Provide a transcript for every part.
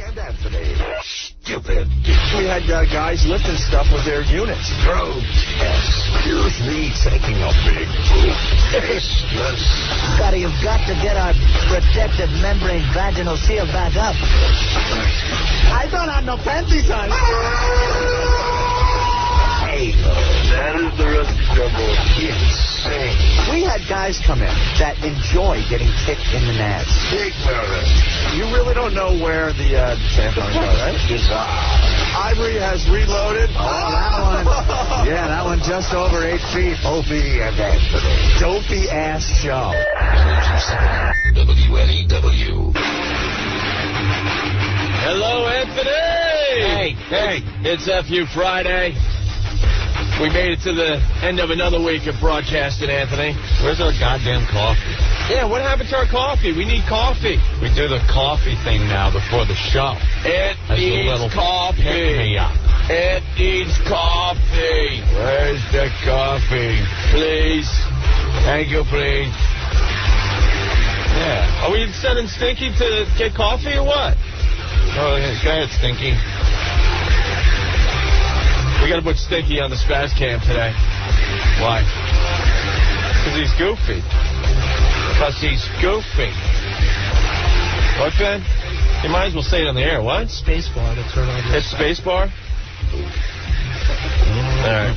and Anthony. Stupid. We had guys lifting stuff with their units. Grotesque. Excuse me, taking a big poop. Tasteless. Scotty, you've got to get our protective membrane vaginal seal back up. I don't have no panties on. That is the rest of trouble. Insane. We had guys come in that enjoy getting kicked in the nads. Ignorant. You really don't know where the tampons are, right? Bizarre. Ivory has reloaded. Oh, that one. Yeah, that one just over 8 feet. Opie and Anthony. Dopey ass show. WNEW. Hello, Anthony. Hey. It's FU Friday. We made it to the end of another week of broadcasting, Anthony. Where's our goddamn coffee? Yeah, what happened to our coffee? We need coffee. We do the coffee thing now before the show. It needs coffee. It needs coffee. Where's the coffee? Please. Thank you, please. Yeah. Are we sending Stinky to get coffee or what? Oh, go ahead, Stinky. We got to put Stinky on the Spaz cam today. Why? Because he's goofy. What, Ben? You might as well say it on the air. What? Spacebar to turn on. Hit spacebar? All right.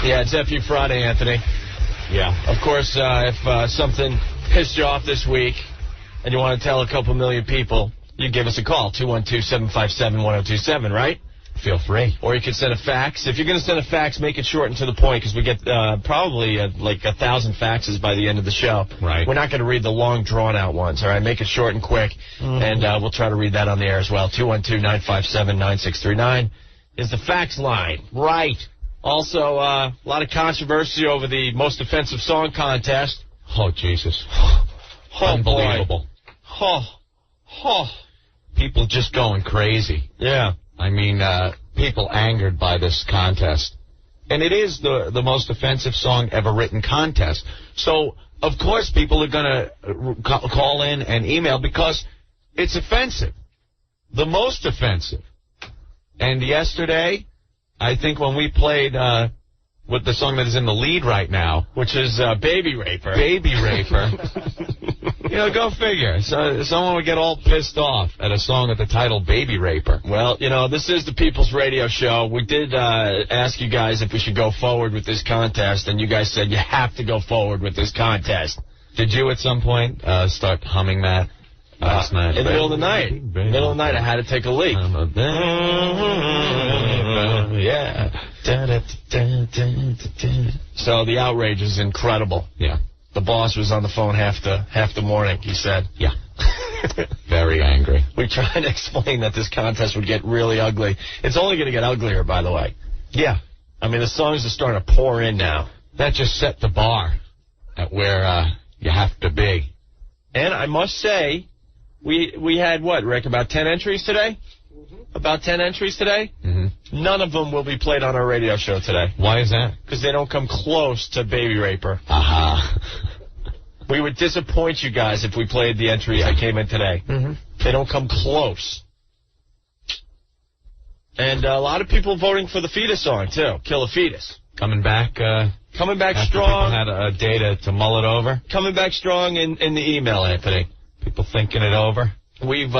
Yeah, it's FU Friday, Anthony. Yeah. Of course, if something pissed you off this week and you want to tell a couple million people, you give us a call, 212-757-1027, right? Feel free. Or you can send a fax. If you're going to send a fax, make it short and to the point, because we get probably like 1,000 faxes by the end of the show. Right. We're not going to read the long, drawn-out ones, all right? Make it short and quick, and we'll try to read that on the air as well. 212-957-9639 is the fax line. Right. Also, a lot of controversy over the most offensive song contest. Oh, Jesus. Unbelievable. People just going crazy. Yeah. I mean, people angered by this contest. And it is the most offensive song ever written contest. So, of course, people are going to call in and email because it's offensive. The most offensive. And yesterday, I think when we played with the song that is in the lead right now, which is Baby Raper. Baby Raper. You know, go figure. So someone would get all pissed off at a song with the title Baby Raper. Well, you know, this is the People's Radio Show. We did ask you guys if we should go forward with this contest, and you guys said you have to go forward with this contest. Did you at some point start humming that last night? In the middle of the night. Middle of the night, I had to take a leak. Yeah. So the outrage is incredible. Yeah. The boss was on the phone half the morning, he said. Yeah. Very angry. We tried to explain that this contest would get really ugly. It's only going to get uglier, by the way. Yeah. I mean, the songs are starting to pour in now. That just set the bar at where you have to be. And I must say, we had, what, Rick, about 10 entries today? About 10 entries today? None of them will be played on our radio show today. Why is that? Because they don't come close to Baby Raper. Aha. We would disappoint you guys if we played the entries that came in today. They don't come close. And a lot of people voting for the Fetus song, too. Kill a Fetus. Coming back strong. People had a day to mull it over. Coming back strong in the email, Anthony. People thinking it over. We've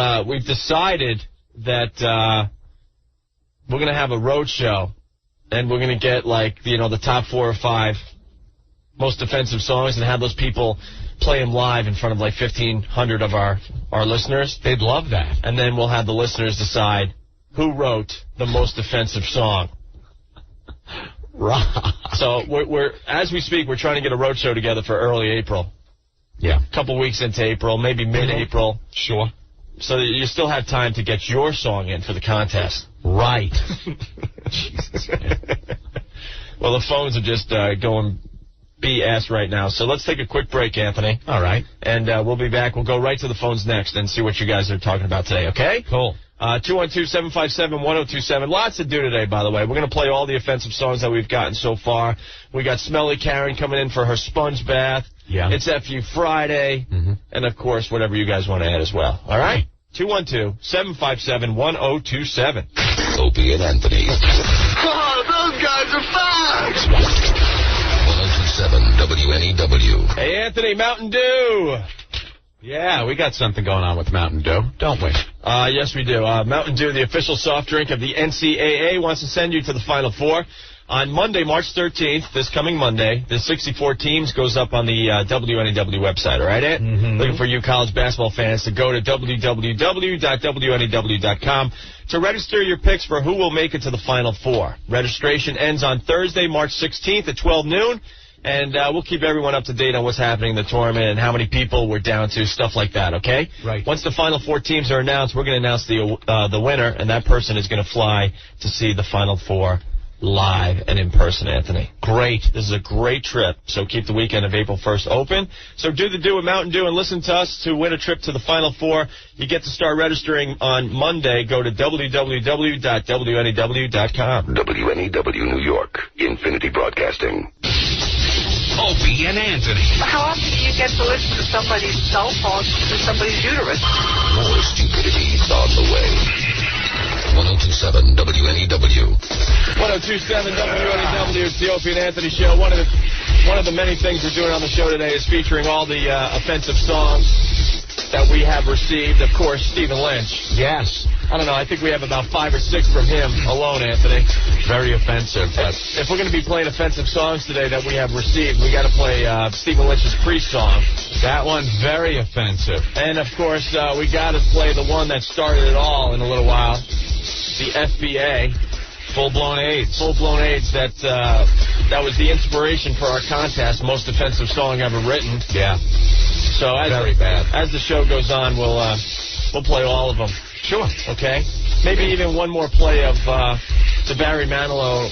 decided that we're going to have a road show, and we're going to get, like, you know, the top 4 or 5 most offensive songs and have those people play them live in front of, like, 1,500 of our listeners. They'd love that. And then we'll have the listeners decide who wrote the most offensive song. Right. So we're as we speak, we're trying to get a road show together for early April. Yeah. A couple weeks into April, maybe mid-April. Sure. So that you still have time to get your song in for the contest. Right. Jesus, man. Well, the phones are just going BS right now. So let's take a quick break, Anthony. All right. And we'll be back. We'll go right to the phones next and see what you guys are talking about today, okay? Cool. 212-757-1027. Lots to do today, by the way. We're going to play all the offensive songs that we've gotten so far. We got Smelly Karen coming in for her sponge bath. Yeah. It's FU Friday. And, of course, whatever you guys want to add as well. All right? 212-757-1027. Opie and Anthony. Oh, those guys are fast! 1027 WNEW. Hey, Anthony, Mountain Dew. Yeah, we got something going on with Mountain Dew, don't we? Yes, we do. Mountain Dew, the official soft drink of the NCAA, wants to send you to the Final Four. On Monday, March 13th, this coming Monday, the 64 teams goes up on the WNEW website, all right, Ant? Mm-hmm. Looking for you college basketball fans to go to www.wnew.com to register your picks for who will make it to the Final Four. Registration ends on Thursday, March 16th at 12 noon, and we'll keep everyone up to date on what's happening in the tournament and how many people we're down to, stuff like that, okay? Right. Once the Final Four teams are announced, we're going to announce the winner, and that person is going to fly to see the Final Four live and in person, Anthony. Great. This is a great trip, so keep the weekend of April 1st open. So do the Dew with Mountain Dew and listen to us to win a trip to the Final Four. You get to start registering on Monday. Go to www.wnew.com. WNEW New York. Infinity Broadcasting. Opie and Anthony. How often do you get to listen to somebody's cell phone through somebody's uterus? More stupidity is on the way. 1027 WNEW. 1027 WNEW. It's the Opie and Anthony Show. One of the many things we're doing on the show today is featuring all the offensive songs that we have received. Of course, Stephen Lynch. Yes. I don't know. I think we have about 5 or 6 from him alone, Anthony. Very offensive. But If we're going to be playing offensive songs today that we have received, we got to play Stephen Lynch's Priest song. that one's very offensive. And, of course, we got to play the one that started it all in a little while. The FBA. Full-blown AIDS. Full-blown AIDS. That was the inspiration for our contest, most offensive song ever written. Yeah. So Very bad. As the show goes on, we'll play all of them. Sure. Okay? Maybe even one more play of the Barry Manilow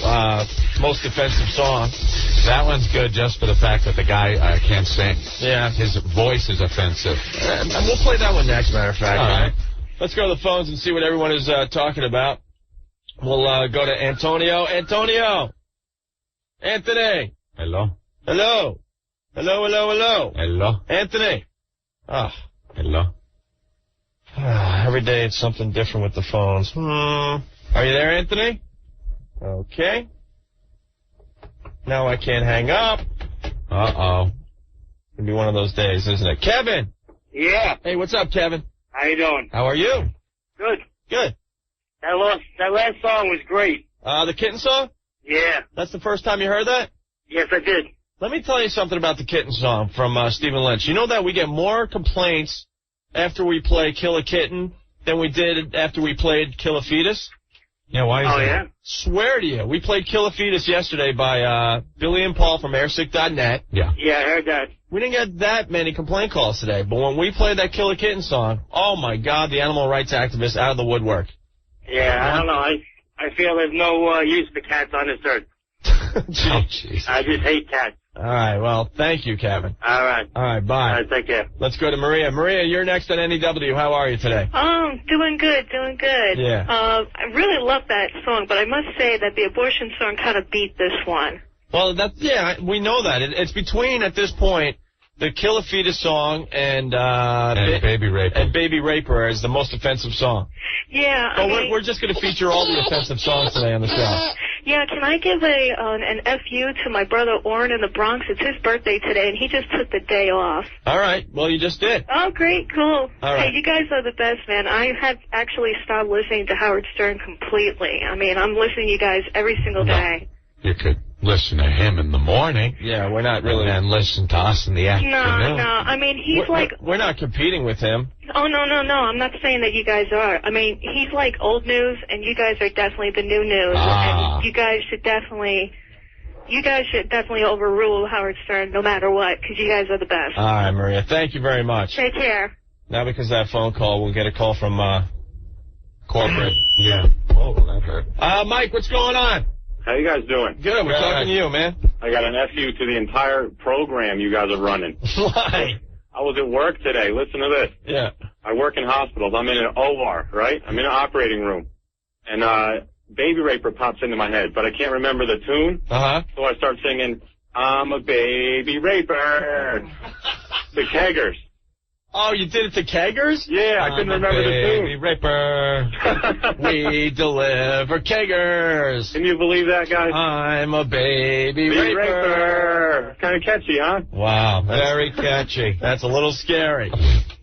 most offensive song. That one's good just for the fact that the guy can't sing. Yeah. His voice is offensive. And we'll play that one next, matter of fact. All right. Let's go to the phones and see what everyone is talking about. We'll go to Antonio. Antonio! Anthony! Hello? Hello! Hello, hello, hello! Hello? Anthony! Ah. Hello? Every day it's something different with the phones. Are you there, Anthony? Okay. Now I can't hang up. Uh-oh. It'll be one of those days, isn't it? Kevin! Yeah. Hey, what's up, Kevin? How you doing? How are you? Good. Good. That last song was great. The Kitten song? Yeah. That's the first time you heard that? Yes, I did. Let me tell you something about the Kitten song from Stephen Lynch. You know that we get more complaints after we play Kill a Kitten than we did after we played Kill a Fetus? Yeah, why is that? Oh, yeah? Swear to you. We played Kill a Fetus yesterday by Billy and Paul from airsick.net. Yeah. Yeah, I heard that. We didn't get that many complaint calls today, but when we played that Kill a Kitten song, oh, my God, the animal rights activists out of the woodwork. Yeah, I don't know. I feel there's no use for cats on this earth. Oh, jeez. I just hate cats. All right, well, thank you, Kevin. All right. All right, bye. All right, take care. Let's go to Maria. Maria, you're next on NEW. How are you today? Doing good, doing good. Yeah. I really love that song, but I must say that the abortion song kind of beat this one. Well, we know that. It's between, at this point, the Kill a Fetus song and Baby Raper. And Baby Raper is the most offensive song. Yeah, But we're just going to feature all the offensive songs today on the show. Yeah, can I give an FU to my brother Orrin in the Bronx? It's his birthday today, and he just took the day off. All right. Well, you just did. Oh, great, cool. All right. Hey, you guys are the best, man. I have actually stopped listening to Howard Stern completely. I mean, I'm listening to you guys every single day. You could listen to him in the morning. Yeah, we're not really. And listen to us in the afternoon. No. I mean, he's we're not competing with him. Oh, no. I'm not saying that you guys are. I mean, he's like old news, and you guys are definitely the new news. And you guys should definitely overrule Howard Stern no matter what, because you guys are the best. All right, Maria. Thank you very much. Take care. Now, because of that phone call, we'll get a call from corporate. Yeah. Oh, that hurt. Mike, what's going on? How you guys doing? Good. We're talking to you, man. I got an FU to the entire program you guys are running. Why? I was at work today. Listen to this. Yeah. I work in hospitals. I'm in an OR, right? I'm in an operating room. And Baby Raper pops into my head, but I can't remember the tune. Uh-huh. So I start singing, I'm a baby raper. The Keggers. Oh, you did it to Keggers? Yeah, I couldn't remember the Baby tune. raper. We deliver Keggers. Can you believe that, guys? I'm a baby Baby raper. Kind of catchy, huh? Wow. Very catchy. That's a little scary.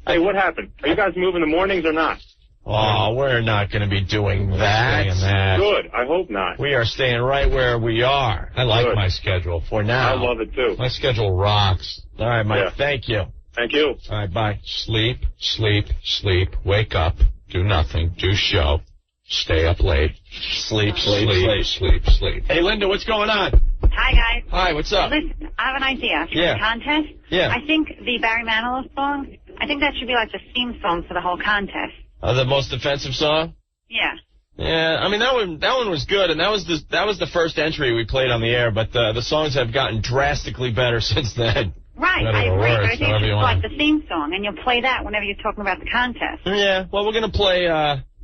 Hey, what happened? Are you guys moving the mornings or not? Oh, we're not going to be doing that. Good. I hope not. We are staying right where we are. I like Good. my schedule. For now. I love it, too. My schedule rocks. All right, Mike. Yeah. Thank you. Thank you. All right, bye. Sleep, sleep, sleep, wake up, do nothing, do show, stay up late, Sleep, sleep, sleep, sleep. sleep, sleep. Hey, Linda, what's going on? Hi, guys. Hi, what's up? Listen, I have an idea for Yeah. the contest. Yeah. I think the Barry Manilow song, I think that should be like the theme song for the whole contest. The most offensive song? Yeah. Yeah, I mean that one was good, and that was the first entry we played on the air. But the songs have gotten drastically better since then. Right, Better I or agree, worse, but I think however it's you just want. like the theme song, and you'll play that whenever you're talking about the contest. Yeah, well, we're gonna play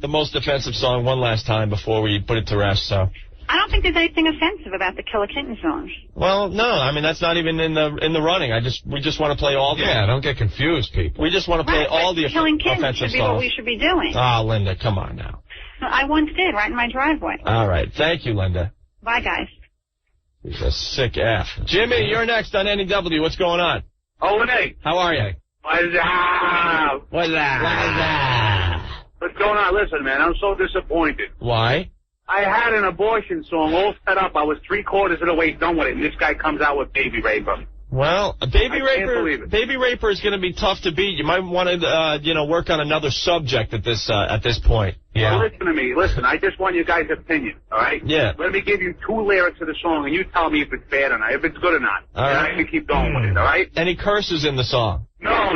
the most offensive song one last time before we put it to rest. So. I don't think there's anything offensive about the Killer Kitten songs. Well, no, I mean that's not even in the running. We just want to play all the. Yeah, don't get confused, people. We just want to play Right, all but the Killing Kittens offensive should be what songs. we should be doing. Ah, Linda, come on now. I once did, right in my driveway. All right, thank you, Linda. Bye, guys. He's a sick F. Jimmy, you're next on NEW. What's going on? Oh, Renee. How are you? What's up? What's that? What's going on? Listen, man, I'm so disappointed. Why? I had an abortion song all set up. I was 3/4 of the way done with it, and this guy comes out with Baby Raper. Well, I can't believe it. Baby Raper is going to be tough to beat. You might want to, work on another subject at this point. Yeah. Well, listen to me. Listen, I just want your guys' opinion, all right? Yeah. Let me give you 2 lyrics of the song, and you tell me if it's bad or not, if it's good or not. All and right. I can keep going with it, all right? Any curses in the song? No. All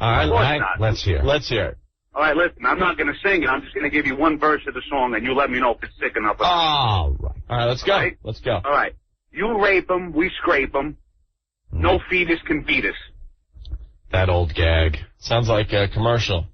right, Of course not. Let's hear. Let's hear it. All right, listen, I'm not going to sing it. I'm just going to give you one verse of the song, and you let me know if it's sick enough or not. All right. All right, let's go. All right. Let's go. All right. You rape 'em, we scrape 'em. No fetus can beat us. That old gag. Sounds like a commercial.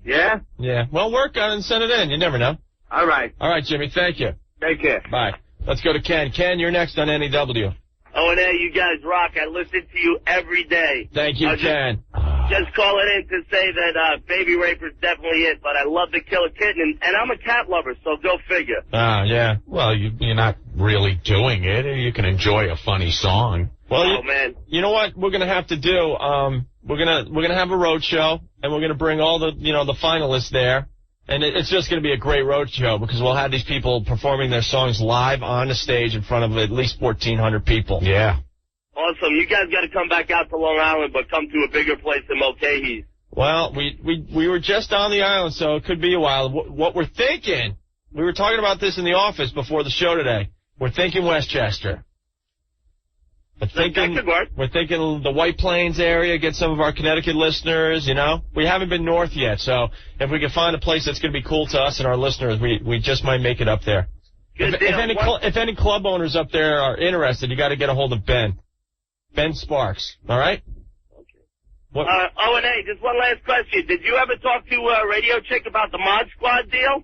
Yeah? Yeah. Well, work on it and send it in. You never know. All right. All right, Jimmy. Thank you. Take care. Bye. Let's go to Ken. Ken, you're next on NEW. Oh, and you guys rock. I listen to you every day. Thank you, Ken. Just calling in to say that Baby Raper's definitely it, but I love the Killer Kitten, and I'm a cat lover, so go figure. Ah, yeah. Well, you're not really doing it. You can enjoy a funny song. Well, Oh, man. you know what we're gonna have to do? We're gonna have a road show, and we're gonna bring all the the finalists there, and it's just gonna be a great road show because we'll have these people performing their songs live on the stage in front of at least 1,400 people. Yeah. Awesome. You guys got to come back out to Long Island, but come to a bigger place than Mulcahy's. Well, we were just on the island, so it could be a while. What we're thinking, we were talking about this in the office before the show today. We're thinking Westchester. That could work. We're thinking the White Plains area, get some of our Connecticut listeners, We haven't been north yet, so if we can find a place that's going to be cool to us and our listeners, we just might make it up there. Good If deal. if any club owners up there are interested, you got to get a hold of Ben. Ben Sparks, all right? What? Oh, and hey, just one last question. Did you ever talk to Radio Chick about the Mod Squad deal?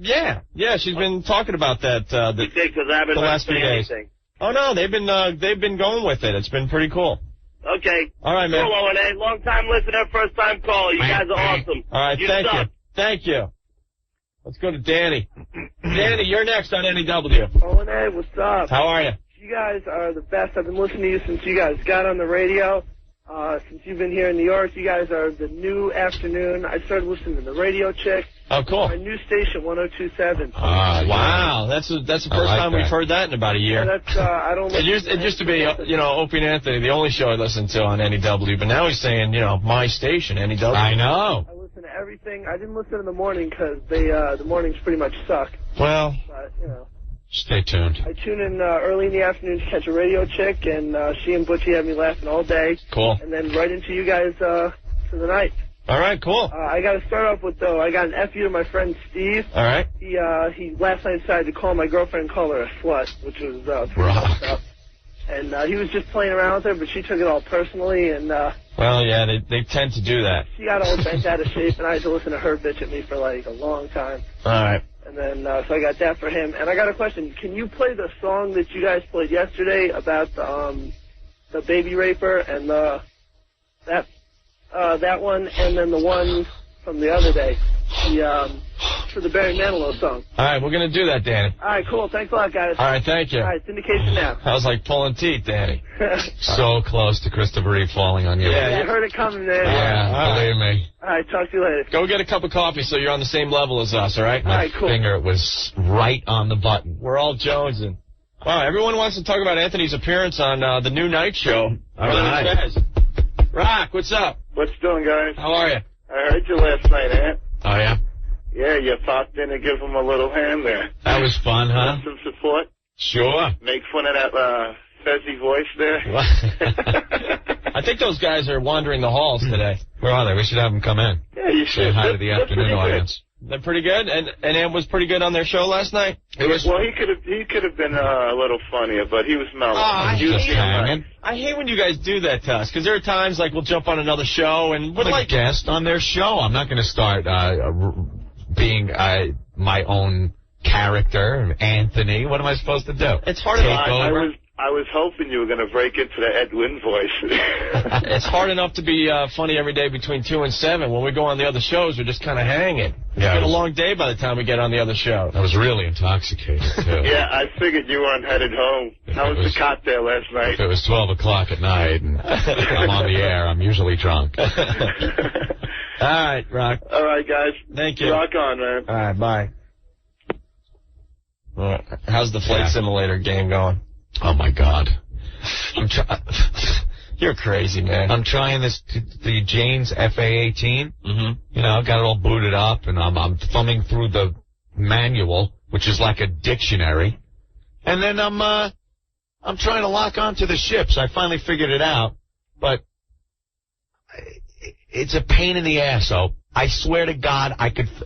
Yeah, she's been talking about that You did, because I haven't the heard last few days. anything. Oh no, they've been going with it. It's been pretty cool. Okay. All right, man. Cool, O&A. Long time listener, first time caller. You guys are awesome. All right, you thank suck. you. Thank you. Let's go to Danny. Danny, you're next on NEW. O&A, what's up? How are you? You guys are the best. I've been listening to you since you guys got on the radio. Since you've been here in New York, you guys are the new afternoon. I started listening to the Radio Chick. Oh, cool. My new station, 102.7. Wow, that's the first time we've heard that in about a year. Yeah, that's, I don't It used to be, Opie and Anthony, the only show I listened to on NEW, but now he's saying, my station, NEW. I know. I listen to everything. I didn't listen in the morning because the mornings pretty much suck. Well, But, stay tuned. I tune in early in the afternoon to catch a Radio Chick, and she and Butchie have me laughing all day. Cool. And then right into you guys for the night. All right, cool. I got to start off with, though, I got an FU to my friend Steve. All right. He last night decided to call my girlfriend and call her a slut, which was pretty messed up. And he was just playing around with her, but she took it all personally, and well, yeah, they tend to do that. she got all bent out of shape, and I had to listen to her bitch at me for like a long time. All right. And then so I got that for him. And I got a question: can you play the song that you guys played yesterday about the Baby Raper and that that one, and then the one from the other day, for the Barry Manilow song. All right, we're going to do that, Danny. All right, cool. Thanks a lot, guys. All right, thank you. All right, syndication now. I was like pulling teeth, Danny. So close to Christopher Reeve falling on you. Yeah, I heard it coming, man. Yeah, believe me. All right, talk to you later. Go get a cup of coffee so you're on the same level as us, all right? All right, cool. My finger was right on the button. We're all jonesing. Wow, everyone wants to talk about Anthony's appearance on the new night show. All right. Rock, what's up? What's doing, guys? How are you? I heard you last night, Ant. Oh, yeah? Yeah, you popped in to give him a little hand there. That was fun, huh? Some support. Sure. Make fun of that fuzzy voice there. I think those guys are wandering the halls today. Where are they? We should have them come in. Yeah, you Say should. hi to the afternoon audience. They're pretty good, and Ant was pretty good on their show last night. Well, he could have been a little funnier, but he was mellow. I He was just hanging. I hate when you guys do that to us, because there are times like we'll jump on another show and we're I'm like a guest on their show. I'm not going to start being my own character, Anthony. What am I supposed to do? It's hard Take enough. over? I was hoping you were going to break into the Ed Wynn voice. It's hard enough to be funny every day between 2 and 7. When we go on the other shows, we're just kind of hanging. It's been a long day by the time we get on the other show. I was really intoxicated, too. Yeah, I figured you weren't headed home. How was the cocktail last night? If it was 12 o'clock at night and I'm on the air, I'm usually drunk. All right, Rock. All right, guys. Thank you. Rock on, man. All right, bye. All right. How's the flight simulator game going? Oh, my God. You're crazy, man. I'm trying the Jane's FA-18. Mm-hmm. You know, got it all booted up, and I'm thumbing through the manual, which is like a dictionary. And then I'm trying to lock onto the ships. I finally figured it out, but it's a pain in the ass, so I swear to God,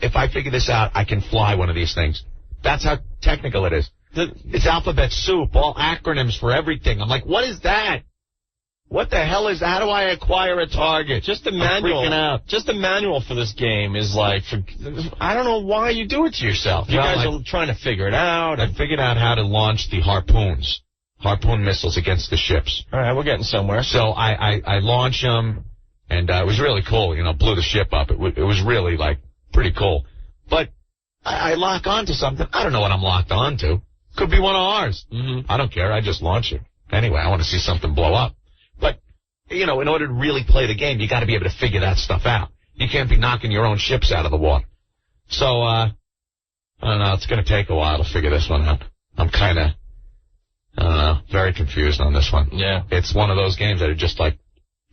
if I figure this out, I can fly one of these things. That's how technical it is. It's alphabet soup, all acronyms for everything. I'm like, what is that? What the hell is, how do I acquire a target? Just the manual. I'm freaking out. Just the manual for this game is like, I don't know why you do it to yourself. You guys are trying to figure it out. I figured out how to launch the harpoon missiles against the ships. All right, we're getting somewhere. So I launch them, and it was really cool. You know, blew the ship up. It was really, like, pretty cool. But I lock onto something. I don't know what I'm locked onto. Could be one of ours. Mm-hmm. I don't care. I just launch it. Anyway, I want to see something blow up. But, you know, in order to really play the game, you got to be able to figure that stuff out. You can't be knocking your own ships out of the water. So, I don't know. It's going to take a while to figure this one out. I'm kind of, I don't know, very confused on this one. Yeah. It's one of those games that are just, like,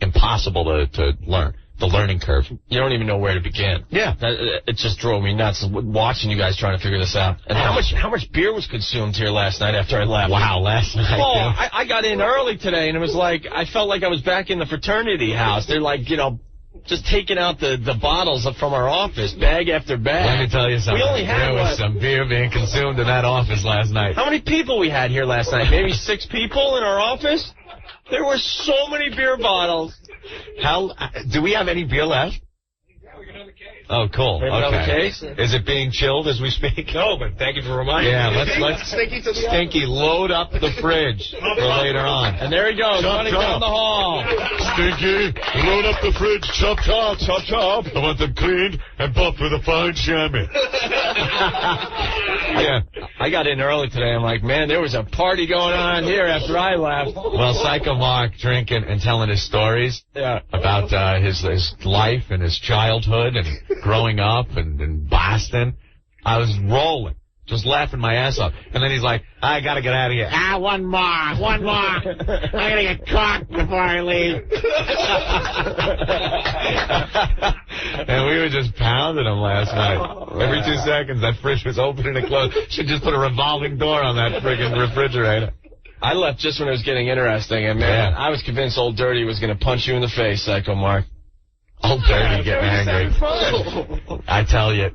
impossible to learn. The learning curve. You don't even know where to begin. Yeah. It just drove me nuts watching you guys trying to figure this out. And how much beer was consumed here last night after I left? Wow, last night. Oh, I got in early today, and it was like, I felt like I was back in the fraternity house. They're like, you know, just taking out the bottles from our office, bag after bag. Let me tell you something. We only had, there was some beer being consumed in that office last night. How many people we had here last night? Maybe 6 people in our office? There were so many beer bottles. Do we have any beer left? Oh, cool. Okay. Is it being chilled as we speak? No, but thank you for reminding me. Yeah, let's Stinky, load up the fridge for later on. And there he goes, running down the hall. Stinky, load up the fridge, chop, chop, chop, chop. I want them cleaned and buffed with a fine chamois. Yeah, I got in early today. I'm like, man, there was a party going on here after I left. Well, Psycho Mark drinking and telling his stories about his life and his childhood and growing up and in Boston. I was rolling, just laughing my ass off. And then he's like, I got to get out of here. One more. I got to get cocked before I leave. And we were just pounding him last night. Every 2 seconds, that fridge was opening and closed. Should just put a revolving door on that friggin' refrigerator. I left just when it was getting interesting, and man, I was convinced Old Dirty was going to punch you in the face, Psycho Mark. Old Dirty getting angry. I tell you,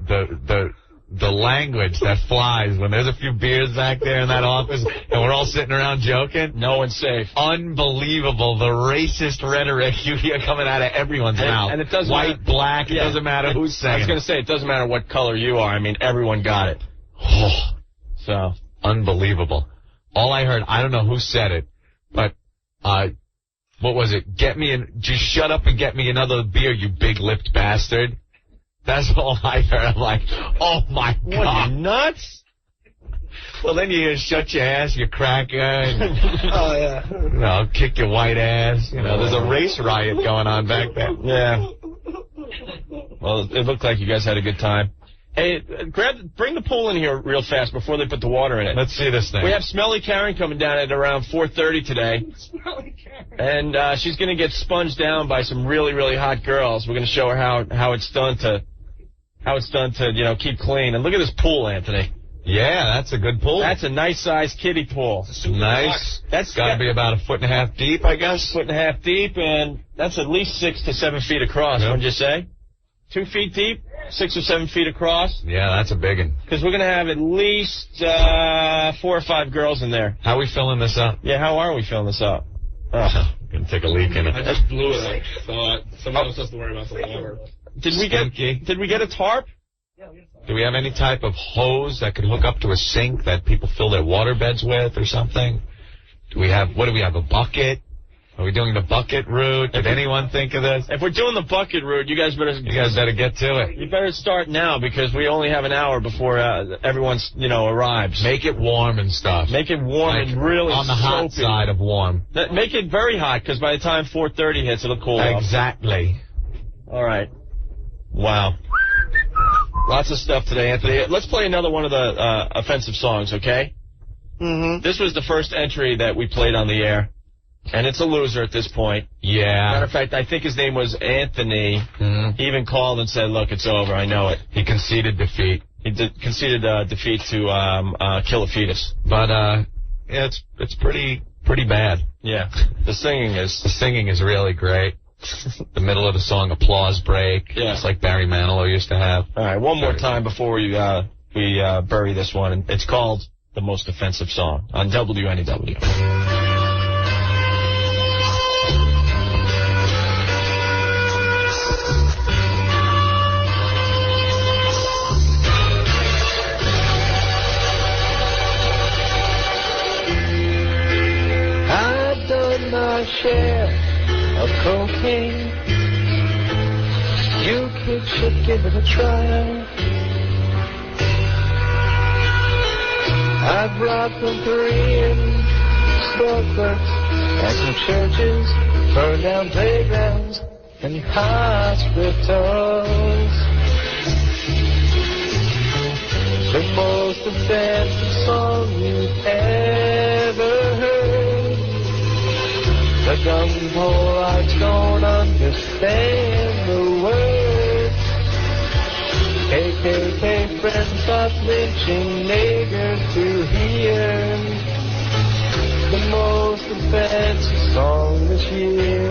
the language that flies when there's a few beers back there in that office and we're all sitting around joking. No one's safe. Unbelievable. The racist rhetoric you hear coming out of everyone's mouth. And it doesn't White, matter. black, it doesn't matter who's saying it. I was going to say, it doesn't matter what color you are. I mean, everyone got it. So. Unbelievable. All I heard, I don't know who said it, but what was it? Just shut up and get me another beer, you big-lipped bastard. That's all I heard. I'm like, oh, my God. What, are you nuts? Well, then you shut your ass, you cracker. And, Oh, yeah. I'll kick your white ass. There's a race riot going on back there. Yeah. Well, it looked like you guys had a good time. Hey, bring the pool in here real fast before they put the water in it. Let's see this thing. We have Smelly Karen coming down at around 4:30 today. Smelly Karen. And she's going to get sponged down by some really, really hot girls. We're going to show her how it's done to keep clean. And look at this pool, Anthony. Yeah, that's a good pool. That's a nice-sized kiddie pool. Nice. That's got to be about 1.5 feet deep, I guess. 1.5 feet deep, and that's at least 6 to 7 feet across, wouldn't you say? 2 feet deep, 6 or 7 feet across. Yeah, that's a big one. Because we're going to have at least 4 or 5 girls in there. How are we filling this up? Yeah, how are we filling this up? Oh. Going to take a leak in it. I just blew it up, so someone else has to worry about the water. Did we get a tarp? Do we have any type of hose that could hook up to a sink that people fill their water beds with or something? Do we have a bucket? Are we doing the bucket route? Did anyone think of this? If we're doing the bucket route, you guys better get to it. You better start now because we only have an hour before everyone's arrives. Make it warm and stuff. Make it warm and really on the hot side of warm. Make it very hot because by the time 4:30 hits, it'll cool off. Exactly. All right. Wow. Lots of stuff today, Anthony. Let's play another one of the offensive songs, okay? Mm-hmm. This was the first entry that we played on the air, and it's a loser at this point. Yeah. Matter of fact, I think his name was Anthony. Mm-hmm. He even called and said, look, it's over. I know it. He conceded defeat. He conceded defeat to kill a fetus. But yeah, it's pretty bad. Yeah. The singing is really great. The middle of the song, applause break. Yeah. Just like Barry Manilow used to have. All right, one more time before we bury this one. It's called The Most Offensive Song on WNEW. I've done my share of cocaine. You kids should give it a try. I've robbed from Korean store clerks at some churches, burned down playgrounds and hospitals. The most offensive song you've ever heard. The gung-ho-lights don't understand the words. KKK friends start lynching niggers to hear the most offensive song this year.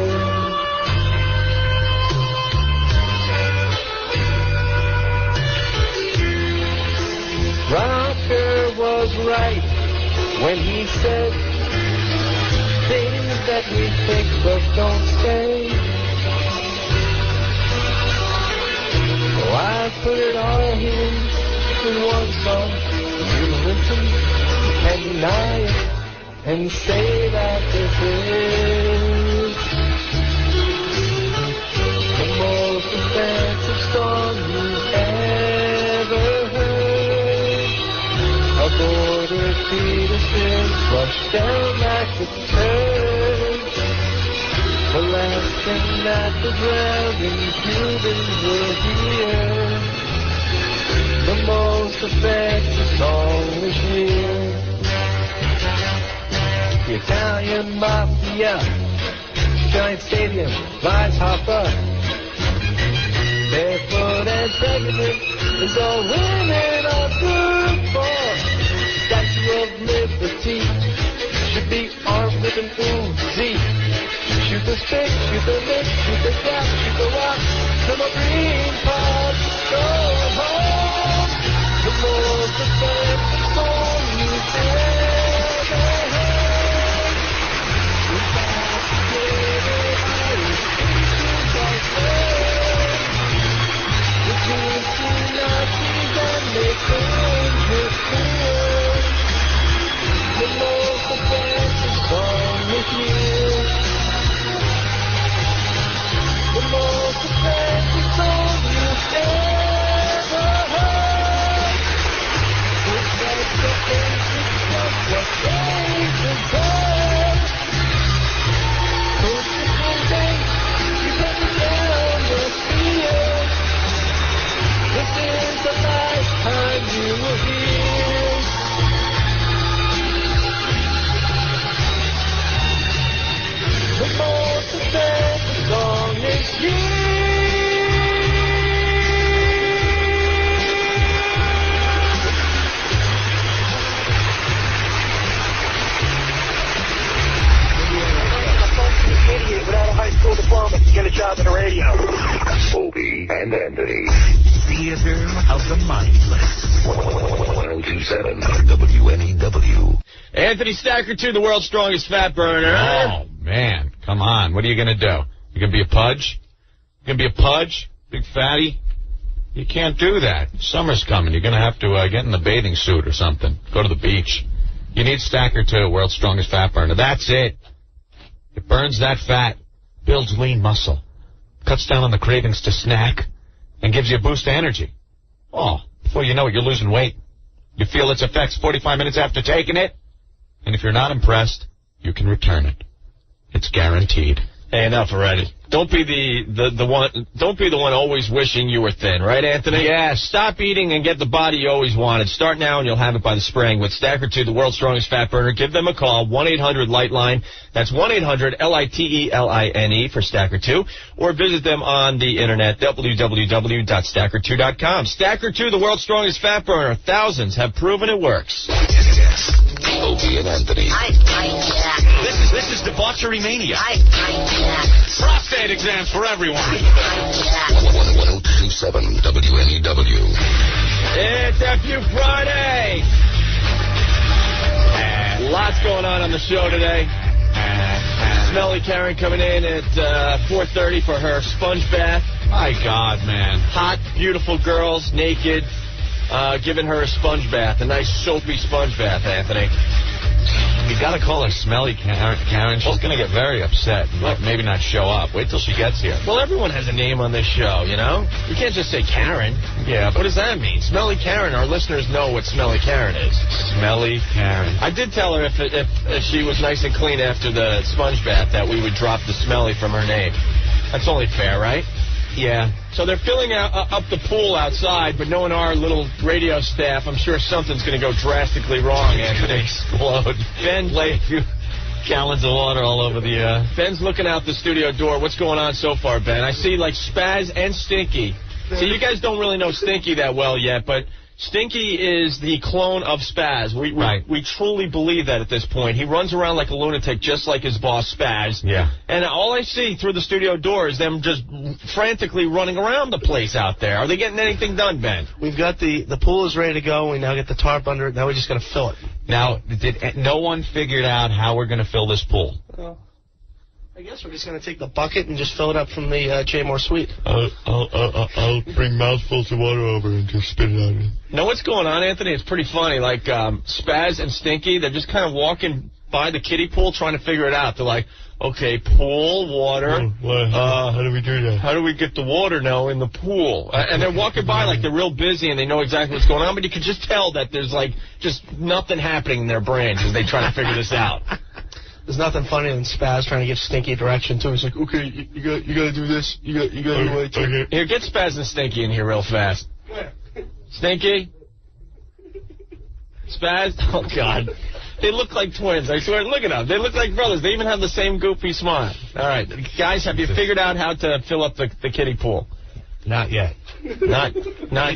Rocker was right when he said things that we think but don't say. Oh, I put it all here in one song. You listen, you can't deny it, and say that this is the most offensive song you've ever heard. A border fetus is flushed down like a turd. The last thing that the drowning Cubans will hear. The most offensive song this year. The Italian Mafia, Giant Stadium, Vice Hopper. Barefoot and pregnant is all women are good for. Statue of Liberty should be armed with an Uzi. Shoot the stick, shoot the lick, shoot the gap, shoot the rock. No more green cards, go home. The most offensive song you've ever heard. We got to give it Irish pieces of bread. The Tennessee Nazis and they claim you're clear. The most offensive song this year. and Anthony. Theater of the mindless. 1027 WNEW. Anthony Stacker 2, the world's strongest fat burner. Oh, man. Come on. What are you going to do? You going to be a pudge? You going to be a pudge? Big fatty? You can't do that. Summer's coming. You're going to have to get in the bathing suit or something. Go to the beach. You need Stacker 2, world's strongest fat burner. That's it. It burns that fat, builds lean muscle, cuts down on the cravings to snack, and gives you a boost of energy. Oh, before you know it, you're losing weight. You feel its effects 45 minutes after taking it, and if you're not impressed, you can return it. It's guaranteed. Hey, enough already. Don't be the one. Don't be the one always wishing you were thin, right, Anthony? Yeah. Stop eating and get the body you always wanted. Start now and you'll have it by the spring. With Stacker 2, the world's strongest fat burner, give them a call. 1-800-LIGHTLINE. That's 1-800-LITELINE for Stacker 2, or visit them on the internet www.stacker2.com. Stacker 2, the world's strongest fat burner. Thousands have proven it works. Opie and Anthony. This is debauchery mania. Prostate exams for everyone. 1027 WNEW. It's FU Friday. Lots going on the show today. Smelly Karen coming in at 4:30 for her sponge bath. My God, man. Hot, beautiful girls, naked, giving her a sponge bath. A nice soapy sponge bath, Anthony. You got to call her Smelly Karen. She's going to get very upset and maybe not show up. Wait till she gets here. Well, everyone has a name on this show, you know? You can't just say Karen. Yeah, What does that mean? Smelly Karen. Our listeners know what Smelly Karen is. Smelly Karen. I did tell her if she was nice and clean after the sponge bath that we would drop the Smelly from her name. That's only fair, right? Yeah. So they're filling up the pool outside, but knowing our little radio staff, I'm sure something's going to go drastically wrong, Anthony. Explode. Ben, Lay a few gallons of water all over the... Ben's looking out the studio door. What's going on so far, Ben? I see, like, Spaz and Stinky. See, you guys don't really know Stinky that well yet, but Stinky is the clone of Spaz. We truly believe that at this point. He runs around like a lunatic, just like his boss, Spaz. Yeah. And all I see through the studio door is them just frantically running around the place out there. Are they getting anything done, Ben? We've got the pool is ready to go. We now get the tarp under it. Now we just got to fill it. Now, no one figured out how we're going to fill this pool? I guess we're just going to take the bucket and just fill it up from the Jaymore suite. I'll bring mouthfuls of water over and just spit it out. Know what's going on, Anthony? It's pretty funny. Like, Spaz and Stinky, they're just kind of walking by the kiddie pool trying to figure it out. They're like, okay, pool, water. How do we do that? How do we get the water now in the pool? And they're walking by like they're real busy and they know exactly what's going on, but you can just tell that there's like just nothing happening in their brains as they try to figure this out. There's nothing funnier than Spaz trying to give Stinky direction, too. He's like, okay, you got to do this. You got to do it. Okay. Here, get Spaz and Stinky in here real fast. Stinky? Spaz? Oh, God. They look like twins. I swear. Look at them. They look like brothers. They even have the same goofy smile. All right. Guys, have you figured out how to fill up the kiddie pool? Not yet. Not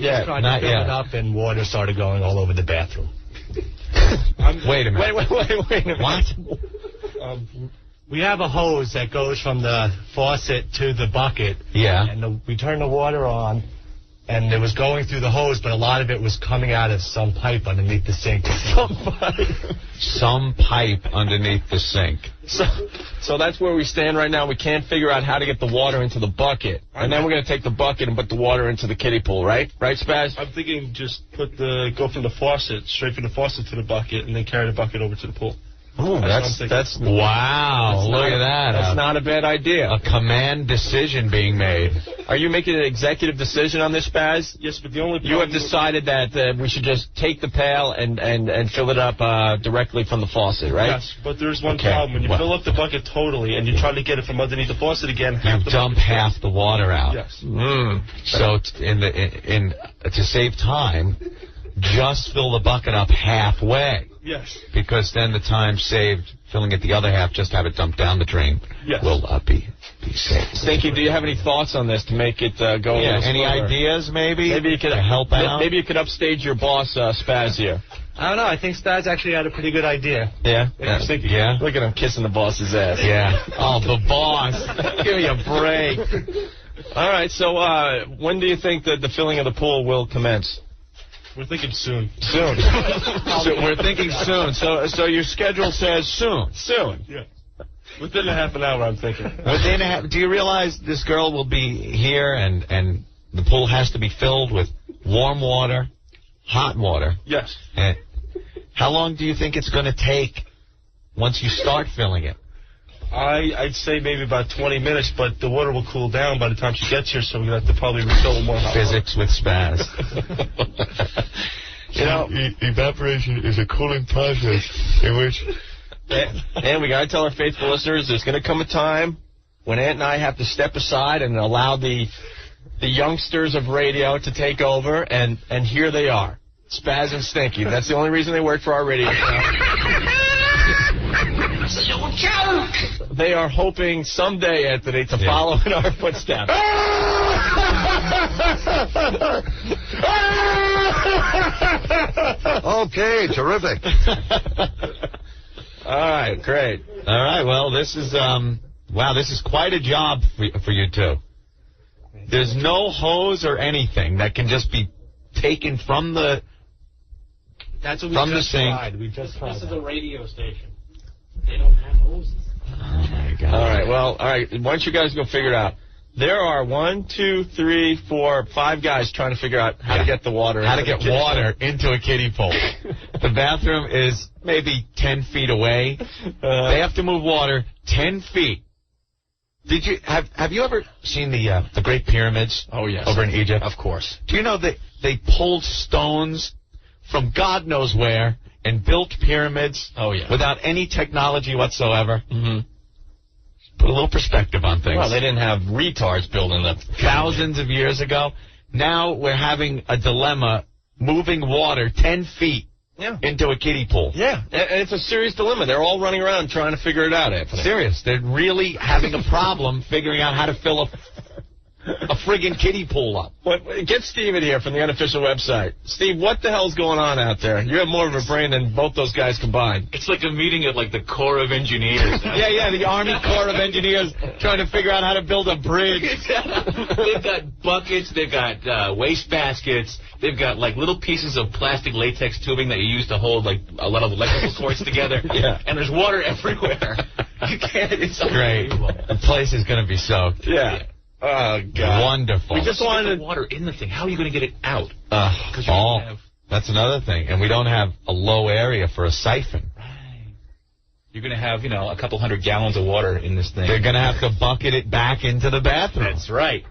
yet. Tried to fill it up and water started going all over the bathroom. Wait a minute. Wait a minute. What? We have a hose that goes from the faucet to the bucket. Yeah. And we turn the water on, and it was going through the hose, but a lot of it was coming out of some pipe underneath the sink. Some pipe underneath the sink. So that's where we stand right now. We can't figure out how to get the water into the bucket. And then we're going to take the bucket and put the water into the kiddie pool, right? Right, Spaz? I'm thinking just go from the faucet, straight from the faucet to the bucket, and then carry the bucket over to the pool. Ooh, that's wow. Look at that. That's not a bad idea. A command decision being made. Are you making an executive decision on this, Spaz? Yes, but the only you have decided that we should just take the pail and fill it up directly from the faucet, right? Yes, but there's one problem. When you fill up the bucket totally and you try to get it from underneath the faucet again, you dump half the water out. Yes. So to save time, just fill the bucket up halfway. Yes. Because then the time saved filling it the other half, just have it dumped down the drain. Yes. Will be safe. Stinky, do you have any thoughts on this to make it go a little any smoother? Ideas, maybe? Maybe you could to help out? Maybe you could upstage your boss, Spaz, here. I don't know. I think Spaz actually had a pretty good idea. Yeah? Yeah. Look at him kissing the boss's ass. Yeah. Oh, the boss. Give me a break. All right, so when do you think that the filling of the pool will commence? We're thinking soon. Soon. So we're thinking soon. So your schedule says soon. Soon. Yeah. Within a half an hour, I'm thinking. Do you realize this girl will be here and the pool has to be filled with warm water, hot water? Yes. And how long do you think it's going to take once you start filling it? I'd say maybe about 20 minutes, but the water will cool down by the time she gets here, so we're going to have to probably refill more hot Physics with Spaz. You know, evaporation is a cooling process in which... And we got to tell our faithful listeners there's going to come a time when Ant and I have to step aside and allow the youngsters of radio to take over, and here they are, Spaz and Stinky. That's the only reason they work for our radio show. They are hoping someday, Anthony, to follow in our footsteps. Okay, terrific. All right, great. All right, well, this is this is quite a job for you two. There's no hose or anything that can just be taken from the That's what from we the just sink. tried. We just tried. This is a radio station. They don't have hoses. Oh my God! All right, well, all right. Why don't you guys go figure it out? There are 1, 2, 3, 4, 5 guys trying to figure out how to get the water. How to get water into a kiddie pool. The bathroom is maybe 10 feet away. They have to move water 10 feet. Did you have you ever seen the Great Pyramids? Oh yes, over in Egypt. Of course. Do you know that they pulled stones from God knows where and built pyramids? Oh yeah. Without any technology whatsoever. Mm-hmm. Put a little perspective on things. Well, they didn't have retards building them. Thousands of years ago. Now we're having a dilemma moving water 10 feet into a kiddie pool. Yeah, and it's a serious dilemma. They're all running around trying to figure it out, Anthony. Serious. They're really having a problem figuring out how to fill a friggin' kiddie pool up. Get Steve in here from the unofficial website. Steve, what the hell's going on out there? You have more of a brain than both those guys combined. It's like a meeting of like the Corps of Engineers. Yeah, the Army Corps of Engineers trying to figure out how to build a bridge. They've got buckets, they've got waste baskets, they've got like little pieces of plastic latex tubing that you use to hold like a lot of electrical cords together. Yeah. And there's water everywhere. You can't. It's great. The place is going to be soaked. Yeah. Oh, God. Wonderful. We just wanted the water in the thing. How are you going to get it out? That's another thing. And we don't have a low area for a siphon. Right. You're going to have, a couple 100 gallons of water in this thing. They're going to have to bucket it back into the bathroom. That's right.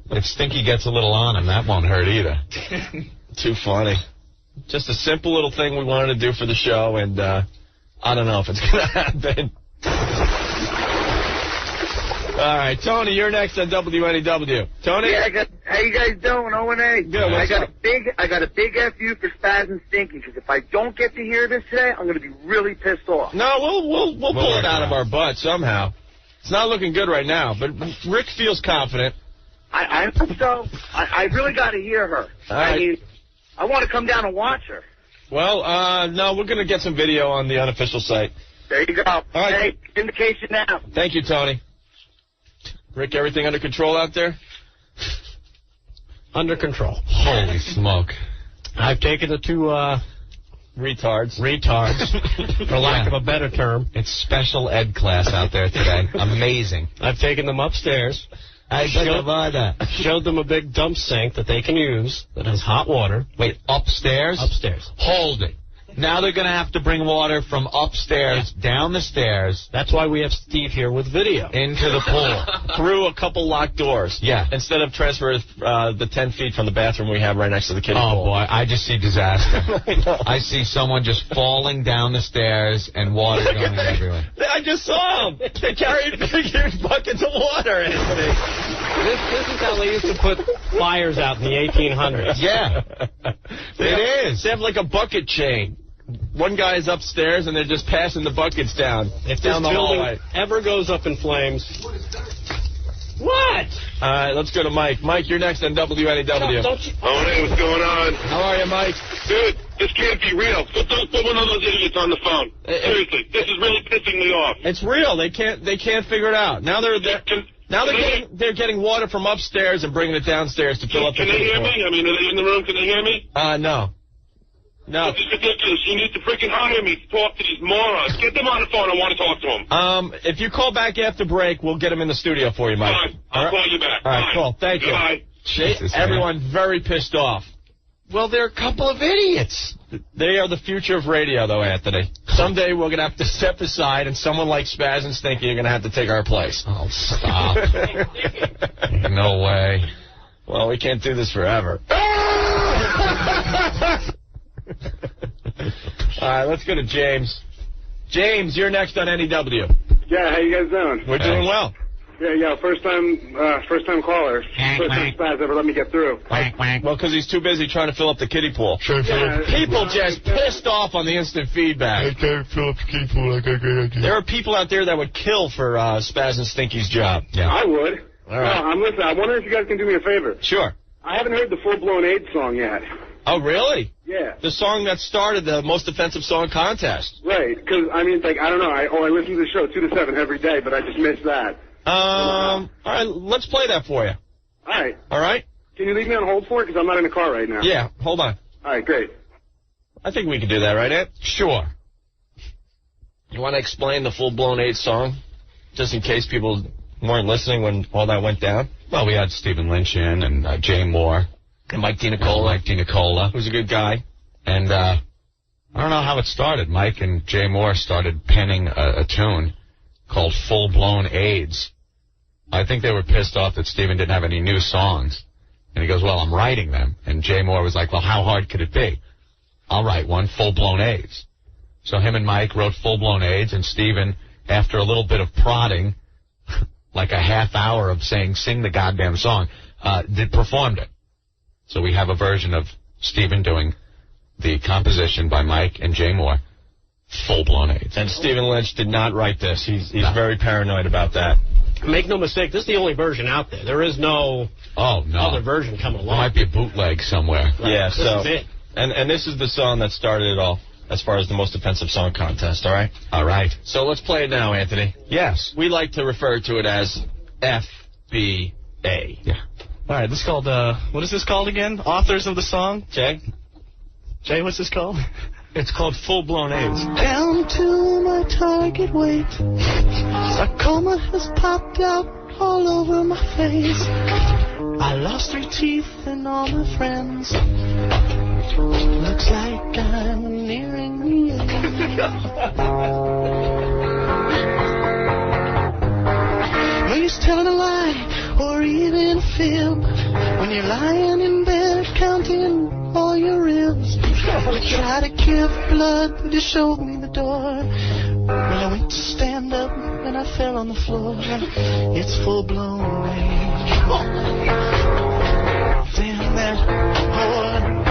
If Stinky gets a little on him, that won't hurt either. Too funny. Just a simple little thing we wanted to do for the show, and I don't know if it's going to happen. All right, Tony, you're next on WNEW. Tony? Yeah, how you guys doing, O&A? Good, I got a big FU for Spaz and Stinky, because if I don't get to hear this today, I'm going to be really pissed off. No, we'll pull it out of our butt somehow. It's not looking good right now, but Rick feels confident. I hope so. I really got to hear her. All right. I mean, I want to come down and watch her. Well, no, we're going to get some video on the unofficial site. There you go. All right. Hey, indication now. Thank you, Tony. Rick, everything under control out there? Under control. Holy smoke. I've taken the two retards, for lack of a better term. It's special ed class out there today. Amazing. I've taken them upstairs. I showed them a big dump sink that they can use that has hot water. Wait, upstairs? Upstairs. Hold it. Now they're going to have to bring water from upstairs down the stairs. That's why we have Steve here with video. Into the pool. Through a couple locked doors. Yeah. Instead of transfer the 10 feet from the bathroom we have right next to the kiddie pool. Oh, boy, I just see disaster. I see someone just falling down the stairs and water going everywhere. I just saw them. They carried big, huge buckets of water, Anthony. This is how they used to put fires out in the 1800s. Yeah. It is. They have like a bucket chain. One guy is upstairs, and they're just passing the buckets down. If down this the building hallway ever goes up in flames... What? All right, let's go to Mike. Mike, you're next on WNEW. What's going on? How are you, Mike? Dude, this can't be real. Don't put one of those idiots on the phone. Seriously, this is really pissing me off. It's real. They can't figure it out. Now they're Now they're getting water from upstairs and bringing it downstairs to fill up the Can they hear pool. me? I mean, are they in the room? Can they hear me? No. No. This is ridiculous. You need to freaking hire me to talk to these morons. Get them on the phone. I want to talk to them. If you call back after break, we'll get them in the studio for you, Mike. All right. I'll call you back. All right, Bye. cool. Thank you. Bye. Everyone very pissed off. Well, they're a couple of idiots. They are the future of radio, though, Anthony. Someday we're going to have to step aside, and someone like Spaz and Stinky are going to have to take our place. Oh, stop. No way. Well, we can't do this forever. All right, let's go to James. James, you're next on NEW. Yeah, how you guys doing? We're doing well. Yeah, first time caller. First time Spaz ever let me get through. Well, because he's too busy trying to fill up the kiddie pool. People just pissed off on the instant feedback. I can't fill up the kiddie pool. I got a great idea. There are people out there that would kill for Spaz and Stinky's job. Yeah. I would. All right. I'm listening. I wonder if you guys can do me a favor. Sure. I haven't heard the full-blown AIDS song yet. Oh, really? Yeah. The song that started the most offensive song contest. Right, because, I mean, like, I don't know. I listen to the show 2 to 7 every day, but I just missed that. All right, let's play that for you. All right. All right? Can you leave me on hold for it? Because I'm not in the car right now. Yeah, hold on. All right, great. I think we can do that, right, Ed? Sure. You want to explain the full-blown AIDS song, just in case people weren't listening when all that went down? Well, we had Stephen Lynch in and Jay Moore. And Mike DiNicola. Who's a good guy. And I don't know how it started. Mike and Jay Moore started penning a tune called Full Blown AIDS. I think they were pissed off that Stephen didn't have any new songs. And he goes, well, I'm writing them. And Jay Moore was like, well, how hard could it be? I'll write one, Full Blown AIDS. So him and Mike wrote Full Blown AIDS, and Stephen, after a little bit of prodding, like a half hour of saying, sing the goddamn song, performed it. So we have a version of Stephen doing the composition by Mike and Jay Moore, Full Blown AIDS. And Stephen Lynch did not write this. He's very paranoid about that. Make no mistake, this is the only version out there. There is no other version coming along. There might be a bootleg somewhere. Right. Yeah, This so is it. And this is the song that started it all, as far as the most offensive song contest, all right? All right. So let's play it now, Anthony. Yes. We like to refer to it as FBA. Yeah. All right, this is called, what is this called again? Authors of the song? Jay, what's this called? it's called Full Blown AIDS. Down to my target weight. Sarcoma has popped out all over my face. I lost 3 teeth and all my friends. Looks like I'm nearing the end. No use telling a lie or even a fib when you're lying in bed counting all your ribs. Try to give blood to show me the door. When I went to stand up and I fell on the floor. It's full blown rage. Damn that whore.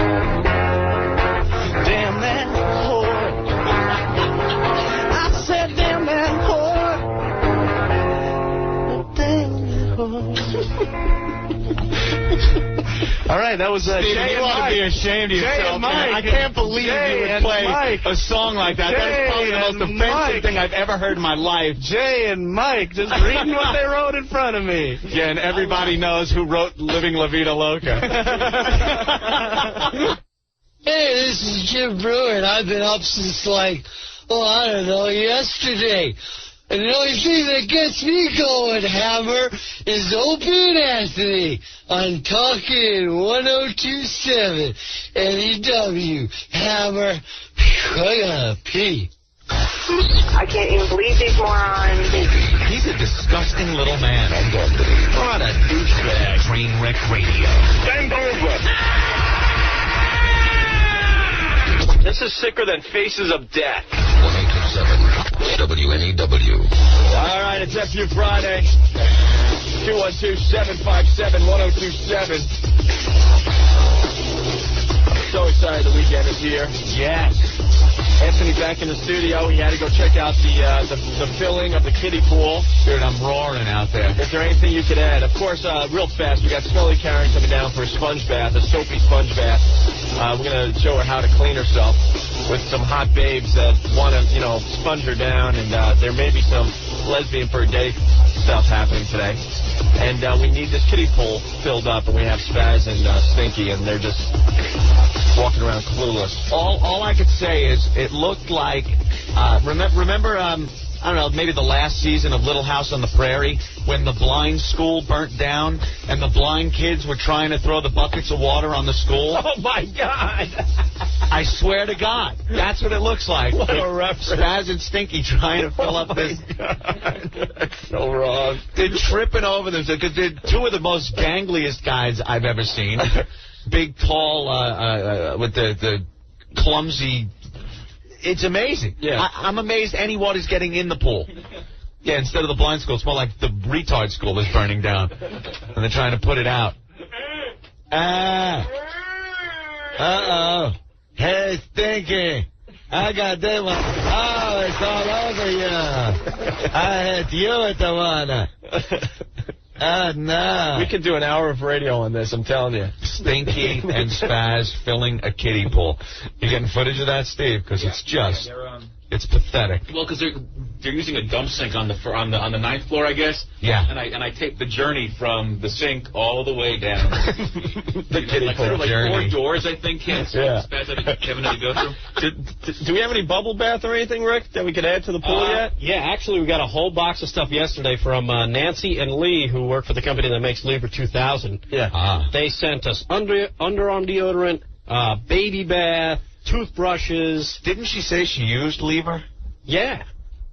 Damn that whore. I said damn that whore. Damn that whore. All right, that was Steve, Jay you and ought to Mike. be ashamed of yourself. Jay and Mike. Man. I can't believe Jay you would and play Mike. a song like that. That is probably the most Jay and offensive Mike. thing I've ever heard in my life. Jay and Mike just reading what they wrote in front of me. Yeah, and everybody knows who wrote Living La Vida Loca. Hey, this is Jim Brewer, and I've been up since I don't know, yesterday. And the only thing that gets me going, Hammer, is Opie and Anthony on Talkin' 102.7 NEW. Hammer, I gotta pee. I can't even believe these morons. He's a disgusting little man. What a douchebag. Trainwreck Radio. Bend over. This is sicker than Faces of Death. 102.7 WNEW. All right, it's FU Friday. 212-757-1027. I'm so excited the weekend is here. Yes. Anthony back in the studio. He had to go check out the filling of the kiddie pool. Dude, I'm roaring out there. Is there anything you could add? Of course, real fast, we got Smelly Karen coming down for a sponge bath, a soapy sponge bath. We're going to show her how to clean herself with some hot babes that want to, sponge her down. And there may be some lesbian per day stuff happening today. And we need this kiddie pool filled up, and we have Spaz and Stinky, and they're just walking around clueless. All I could say is it looked like, remember, I don't know, maybe the last season of Little House on the Prairie when the blind school burnt down and the blind kids were trying to throw the buckets of water on the school? Oh, my God. I swear to God, that's what it looks like. What a reference. Spaz and Stinky trying to fill up this. God. That's so wrong. They're tripping over them because they're two of the most gangliest guys I've ever seen. Big, tall, with the clumsy... It's amazing. Yeah. I'm amazed anybody's getting in the pool. Yeah, instead of the blind school, it's more like the retard school is burning down. And they're trying to put it out. Uh-oh. Hey, Stinky. I got that one. Oh, it's all over you. I hit you with the one. Oh, no. We could do an hour of radio on this, I'm telling you. Stinky and Spaz filling a kiddie pool. You getting footage of that, Steve? Because it's just, it's pathetic. Well, because they're using a dump sink on the ninth floor, I guess. Yeah. And I take the journey from the sink all the way down. The kiddie like, pool there are like journey. 4 doors, I think. Yeah. Kevin had to go through. Do we have any bubble bath or anything, Rick, that we could add to the pool yet? Yeah, actually, we got a whole box of stuff yesterday from Nancy and Lee, who work for the company that makes Libra 2000. Yeah. They sent us underarm deodorant, baby bath, toothbrushes. Didn't she say she used Lever? Yeah.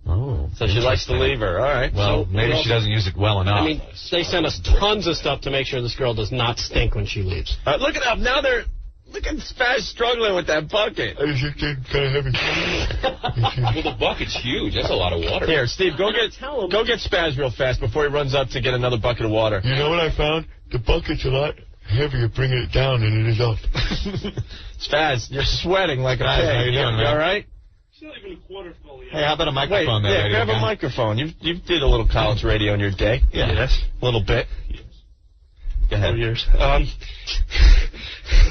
Oh. So she likes the lever. All right. Well, So, maybe she doesn't use it well enough. I mean, they sent us tons of stuff to make sure this girl does not stink when she leaves. Look it up. Now look at Spaz struggling with that bucket. It's kind of heavy. Well, the bucket's huge. That's a lot of water. Here, Steve, go get Spaz real fast before he runs up to get another bucket of water. You know what I found? The bucket's a lot heavier bringing it down than it is up. Spaz, you're sweating like a pig. How you doing, You man? all right? It's not even a quarter full yet. Hey, how about a microphone there? Yeah, radio grab a guy? microphone. You did a little college radio in your day. Yeah. Yes. A little bit. Go ahead. 4 years.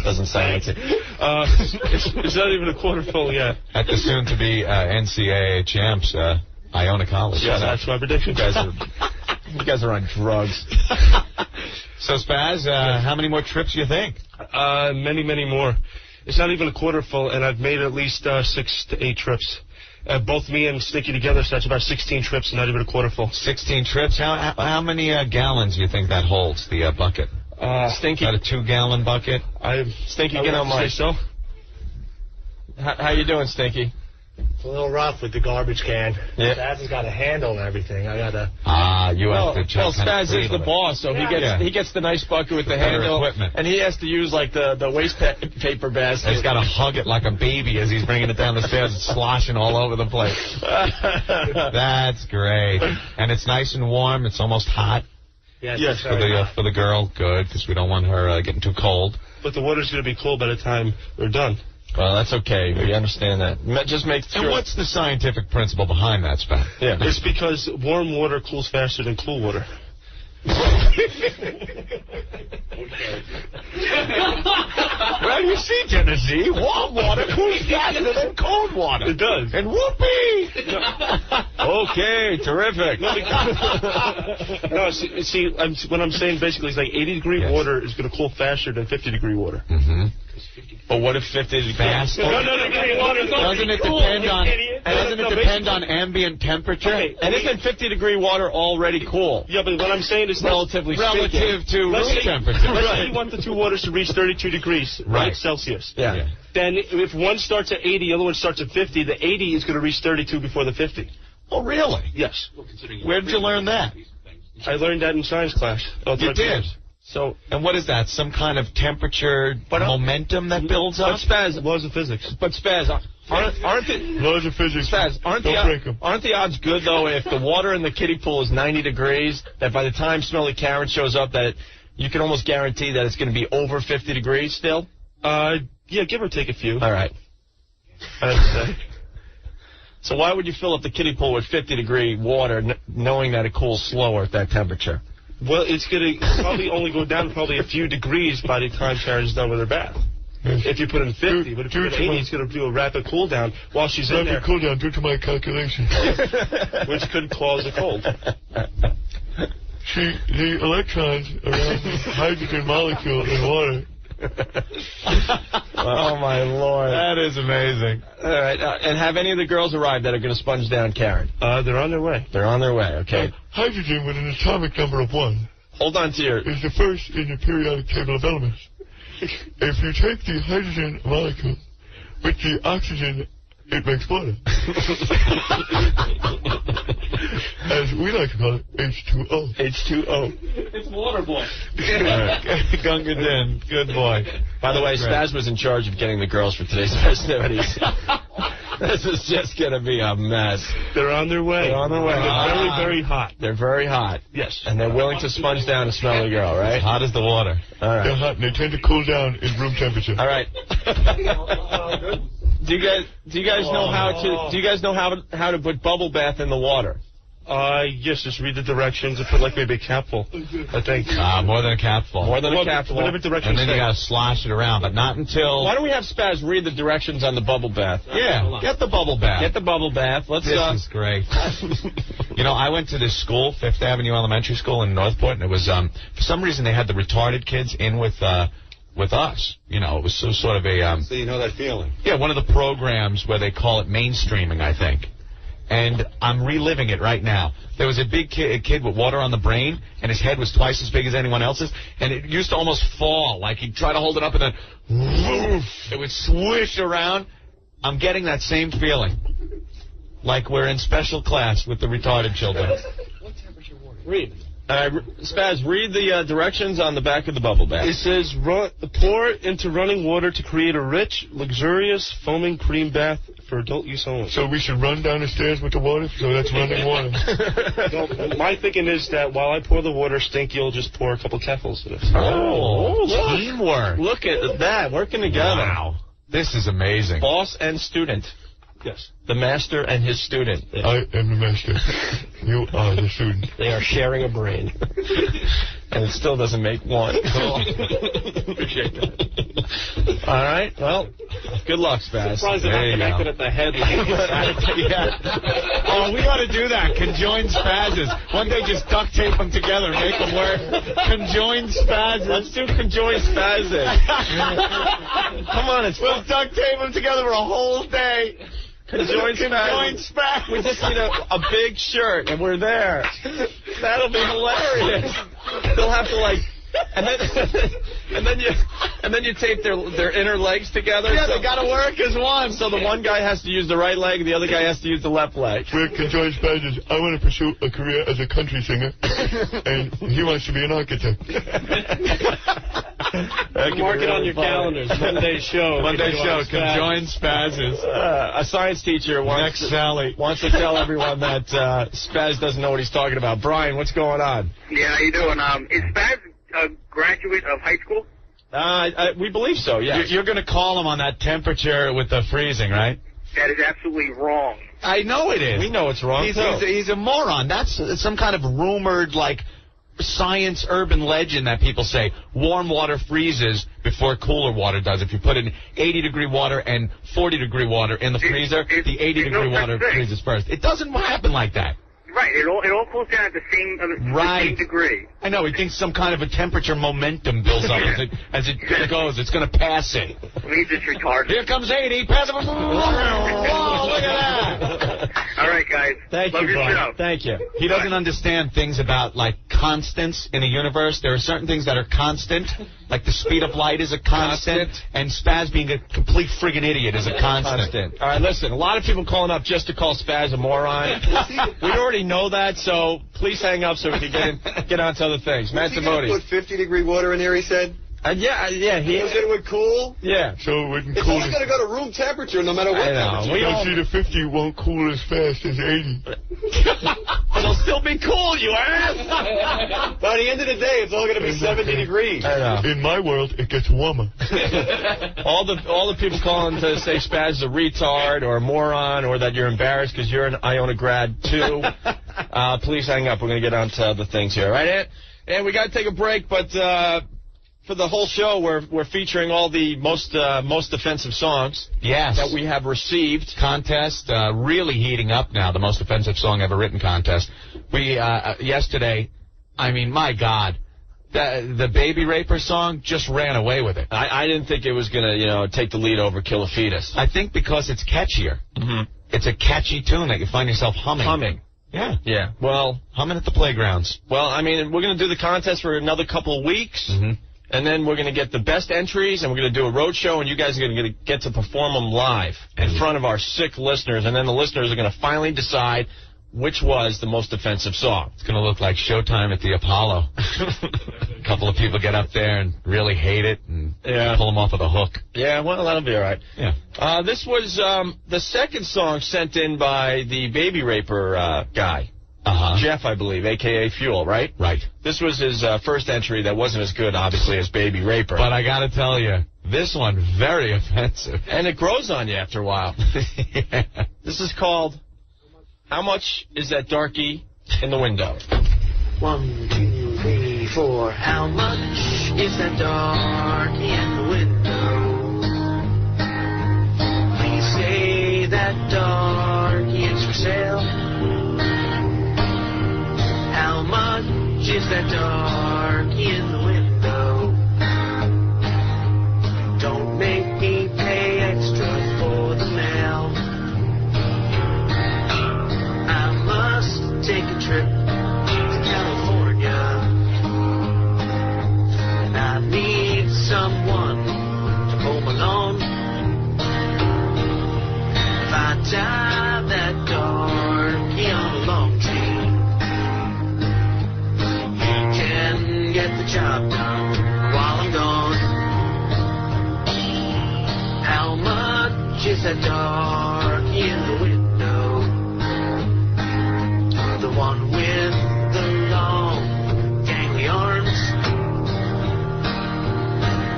Doesn't sound like it. It's not even a quarter full yet. At the soon-to-be NCAA champs, Iona College. Yeah, that's my prediction. You guys are on drugs. So, Spaz, how many more trips do you think? Many, many more. It's not even a quarter full, and I've made at least 6 to 8 trips. Both me and Stinky together, so that's about 16 trips, not even a quarter full. 16 trips? How many gallons do you think that holds, the bucket? Stinky. About a 2-gallon bucket? Stinky, I get on would mic. say so. How you doing, Stinky? It's a little rough with the garbage can. Yeah. Spaz has got a handle and everything. I got to... You have to Well, kind of Spaz is cradle the it. boss, so he gets the nice bucket with the better handle, equipment. and he has to use like the waste paper basket. He's got to hug it like a baby as he's bringing it down the stairs, sloshing all over the place. That's great. And it's nice and warm. It's almost hot. Yes. For the girl, good, because we don't want her getting too cold. But the water's going to be cold by the time we're done. Well, that's okay. We understand that. Just make sure. And what's the scientific principle behind that, Spaz? Yeah. It's because warm water cools faster than cool water. Well, you see, Tennessee, warm water cools faster than cold water. It does. And whoopee! Okay, terrific. No, see, what I'm saying basically is like 80-degree water is going to cool faster than 50-degree water. Mm-hmm. But what if 50 is fast? No, water. Doesn't it depend on ambient temperature? Okay, And isn't 50-degree water already cool? Yeah, but what I'm saying is Relative to room temperature. Let's say you want the two waters to reach 32 degrees, right, Celsius. Yeah. Then if one starts at 80, the other one starts at 50, the 80 is going to reach 32 before the 50. Oh, really? Yes. Where did you learn that? I learned that in science class. You did? So, and what is that? Some kind of temperature momentum that builds up? But Spaz, laws of physics. But Spaz, aren't the laws of physics? Spaz, aren't the odds good though if the water in the kiddie pool is 90 degrees? That by the time Smelly Karen shows up, that you can almost guarantee that it's going to be over 50 degrees still. Yeah, give or take a few. All right. So why would you fill up the kiddie pool with 50-degree water, knowing that it cools slower at that temperature? Well, it's going to probably only go down probably a few degrees by the time Sharon's done with her bath. If you put in 50, but if you put in 80, it's going to do a rapid cool down while she's in there. Rapid cool down due to my calculations. Which could cause a cold. See, the electrons around the hydrogen molecule in water. Oh, my Lord. That is amazing. All right. And have any of the girls arrived that are going to sponge down Karen? They're on their way. They're on their way, okay. Hydrogen with an atomic number of 1. Hold on to your... is the first in the periodic table of elements. If you take the hydrogen molecule with the oxygen, it makes water. As we like to call it, H2O. H2O. It's water boy. Gunga Din. Good boy. By the way, Spaz was in charge of getting the girls for today's festivities. This is just going to be a mess. They're on their way. They're on their way. They're very, very hot. They're very hot. Yes. And they're willing to sponge down a smelly girl, right? As hot as the water. All right. They're hot and they tend to cool down in room temperature. All right. Do you guys know how to put bubble bath in the water? Yes, just read the directions and put like maybe a capful, I think. More than a capful. More than a capful. Whatever directions. And then you got to slosh it around, but not until... Why don't we have Spaz read the directions on the bubble bath? Yeah, get the bubble bath. Get the bubble bath. Let's. This is great. You know, I went to this school, Fifth Avenue Elementary School in Northport, and it was, for some reason, they had the retarded kids in with us. You know, it was sort of a... so you know that feeling. Yeah, one of the programs where they call it mainstreaming, I think. And I'm reliving it right now. There was a big kid with water on the brain, and his head was twice as big as anyone else's, and it used to almost fall. Like, he'd try to hold it up, and then woof, it would swish around. I'm getting that same feeling. Like we're in special class with the retarded children. What temperature water? Read. Spaz, read the directions on the back of the bubble bath. It says, pour into running water to create a rich, luxurious, foaming cream bath for adult use only. So we should run down the stairs with the water? So that's running water. No, my thinking is that while I pour the water, Stinky will just pour a couple capfuls of it. Oh, teamwork. Look at that, working together. Wow. This is amazing. Boss and student. Yes. The master and his student. I am the master. You are the student. They are sharing a brain. And it still doesn't make one. Appreciate that. All right. Well, good luck, Spaz. Surprised they're not connected at the head. Yeah. Oh, we got to do that. Conjoined Spazes. One day just duct tape them together, make them work. Conjoined Spazes. Let's do conjoined Spazes. Come on, we'll duct tape them together for a whole day. Conjoined Spaz. We just need a big shirt, and we're there. That'll be hilarious. They'll have to and then you tape their inner legs together. Yeah, they got to work as one. So the one guy has to use the right leg, and the other guy has to use the left leg. We're conjoined Spazes. I want to pursue a career as a country singer, and he wants to be an architect. Mark it on your calendars. Monday show. Conjoined Spazes. A science teacher wants to tell everyone that Spaz doesn't know what he's talking about. Brian, what's going on? Yeah, how you doing? Is Spaz a graduate of high school? We believe so, yeah. You're going to call him on that temperature with the freezing, right? That is absolutely wrong. I know it is. We know it's wrong, He's a moron. That's some kind of rumored, science urban legend that people say warm water freezes before cooler water does. If you put in 80-degree water and 40-degree water in the freezer, the 80-degree water freezes first. It doesn't happen like that. Right, it all cools down at the same degree. I know, he thinks some kind of a temperature momentum builds up as it goes. It's going to pass it. He's just retarded. Here comes 80. Pass it. Whoa, look at that. All right, guys. Thank you, Brian. Thank you. He doesn't understand things about, constants in the universe. There are certain things that are constant, like the speed of light is a constant, and Spaz being a complete friggin' idiot is a constant. All right, listen, a lot of people calling up just to call Spaz a moron. We already know that, so please hang up so we can get on to other things. Matt Savoni. Put 50-degree water in there, he said? Yeah. He said it would cool? Yeah. So it wouldn't it's cool. only going to go to room temperature no matter what temperature. See, the 50 won't cool as fast as 80. It'll still be cool, you ass! By the end of the day, it's all going to be 70 degrees. I know. In my world, it gets warmer. All the people calling to say Spaz is a retard or a moron or that you're embarrassed because you're an Iona grad too, please hang up. We're going to get on to other things here, right? And we got to take a break, but for the whole show, we're featuring all the most offensive songs that we have received. Contest really heating up now, the most offensive song ever written contest. We yesterday I mean, my God. The Baby Raper song just ran away with it. I didn't think it was going to, take the lead over Kill a Fetus. I think because it's catchier. Mm-hmm. It's a catchy tune that you find yourself humming. Yeah. Yeah. Well, humming at the playgrounds. Well, I mean, we're going to do the contest for another couple of weeks. Mm-hmm. And then we're going to get the best entries, and we're going to do a road show, and you guys are going to get to perform them live in front of our sick listeners. And then the listeners are going to finally decide which was the most offensive song. It's going to look like Showtime at the Apollo. A couple of people get up there and really hate it and pull them off with a hook. Yeah, well, that'll be all right. Yeah. This was the second song sent in by the Baby Raper guy. Jeff, I believe, a.k.a. Fuel, right? Right. This was his first entry that wasn't as good, obviously, as Baby Raper. But I got to tell you, this one, very offensive. And it grows on you after a while. Yeah. This is called... How much is that darky in the window? 1, 2, 3, 4. How much is that darky in the window? Please say that darky is for sale. How much is that darky in the window? Don't make me pay extra for the mail. Take a trip to California, and I need someone to hold my lawn. If I tie that darky on a long chain, he can get the job done while I'm gone. How much is that darky in the window? The one with the long, gangly arms.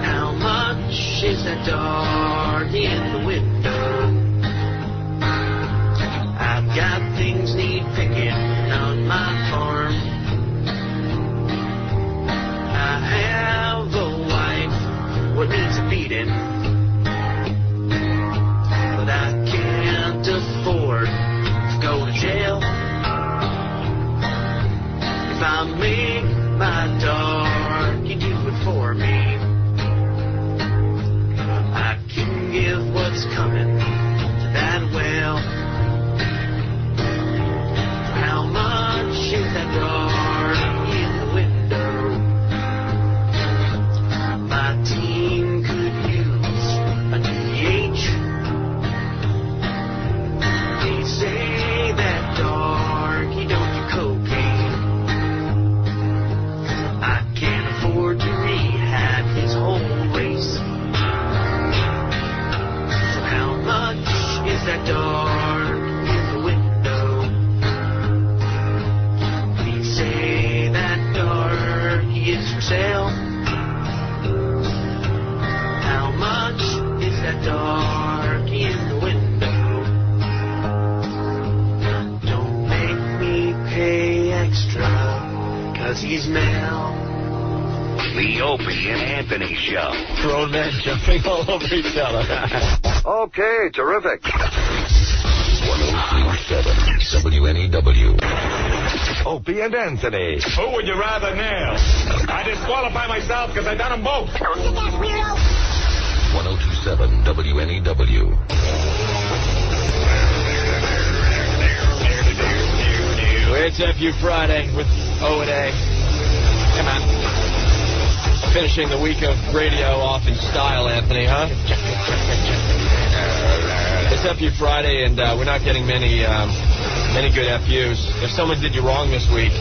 How much is that darky in the window? I've got things need picking on my farm. I have a wife what needs a beating, but I can't afford to go to jail. If I make my darky do it for me, I can give what's coming to that well. How much is that darky in the window? My team could use a DH. They say that darky don't do cocaine. To rehab his whole race. So how much is that dark in the window? Please say that darky is for sale. How much is that darky in the window? Don't make me pay extra, 'cause he's male. The Opie and Anthony Show. Grown men jumping all over each other. Okay, terrific. 1037 WNEW. Opie and Anthony. Who would you rather nail? I disqualify myself because I done them both. 1027 WNEW. It's FU Friday with O&A. Come on. Finishing the week of radio off in style, Anthony, huh? It's FU Friday, and we're not getting many good FUs. If someone did you wrong this week,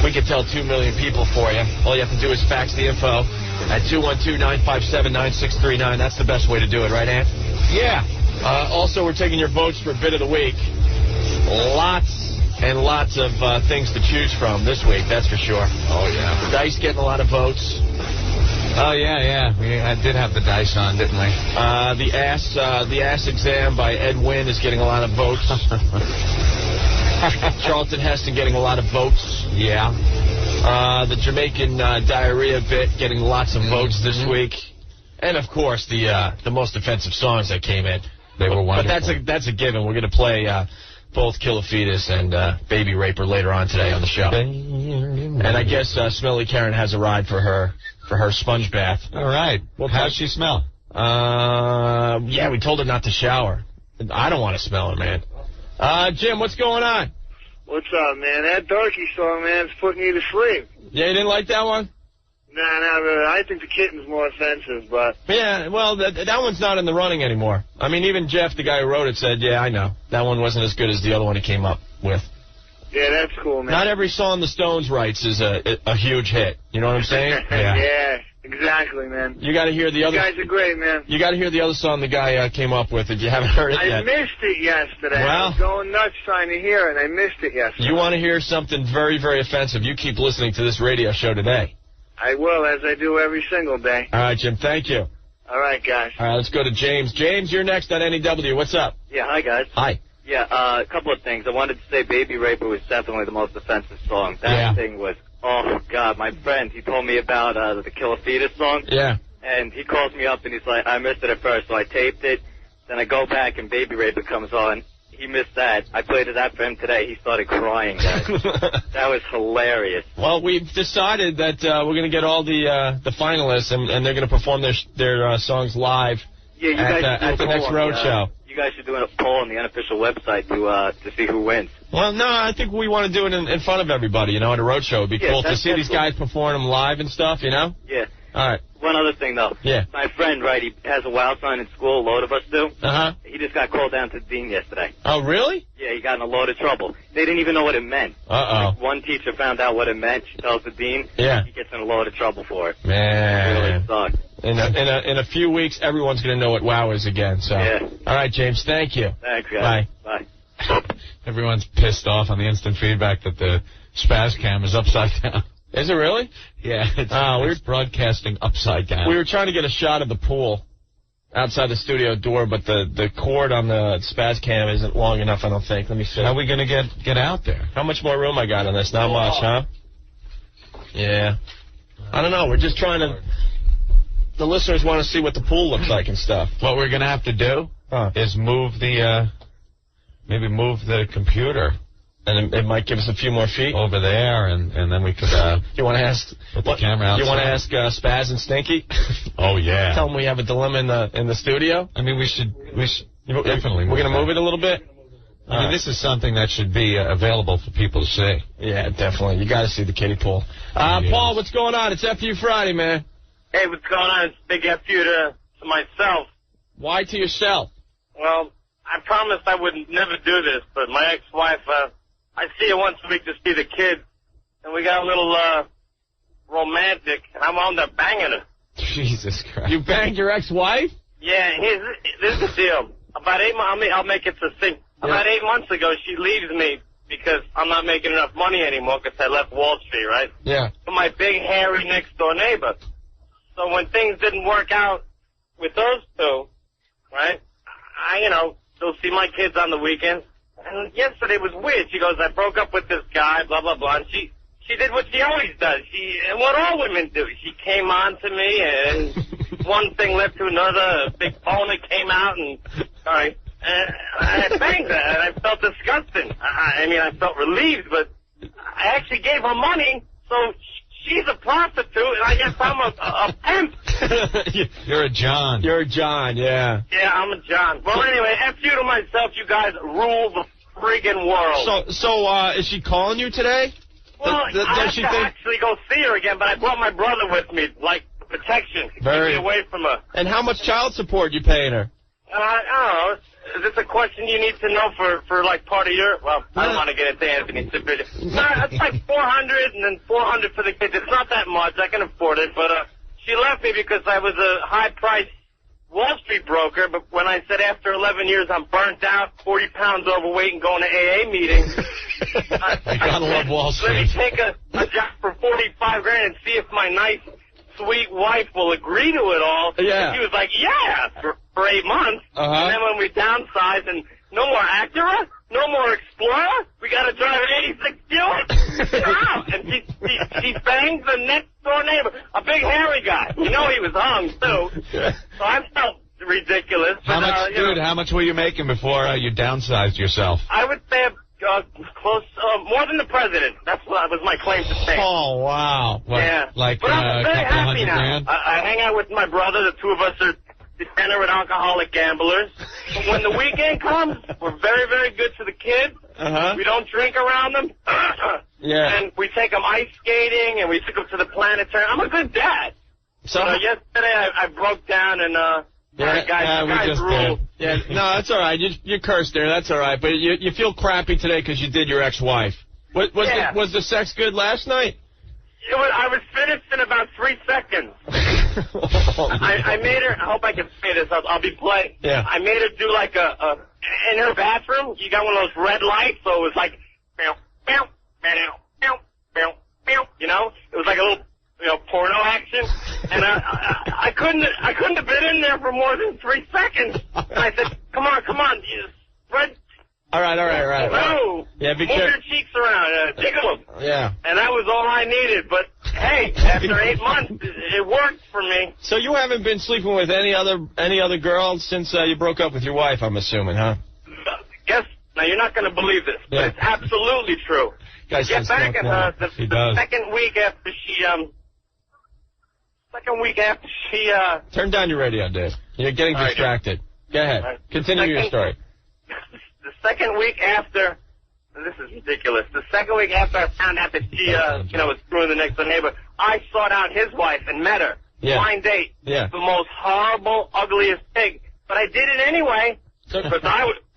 we could tell 2 million people for you. All you have to do is fax the info at 212-957-9639. That's the best way to do it, right, Ant? Yeah. Also, we're taking your votes for Bit of the Week. Lots and lots of things to choose from this week, that's for sure. Oh, yeah. Dice getting a lot of votes. Oh, yeah. I did have the dice on, didn't we? The ass exam by Ed Wynn is getting a lot of votes. Charlton Heston getting a lot of votes. Yeah. The Jamaican diarrhea bit getting lots of votes this week. And, of course, the most offensive songs that came in. They were wonderful. But that's a given. We're going to play both Kill a Fetus and Baby Raper later on today on the show. And I guess Smelly Karen has a ride for her sponge bath. All right. How's she smell? Yeah, we told her not to shower. I don't want to smell her, man. Jim, what's going on? What's up, man? That Darky song, man, is putting you to sleep. Yeah, you didn't like that one? Nah, not really. I think the Kitten's more offensive, but... Yeah, well, that one's not in the running anymore. I mean, even Jeff, the guy who wrote it, said, yeah, I know. That one wasn't as good as the other one he came up with. Yeah, that's cool, man. Not every song the Stones writes is a huge hit. You know what I'm saying? Yeah, exactly, man. You got to hear the other... You guys are great, man. You got to hear the other song the guy came up with if you haven't heard it yet. I missed it yesterday. Well, I was going nuts trying to hear it, and I missed it yesterday. You want to hear something very, very offensive, you keep listening to this radio show today. I will, as I do every single day. All right, Jim, thank you. All right, guys. All right, let's go to James. James, you're next on NEW. What's up? Yeah, hi, guys. Hi. Yeah, a couple of things. I wanted to say Baby Raper was definitely the most offensive song. That thing was, oh, God. My friend, he told me about the Kill a Fetus song. Yeah. And he calls me up and he's like, I missed it at first, so I taped it. Then I go back and Baby Raper comes on. He missed that. I played that for him today. He started crying, guys. That was hilarious. Well, we've decided that we're going to get all the finalists, and they're going to perform their songs live at the next road show. You guys should do a poll on the unofficial website to see who wins. Well, no, I think we want to do it in front of everybody, you know, at a road show. It'd be cool to see these guys perform them live and stuff, you know? Yeah. All right. One other thing, though. Yeah. My friend, right, he has a WOW sign in school. A load of us do. Uh-huh. He just got called down to the dean yesterday. Oh, really? Yeah, he got in a load of trouble. They didn't even know what it meant. Uh-oh. Like, one teacher found out what it meant. She tells the dean. Yeah. He gets in a load of trouble for it. Man. It really sucks. In a few weeks, everyone's going to know what WOW is again. So. Yeah. All right, James. Thank you. Thanks, guys. Bye. Bye. Everyone's pissed off on the instant feedback that the Spaz cam is upside down. Is it really? Yeah, it's broadcasting upside down. We were trying to get a shot of the pool outside the studio door, but the cord on the Spaz cam isn't long enough, I don't think. Let me see. How are we going to get out there? How much more room I got on this? Not much, huh? Yeah. I don't know. We're just trying to... The listeners want to see what the pool looks like and stuff. What we're going to have to do is move maybe move the computer. And it might give us a few more feet. Over there, and then we could... you want to ask... Put the camera outside. You want to ask Spaz and Stinky? Oh, yeah. Tell them we have a dilemma in the studio? I mean, we should definitely move We're going to move it a little bit? I mean, this is something that should be available for people to see. Yeah, definitely. You got to see the kiddie pool. Paul, what's going on? It's FU Friday, man. Hey, what's going on? It's big FU to myself. Why to yourself? Well, I promised I would never do this, but my ex-wife... I see her once a week to see the kids, and we got a little romantic, and I wound up banging her. Jesus Christ. You banged your ex-wife? Yeah, this is the deal. About 8 months, I'll make it succinct. Yeah. About 8 months ago, she leaves me because I'm not making enough money anymore because I left Wall Street, right? Yeah. For my big, hairy next-door neighbor. So when things didn't work out with those two, right, I still see my kids on the weekends. And yesterday was weird. She goes, I broke up with this guy, blah, blah, blah. And she did what she always does. And what all women do. She came on to me, and one thing led to another. A big boner came out, and, all right. And I banged her, and I felt disgusting. I mean, I felt relieved, but I actually gave her money, so she's a prostitute, and I guess I'm a pimp. You're a John. You're a John, yeah. Yeah, I'm a John. Well, anyway, F you to myself. You guys rule the friggin' world. So, is she calling you today? Well, I have to actually go see her again, but I brought my brother with me, like, protection. Keep me away from her. And how much child support you paying her? I don't know. Is this a question you need to know for like, part of your... Well, I don't want to get into Anthony's division. No, it's like $400 and then $400 for the kids. It's not that much. I can afford it, but she left me because I was a high-priced Wall Street broker, but when I said after 11 years I'm burnt out, 40 pounds overweight, and going to AA meetings, I gotta love Wall Street. Let me take a job for $45,000 and see if my nice, sweet wife will agree to it all. Yeah. And she was like, yeah, for 8 months. And then when we downsized and no more Acura, no more Explorer, we got to drive an 86 Buick. Wow. And she banged the next door neighbor, a big hairy guy. You know he was hung, too. So I felt ridiculous. How much, how much were you making before you downsized yourself? I would say Close, more than the president. That's what was my claim to fame. Oh, wow. What, Yeah. like But I'm a very couple happy $100 now. grand? I hang out with my brother. The two of us are degenerate alcoholic gamblers. But when the weekend comes, we're very, very good to the kids. We don't drink around them. Yeah. And we take them ice skating, and we took them to the planetarium. I'm a good dad. So yesterday I broke down and guys rule. Yeah, no, that's all right. You cursed there. That's all right. But you feel crappy today because you did your ex-wife. Was the sex good last night? I was finished in about 3 seconds. I made her. I hope I can say this. I'll be polite. Yeah. I made her do like in her bathroom. You got one of those red lights, so it was like, you know, it was like a little, porno action. And I couldn't have been in there for more than 3 seconds. And I said, come on, you spread. All right. No. Yeah, move your cheeks around, jiggle them. Yeah. And that was all I needed. But hey, after 8 months, it worked for me. So you haven't been sleeping with any other girl since you broke up with your wife, I'm assuming, huh? Guess now you're not going to believe this, but it's absolutely true. Guys, Get back in the second week after she. Turn down your radio, Dave. You're getting distracted. Go ahead. Continue your story. The second week after, this is ridiculous. The second week after I found out that she, was screwing the next door neighbor, I sought out his wife and met her. Yeah. Blind date. Yeah. The most horrible, ugliest pig. But I did it anyway. Because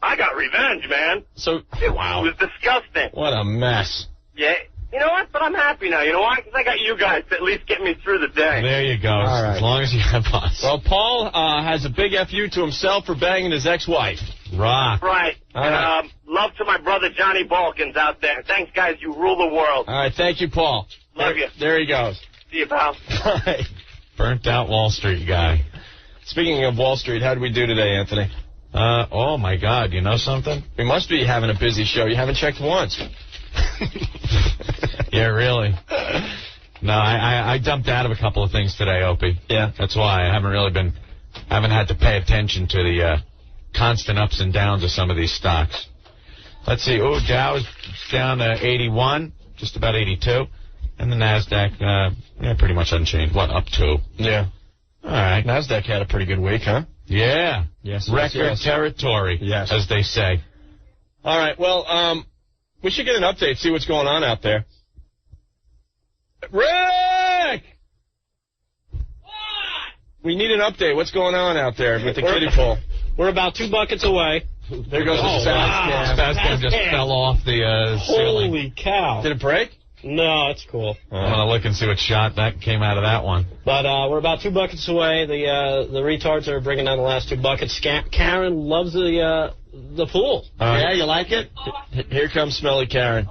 I got revenge, man. So, it was disgusting. What a mess. Yeah. You know what? But I'm happy now. You know why? Because I got you guys to at least get me through the day. There you go. All right. As long as you have us. Well, Paul has a big FU to himself for banging his ex-wife. Rock. Right. And love to my brother Johnny Balkins out there. Thanks, guys. You rule the world. All right. Thank you, Paul. Love you. There he goes. See you, pal. All right. Burnt out Wall Street guy. Speaking of Wall Street, how did we do today, Anthony? Oh, my God. You know something? We must be having a busy show. You haven't checked once. Yeah, really. No, I dumped out of a couple of things today, Opie. Yeah. That's why I haven't had to pay attention to the constant ups and downs of some of these stocks. Let's see. Oh, Dow is down to 81, just about 82. And the NASDAQ, pretty much unchanged. What, up 2? Yeah. All right. NASDAQ had a pretty good week, huh? Yeah. Yes. Record territory, as they say. All right. Well, we should get an update, see what's going on out there. Rick! What? We need an update. What's going on out there with the kiddie pool? We're about 2 buckets away. There goes the Spaz cam. Spaz cam just fell off the ceiling. Holy cow. Did it break? No, it's cool. I want to look and see what shot that came out of that one. But we're about 2 buckets away. The retards are bringing down the last 2 buckets. Karen loves the pool. Yeah, you like it? Here comes Smelly Karen.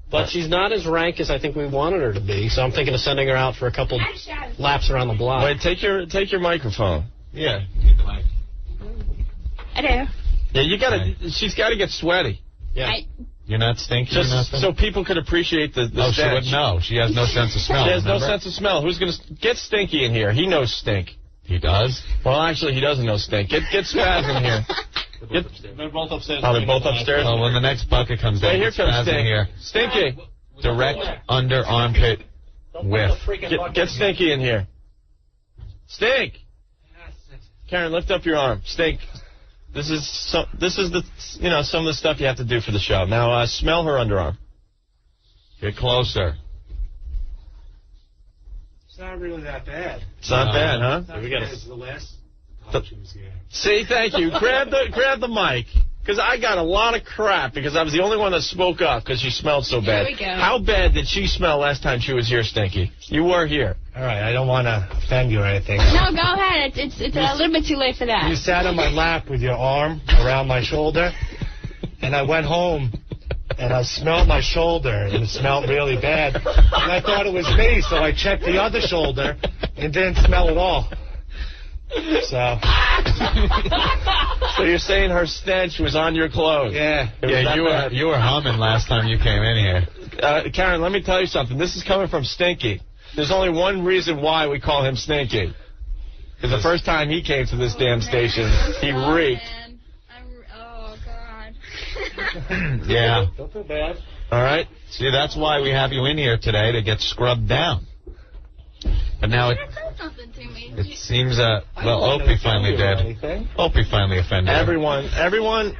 But she's not as rank as I think we wanted her to be, so I'm thinking of sending her out for a couple laps around the block. Wait, take your microphone. Yeah. I do. Yeah, she's got to get sweaty. Yeah. You're not stinky? Just so people could appreciate the stench. She wouldn't know. She has no sense of smell. She has no sense of smell. Who's going to get Stinky in here? He knows stink. He does? Well, actually, he doesn't know stink. Get Spaz in here. They're both upstairs. Oh, they're both upstairs? Oh, when the next bucket comes Hey, in, here comes Spaz Stink. in here. Stinky. Direct under armpit whiff. Get Stinky in here. Stink. Karen, lift up your arm. Stink. This is some of the stuff you have to do for the show. Now, smell her underarm. Get closer. It's not really that bad. It's not bad, huh? Not as bad as the last time she was here. See, thank you. Grab the mic. Because I got a lot of crap because I was the only one that spoke up because she smelled so bad. Here we go. How bad did she smell last time she was here, Stinky? You were here. All right, I don't want to offend you or anything. No, go ahead. It's a little bit too late for that. You sat on my lap with your arm around my shoulder, and I went home, and I smelled my shoulder, and it smelled really bad. And I thought it was me, so I checked the other shoulder and didn't smell at all. So you're saying her stench was on your clothes? Yeah. Yeah, you were humming last time you came in here. Karen, let me tell you something. This is coming from Stinky. There's only one reason why we call him Stinky. Because the first time he came to this damn station, he reeked. Oh, God. Yeah. Don't feel bad. All right. See, that's why we have you in here today, to get scrubbed down. But now it seems, well, Opie finally did. Opie finally offended. Everyone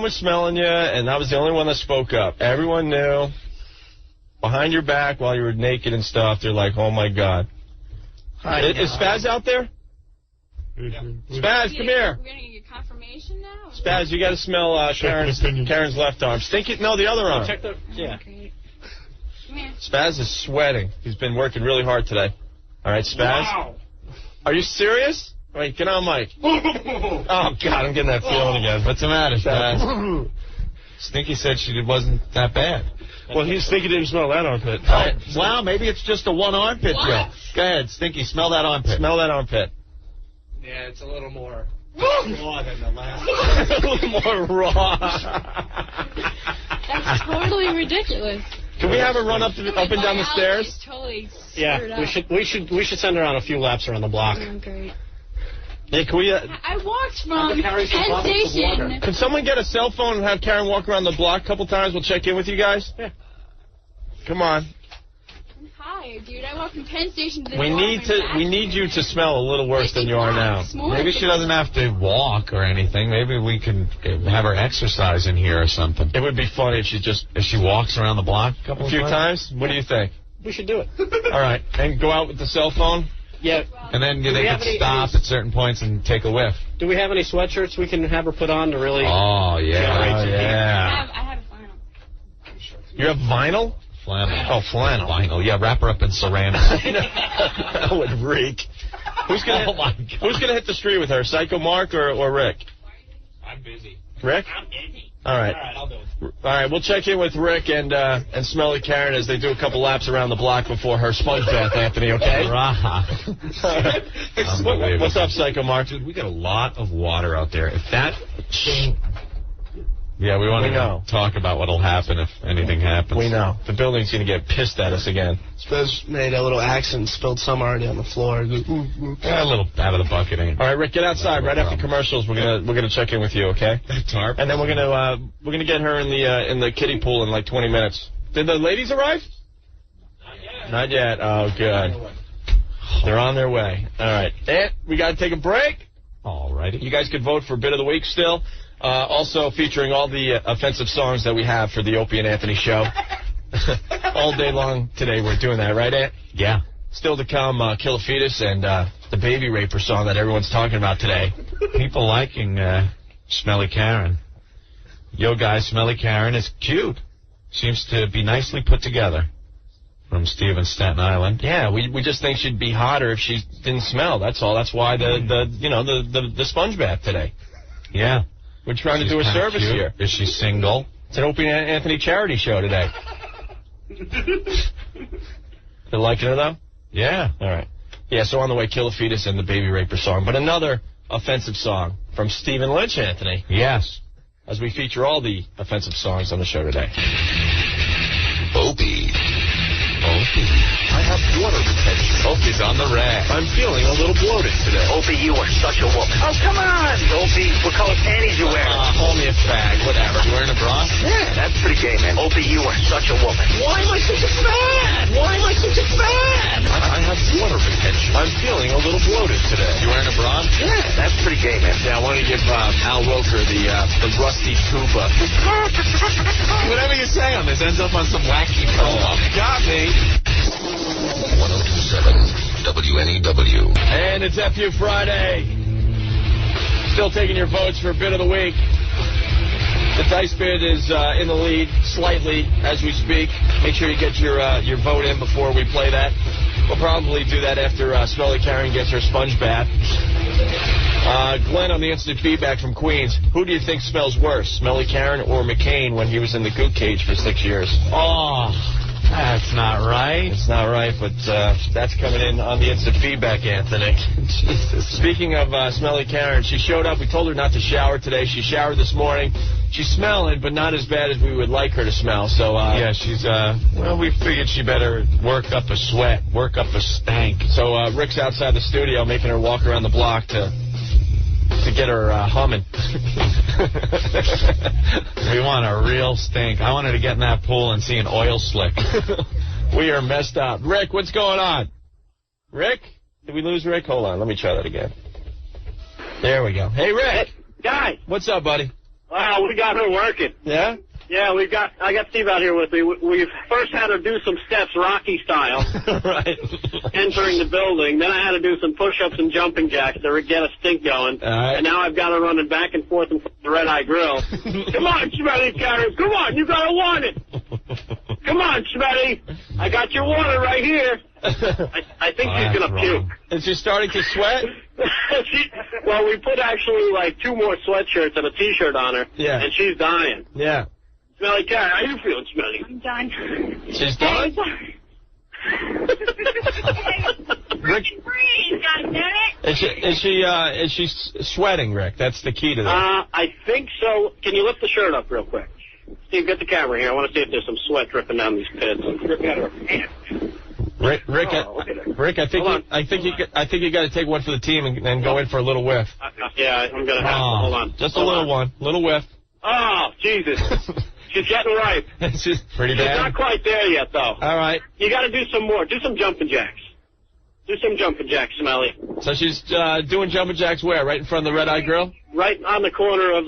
was smelling you, and I was the only one that spoke up. Everyone knew. Behind your back while you were naked and stuff, they're like, oh, my God. Is Spaz out there? Spaz, come here. We're going to get confirmation now? Spaz, you got to smell Karen's left arm. No, the other arm. Check the, yeah. Spaz is sweating. He's been working really hard today. All right, Spaz. Wow. Are you serious? Wait, get on mic. Oh, God, I'm getting that feeling again. What's the matter, Spaz? Stinky said she wasn't that bad. Well, Stinky didn't smell that armpit. Wow, maybe it's just a one armpit deal. Go ahead, Stinky, smell that armpit. Smell that armpit. Yeah, it's a little more raw than the last one. A little more raw. That's totally ridiculous. Can we have her run up and down the stairs? Totally yeah, we should send her on a few laps around the block. Oh, great. Hey, can we? I walked from Penn Station. Can someone get a cell phone and have Karen walk around the block a couple times? We'll check in with you guys. Yeah. Come on. I'm tired, dude. I walked from Penn Station to the We need you to smell a little worse than you are now. Maybe she doesn't have to walk or anything. Maybe we can have her exercise in here or something. It would be funny if she walks around the block a few times. What do you think? We should do it. All right, and go out with the cell phone. Yeah. And then they can stop at certain points and take a whiff. Do we have any sweatshirts we can have her put on to really? Oh yeah, I have vinyl. You have vinyl? Flannel. Oh, flannel. Vinyl. Yeah, wrap her up in ceramic. That would reek. Who's gonna hit the street with her? Psycho Mark or Rick? I'm busy. Rick? I'm busy. All right. All right, I'll do it. All right, we'll check in with Rick and Smelly Karen as they do a couple laps around the block before her sponge bath, Anthony, okay? What's up, Psycho Mark? Dude, we got a lot of water out there. If that thing... Yeah, we want to talk about what'll happen if anything happens. We know. The building's going to get pissed at us again. Spaz made a little accident, spilled some already on the floor. Yeah, a little out of the bucket. All right, Rick, get outside. Right after commercials, we're gonna check in with you, okay? Tarp. And then we're gonna get her in the kiddie pool in like 20 minutes. Did the ladies arrive? Not yet. Oh, good. They're on their way. All right. And we got to take a break. All righty. You guys could vote for Bit of the Week still. Also featuring all the offensive songs that we have for the Opie and Anthony show. All day long today we're doing that, right, Ant? Yeah. Still to come, Kill a Fetus and the Baby Raper song that everyone's talking about today. People liking Smelly Karen. Yo, guys, Smelly Karen is cute. Seems to be nicely put together. From Steve in Staten Island. Yeah, we just think she'd be hotter if she didn't smell. That's all. That's why the sponge bath today. Yeah. We're trying to do a service cute. here. Is she single? It's an Opie and Anthony charity show today. You liking her, though? Yeah. All right. Yeah, so on the way, Kill a Fetus and the Baby Raper song. But another offensive song from Stephen Lynch, Anthony. Yes. As we feature all the offensive songs on the show today. Opie. I have water retention. Opie's on the rag. I'm feeling a little bloated today. Opie, you are such a woman. Oh, come on. Opie, what color panties you wearing? Call me a fag, whatever. You wearing a bra? Yeah, that's pretty gay, man. Opie, you are such a woman. Why am I such a fan? Why am I such a fan? I have water retention. I'm feeling a little bloated today. You wearing a bra? Yeah, that's pretty gay, man. Yeah, I want to give Al Roker the rusty tuba. Whatever you say on this ends up on some wacky promo. Got me. 1027 WNEW. And it's FU Friday. Still taking your votes for Bit of the Week. The Dice Bid is in the lead slightly as we speak. Make sure you get your vote in before we play that. We'll probably do that after Smelly Karen gets her sponge bath. Glenn on the instant feedback from Queens. Who do you think smells worse, Smelly Karen or McCain when he was in the goot cage for 6 years? Oh, that's not right. It's not right, but that's coming in on the instant feedback, Anthony. Jesus. Speaking of Smelly Karen, she showed up. We told her not to shower today. She showered this morning. She's smelling, but not as bad as we would like her to smell. So yeah, she's well, we figured she better work up a sweat, work up a stank. So Rick's outside the studio making her walk around the block to get her humming. We want a real stink. I wanted to get in that pool and see an oil slick. We are messed up. Rick, what's going on? Rick? Did we lose Rick? Hold on, let me try that again. There we go. Hey, Rick. Guy. What's up, buddy? Wow, we got her working. Yeah? Yeah, I got Steve out here with me. We first had her do some steps, Rocky style, right. entering the building. Then I had to do some push-ups and jumping jacks to get a stink going. Right. And now I've got her running back and forth in front of the Red Eye Grill. Come on, Smelly Karen. Come on, you gotta want it. Come on, Smelly. I got your water right here. I think she's gonna puke. Is she starting to sweat? Well, we put actually like 2 more sweatshirts and a T-shirt on her. Yeah. And she's dying. Yeah. Smelly Karen, how you feeling, Smelly? I'm done. She's done? Rick, breathe, goddammit. Is she sweating, Rick? That's the key to this. I think so. Can you lift the shirt up real quick? Steve, get the camera here. I want to see if there's some sweat dripping down these pits. Rick, I think you got to take one for the team and go in for a little whiff. Yeah, I'm gonna have to. Hold on. Just a little one, little whiff. Oh, Jesus. She's getting ripe. She's pretty bad. She's not quite there yet, though. All right. You got to do some more. Do some jumping jacks. Do some jumping jacks, Smelly. So she's doing jumping jacks where? Right in front of the Red Eye Grill? Right on the corner of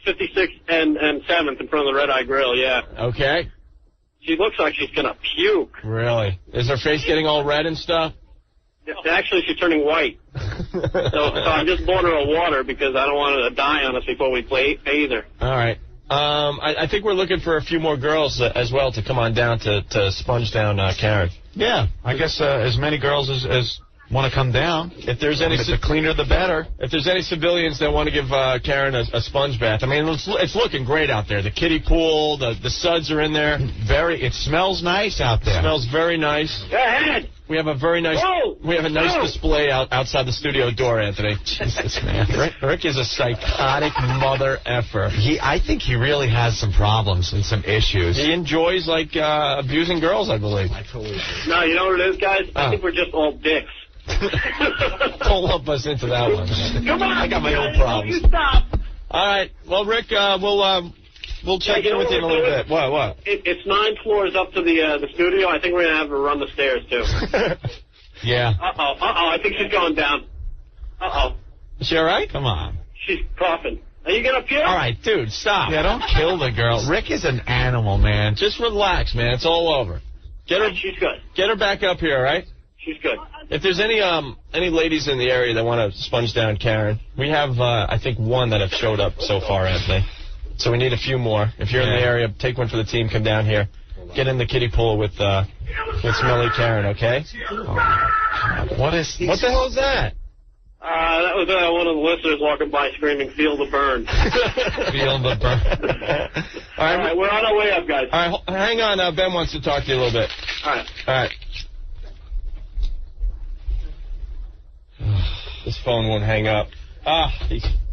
56th and 7th in front of the Red Eye Grill, yeah. Okay. She looks like she's going to puke. Really? Is her face getting all red and stuff? Actually, she's turning white. so I just bought her a water because I don't want her to die on us before we bathe her. All right. I think we're looking for a few more girls as well to come on down to sponge down Karen. Yeah, I guess as many girls as want to come down. If there's any, the cleaner the better. If there's any civilians that want to give Karen a sponge bath, I mean, it's looking great out there. The kiddie pool, the suds are in there. It smells nice out there. It smells very nice. Go ahead. We have a very nice. Whoa! We have a nice display outside the studio door, Anthony. Jesus, man. Rick is a psychotic mother effer. I think he really has some problems and some issues. He enjoys abusing girls, I believe. No, you know what it is, guys? I think we're just all dicks. Don't lump us into that one. Come on, I got my own problems. You stop. All right. Well, Rick, we'll check in with you in a little bit. What? It's 9 floors up to the studio. I think we're gonna have her run the stairs too. Yeah. I think she's going down. Is she all right? Come on. She's coughing. Are you gonna puke? All right, dude, stop. Yeah, don't kill the girl. Rick is an animal, man. Just relax, man. It's all over. Get her. She's good. Get her back up here, all right? She's good. If there's any ladies in the area that want to sponge down Karen, we have I think 1 that have showed up so far, Anthony. So we need a few more. If you're in the area, take one for the team. Come down here. Get in the kiddie pool with Smelly Karen, okay? What the hell is that? That was one of the listeners walking by screaming, "Feel the burn." Feel the burn. All right, we're on our way up, guys. All right, hang on. Ben wants to talk to you a little bit. All right. All right. This phone won't hang up.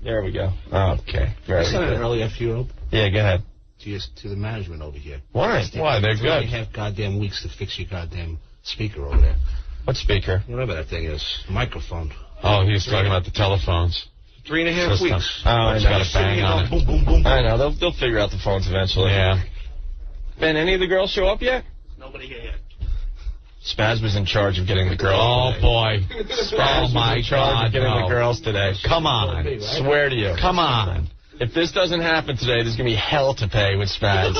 There we go. Okay. Very good. good. Earlier, if you Yeah, go ahead. To the management over here. Why? They're good. 3.5 goddamn weeks to fix your goddamn speaker over there. What speaker? Whatever that thing is. Microphone. Oh, he's talking about the telephones. 3.5 weeks. Oh, I know. Got a bang on it. Boom, boom, boom. I know. They'll figure out the phones eventually. Yeah. Ben, any of the girls show up yet? Nobody here yet. Spaz was in charge of getting the girls. Oh, today. boy. Spaz my was in charge God, of getting no. the girls today. Come on. Swear to you. Come on. If this doesn't happen today, there's going to be hell to pay with Spaz.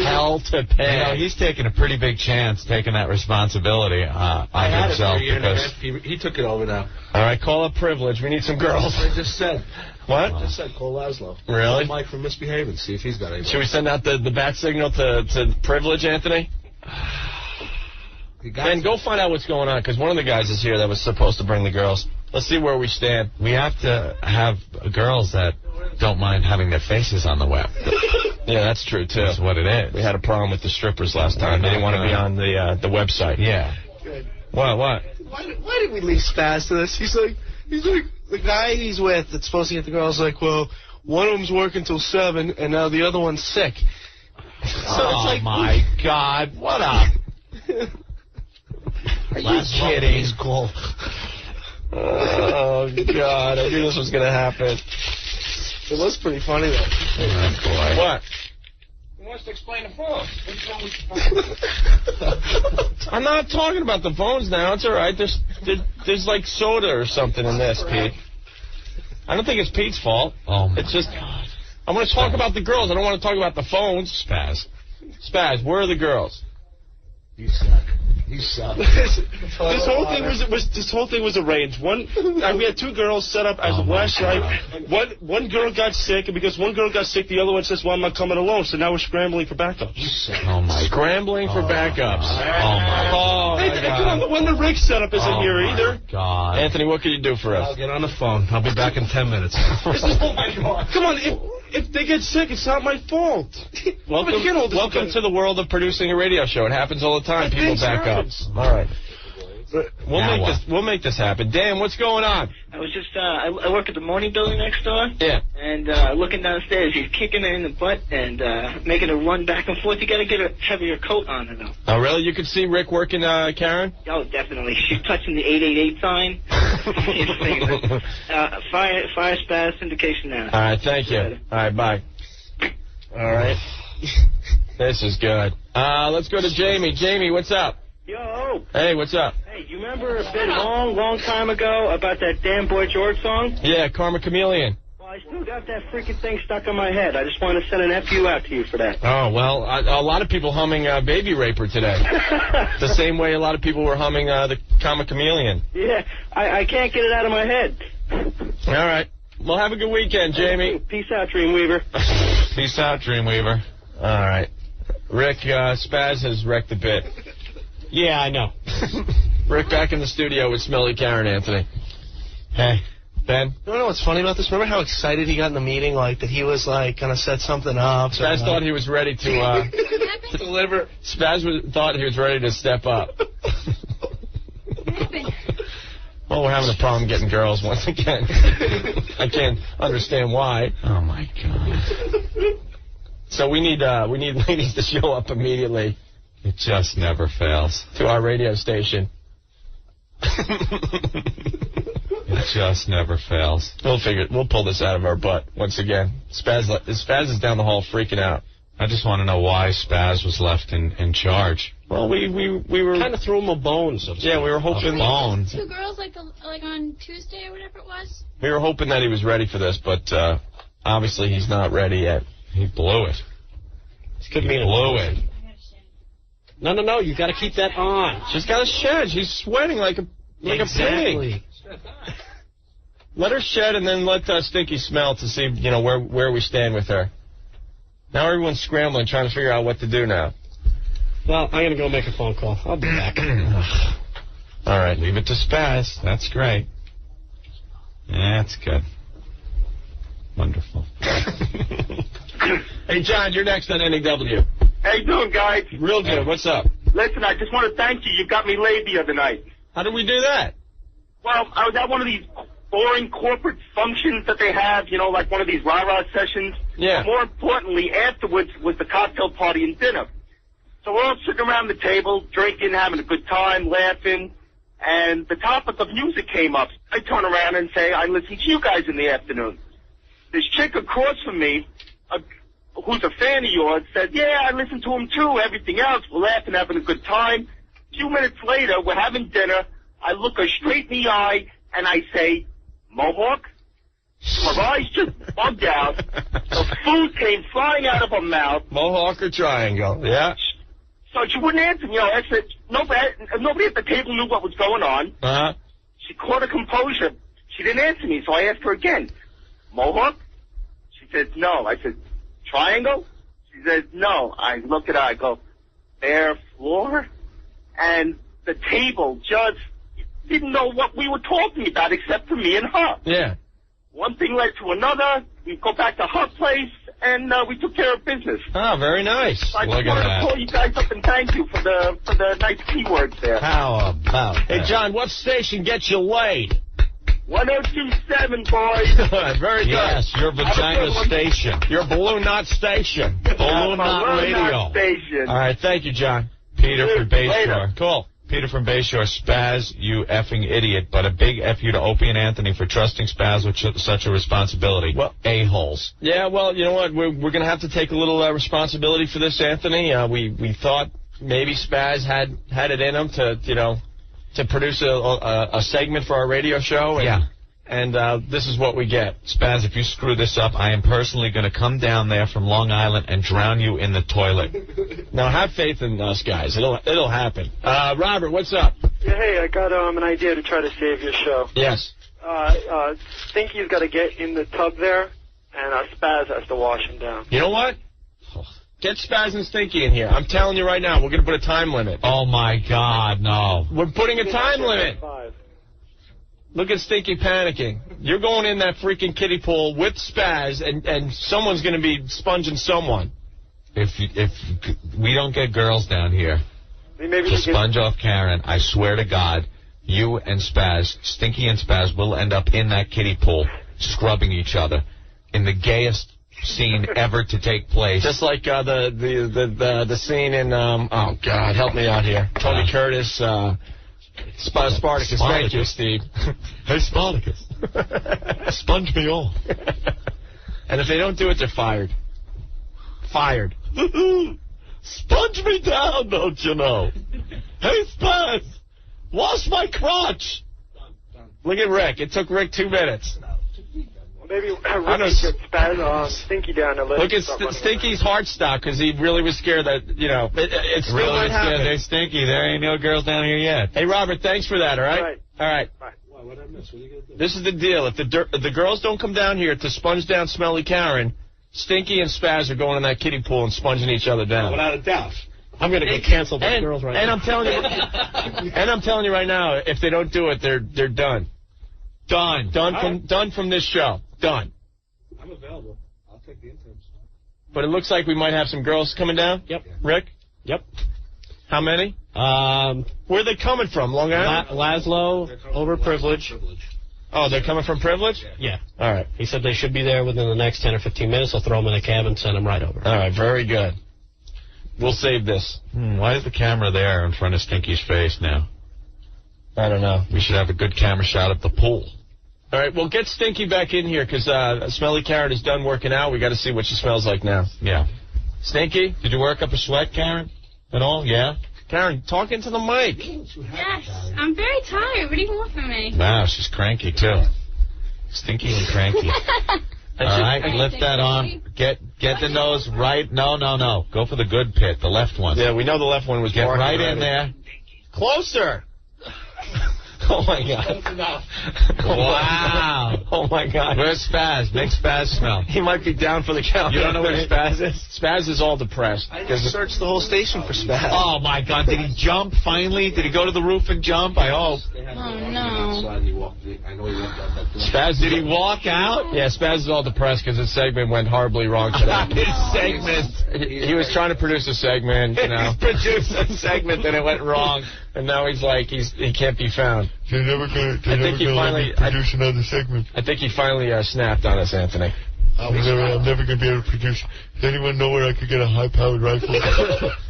Hell to pay. You know, he's taking a pretty big chance taking that responsibility on himself. He took it over now. All right, call up Privilege. We need some girls. I just said. What? I just said call Laszlo. Really? Call Mike from Misbehaving. See if he's got anything. Should we send out the bat signal to Privilege, Anthony? Ben, go find out what's going on, because one of the guys is here that was supposed to bring the girls. Let's see where we stand. We have to have girls that don't mind having their faces on the web. Yeah, that's true, too. That's what it is. We had a problem with the strippers last time. They didn't want to be on the website. Yeah. What? Why did we leave Spaz to this? He's like, the guy he's with that's supposed to get the girls like, well, one of them's working till 7, and now the other one's sick. So it's like, my God, what up? Are you kidding? Cool. Oh, God. I knew this was going to happen. It was pretty funny, though. Oh, boy. What? He wants to explain the phone. I'm not talking about the phones now. It's all right. There's like soda or something in this, Pete. I don't think it's Pete's fault. Oh, my It's just, I want to talk about the girls. I don't want to talk about the phones. Spaz, where are the girls? You suck. You suck. This whole thing was arranged. We had two girls set up as a flashlight. One girl got sick, and because one girl got sick, the other one says, "Well, I'm not coming alone." So now we're scrambling for backups. Oh my! Scrambling for backups. Oh my Hey, God! come on, when the rig setup isn't here either. God. Anthony, what can you do for us? I'll get on the phone. I'll be back in 10 minutes. Come on, if they get sick, it's not my fault. Welcome to the world of producing a radio show. It happens all the time. People back up. All right. We'll make this happen. Dan, what's going on? I was just, I work at the morning building next door. Yeah. And looking downstairs, he's kicking her in the butt and making her run back and forth. You got to get a heavier coat on her, though. Oh, really? You could see Rick working Karen? Oh, definitely. She's touching the 888 sign. Fire Spaz syndication now. All right, thank you. All right, bye. All right. This is good. Let's go to Jamie. Jamie, what's up? Yo. Hey, what's up? Hey, you remember a bit long time ago about that damn Boy George song? Yeah, Karma Chameleon. Well, I still got that freaking thing stuck in my head. I just want to send an FU out to you for that. Oh, well, a lot of people humming Baby Raper today. The same way a lot of people were humming the Karma Chameleon. Yeah, I can't get it out of my head. All right. Well, have a good weekend, Jamie. Peace out, Dreamweaver. Peace out, Dreamweaver. All right. Rick, Spaz has wrecked the bit. Yeah, I know. Rick back in the studio with Smelly Karen, Anthony. Hey. Ben? You know what's funny about this? Remember how excited he got in the meeting, like, that he was, like, going to set something up? Spaz thought he was ready to deliver. Spaz thought he was ready to step up. Well, we're having a problem getting girls once again. I can't understand why. Oh, my God. So we need ladies to show up immediately. It just never fails. To our radio station. It just never fails. We'll pull this out of our butt once again. Spaz is down the hall freaking out. I just want to know why Spaz was left in charge. Well, we were kind of threw him a bone. So yeah, we were hoping. A bone. Two girls like on Tuesday or whatever it was. We were hoping that he was ready for this, but obviously he's not ready yet. He blew it. He blew it. No, you got to keep that on. She's got to shed. She's sweating like a pig. Let her shed and then let Stinky smell to see, where we stand with her. Now everyone's scrambling, trying to figure out what to do now. Well, I'm going to go make a phone call. I'll be back. All right. Leave it to Spaz. That's great. That's good. Wonderful. Hey, John, you're next on NEW. How you doing, guys? Real good. What's up? Listen, I just want to thank you. You got me laid the other night. How did we do that? Well, I was at one of these boring corporate functions that they have, like one of these rah-rah sessions. Yeah. But more importantly, afterwards was the cocktail party and dinner. So we're all sitting around the table, drinking, having a good time, laughing, and the topic of music came up. I turn around and say, I listen to you guys in the afternoon. This chick across from me, who's a fan of yours, said, yeah, I listen to him too, everything else. We're laughing, having a good time. A few minutes later, we're having dinner. I look her straight in the eye, and I say, Mohawk? Her eyes just bugged out. The food came flying out of her mouth. Mohawk or triangle, yeah. So she wouldn't answer me. I said, nobody at the table knew what was going on. Uh-huh. She caught her composure. She didn't answer me, so I asked her again, Mohawk? She said, no. I said, triangle? She said, no. I look at her, I go, bare floor? And the table just didn't know what we were talking about except for me and her. Yeah. One thing led to another. We go back to her place, and we took care of business. Oh, very nice. So I just wanted to call you guys up and thank you for the nice keywords there. How about Hey, John, what station gets you laid? 1027, boys. Very good. Yes, your vagina station. Your balloon knot station. Balloon knot radio. Station. All right, thank you, John. Peter for Base Later. Jar. Cool. Peter from Bayshore, Spaz, you effing idiot, but a big F you to Opie and Anthony for trusting Spaz with such a responsibility. Well, a-holes. Yeah, well, you know what? We're going to have to take a little responsibility for this, Anthony. We thought maybe Spaz had it in him to produce a segment for our radio show. And this is what we get. Spaz, if you screw this up, I am personally going to come down there from Long Island and drown you in the toilet. Now, have faith in us, guys. It'll happen. Robert, what's up? Hey, I got an idea to try to save your show. Yes. Stinky's got to get in the tub there, and Spaz has to wash him down. You know what? Get Spaz and Stinky in here. I'm telling you right now, we're going to put a time limit. Oh, my God, no. We're putting a time limit. Look at Stinky panicking. You're going in that freaking kiddie pool with Spaz, and someone's going to be sponging someone. If we don't get girls down here to sponge off Karen, I swear to God, you and Spaz, Stinky and Spaz, will end up in that kiddie pool scrubbing each other in the gayest scene ever to take place. Just like the scene in oh God, help me out here. Tony Curtis. Spartacus. Thank you, Steve. Hey, Spartacus. Sponge me off. And if they don't do it, they're fired. Fired. Sponge me down, don't you know? Hey, Spaz, wash my crotch. Look at Rick. It took Rick 2 minutes. Maybe Rick gets Spaz Stinky down a little. Look at Stinky's heart stop because he really was scared that, it's still really not happening. Hey, Stinky, there ain't no girls down here yet. Hey, Robert, thanks for that, all right? All right. Bye. What did I miss? What are you going to do? This is the deal. If the girls don't come down here to sponge down Smelly Karen, Stinky and Spaz are going in that kiddie pool and sponging each other down. Without a doubt. I'm going to get canceled by girls right now. I'm telling you right now, if they don't do it, they're done. Done from this show. Done. I'm available. I'll take the interns. But it looks like we might have some girls coming down. Yep. Rick? Yep. How many? Where are they coming from? Long Island? Laszlo, over Privilege. Oh, they're coming from Privilege? Yeah. All right. He said they should be there within the next 10 or 15 minutes. I'll throw them in a cab and send them right over. All right, very good. We'll save this. Why is the camera there in front of Stinky's face now? I don't know. We should have a good camera shot of the pool. All right, well, get Stinky back in here because Smelly Karen is done working out. We got to see what she smells like now. Yeah. Stinky? Did you work up a sweat, Karen? At all? Yeah? Karen, talk into the mic. Yes, I'm very tired. What do you want from me? Wow, she's cranky, too. Stinky and cranky. All right, lift that arm. Get the nose right. No. Go for the good pit, the left one. Yeah, we know the left one was Get right in there. Closer. Oh, my God. Wow. Oh, my God. Where's Spaz? Make Spaz smell. He might be down for the count. You don't know where Spaz is? Spaz is all depressed. I just searched the whole station for Spaz. Oh, my God. Did he jump finally? Did he go to the roof and jump? I hope. Oh, no. Spaz, did he walk out? Yeah, Spaz is all depressed because his segment went horribly wrong today. His segment. He was trying to produce a segment, He produced a segment and it went wrong. And now he's like, he can't be found. They're never going to let me produce another segment. I think he finally snapped on us, Anthony. I'm never going to be able to produce. Does anyone know where I could get a high-powered rifle?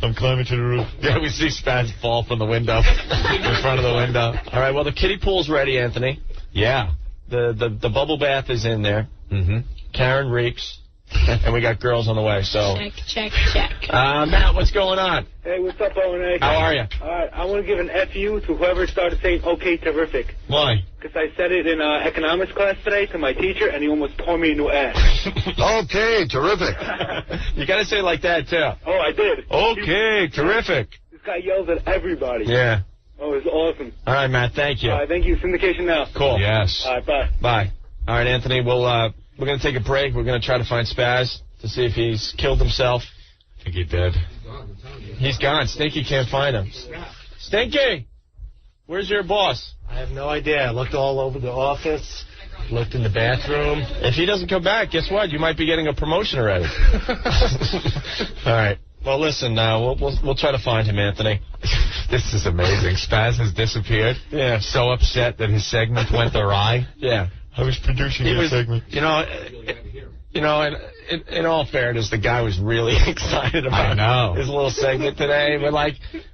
I'm climbing to the roof. Yeah, we see Spaz fall from the window, in front of the window. All right, well, the kiddie pool's ready, Anthony. Yeah. The bubble bath is in there. Mm-hmm. Karen reeks. And we got girls on the way, so. Check. Matt, what's going on? Hey, what's up, O&A? How are you? All right, I want to give an FU to whoever started saying, okay, terrific. Why? Because I said it in economics class today to my teacher, and he almost tore me a new ass. Okay, terrific. You got to say it like that, too. Oh, I did. Okay, terrific. This guy yells at everybody. Yeah. Oh, it was awesome. All right, Matt, thank you. All right, thank you. Syndication now. Cool. Yes. All right, bye. Bye. All right, Anthony, we're going to take a break. We're going to try to find Spaz to see if he's killed himself. I think he did. He's gone. Stinky can't find him. Stinky! Where's your boss? I have no idea. I looked all over the office, looked in the bathroom. If he doesn't come back, guess what? You might be getting a promotion already. All right. Well, listen, we'll try to find him, Anthony. This is amazing. Spaz has disappeared. Yeah. So upset that his segment went awry. Yeah. I was producing your segment. You know, You know, and in all fairness, the guy was really excited about his little segment today. But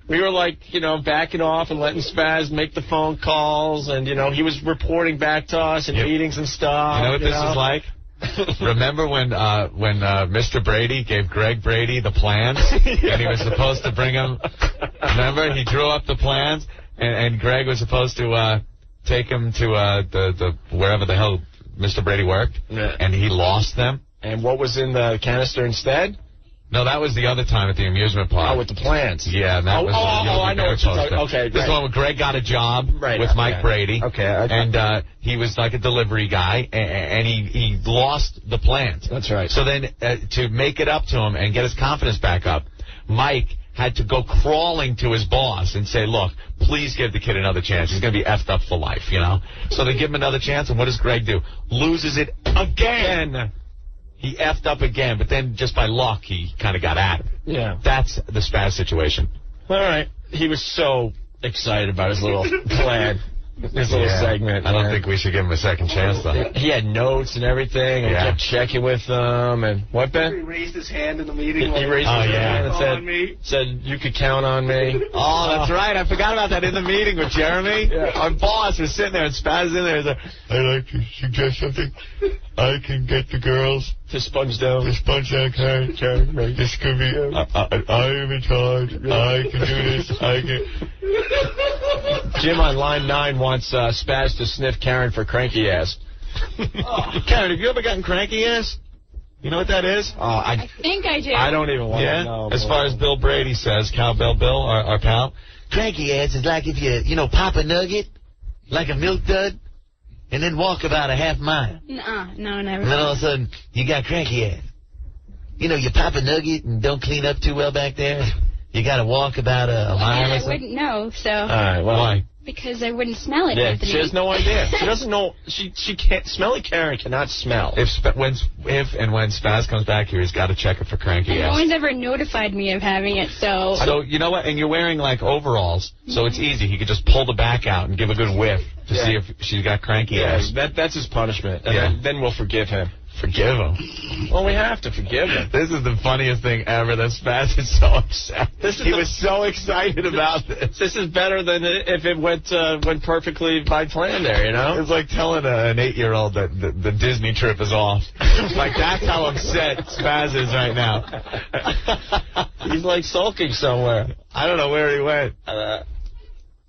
we were backing off and letting Spaz make the phone calls, and he was reporting back to us in meetings and stuff. You know what this is like? Remember when Mr. Brady gave Greg Brady the plans, and he was supposed to bring him? Remember, he drew up the plans, and Greg was supposed to take him to the wherever the hell Mr. Brady worked, and he lost them. And what was in the canister instead? No, that was the other time at the amusement park. Oh, with the plans. Yeah, and that was I know what you're talking. Okay, this one where Greg got a job with Mike Brady. Okay, and he was like a delivery guy, and he lost the plans. That's right. So then, to make it up to him and get his confidence back up, Mike had to go crawling to his boss and say, look, please give the kid another chance. He's going to be effed up for life, So they give him another chance, and what does Greg do? Loses it again. He effed up again, but then just by luck, he kind of got at it. Yeah. That's the Spaz situation. All right. He was so excited about his little plan. His little segment. I don't think we should give him a second chance, though. He had notes and everything, and we kept checking with them. And what, Ben? He raised his hand in the meeting. He raised his hand and said, you could count on me. Oh, that's right. I forgot about that in the meeting with Jeremy. Our boss was sitting there, and Spaz in there. I'd like to suggest something. I can get the girls to sponge down Karen. This could be, I am in charge. I can do this. I can. Jim on line 9 wants Spaz to sniff Karen for cranky ass. Karen, have you ever gotten cranky ass? You know what that is? I think I do. I don't even want to know. As far as Bill Brady says, Cowbell Bill, our pal, cranky ass is like if you pop a nugget, like a milk dud, and then walk about a half mile. No, never. And then all of a sudden, you got cranky ass. You pop a nugget and don't clean up too well back there. You got to walk about a mile or something. I wouldn't know, so. All right, well, why? Because I wouldn't smell it. Yeah, Anthony. she has no idea. She doesn't know. She can't. Smelly Karen cannot smell. If and when Spaz comes back here, he's got to check it for cranky ass. No one's ever notified me of having it, so. So you know what? And you're wearing overalls, so it's easy. He could just pull the back out and give a good whiff to see if she's got cranky ass. That's his punishment. And then we'll forgive him. Forgive him? Well, we have to forgive him. This is the funniest thing ever. That Spaz is so upset. He was so excited about this. This is better than if it went perfectly by plan there, It's like telling an 8-year-old that the Disney trip is off. That's how upset Spaz is right now. He's sulking somewhere. I don't know where he went.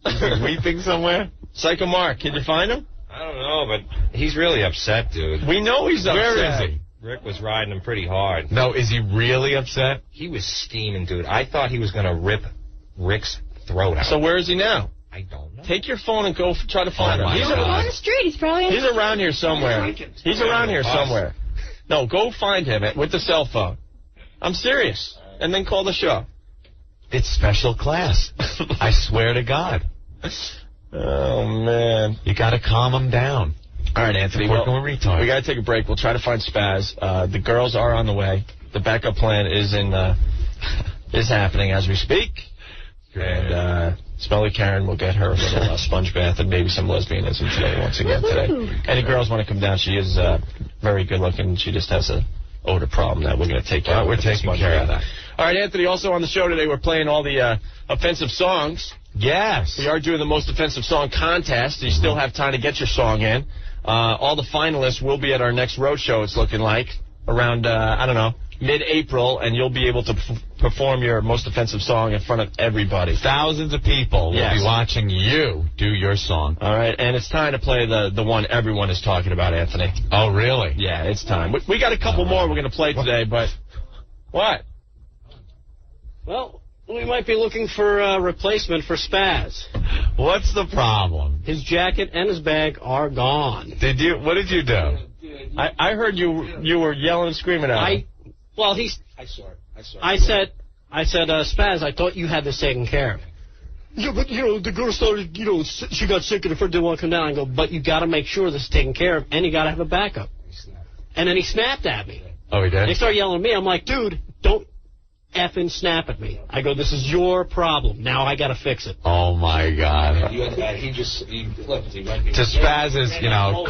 Is he weeping somewhere? Psycho Mark, can you find him? I don't know, but he's really upset, dude. We know he's upset. Where is he? Rick was riding him pretty hard. No, is he really upset? He was steaming, dude. I thought he was going to rip Rick's throat out. So where is he now? I don't know. Take your phone and go try to find him. He's on the street. He's probably. He's around here somewhere. He's around here somewhere. No, go find him with the cell phone. I'm serious. And then call the show. It's special class. I swear to God. Oh, man. You got to calm him down. All right, Anthony. We're going retard. We got to take a break. We'll try to find Spaz. The girls are on the way. The backup plan is happening as we speak. And Smelly Karen will get her a little sponge bath and maybe some lesbianism today once again today. Any girls want to come down, she is very good looking. She just has a odor problem that we're going to take care of. We're taking care of that. All right, Anthony, also on the show today, we're playing all the offensive songs. Yes. We are doing the most offensive song contest. You still have time to get your song in. All the finalists will be at our next road show, it's looking like, around, mid-April, and you'll be able to perform your most offensive song in front of everybody. Thousands of people will be watching you do your song. All right, and it's time to play the one everyone is talking about, Anthony. Oh, really? Yeah, it's time. We got a couple more we're going to play today, but... What? Well, we might be looking for a replacement for Spaz. What's the problem? His jacket and his bag are gone. What did you do? I heard you were yelling and screaming at him. I saw it. I said, Spaz, I thought you had this taken care of. Yeah, but, the girl started, she got sick and her friend didn't want to come down. I go, but you got to make sure this is taken care of, and you got to have a backup. And then he snapped at me. Oh, he did? And he started yelling at me. I'm like, dude, don't effing snap at me. I go, this is your problem. Now I got to fix it. Oh, my God. He flipped. He went To Spaz's,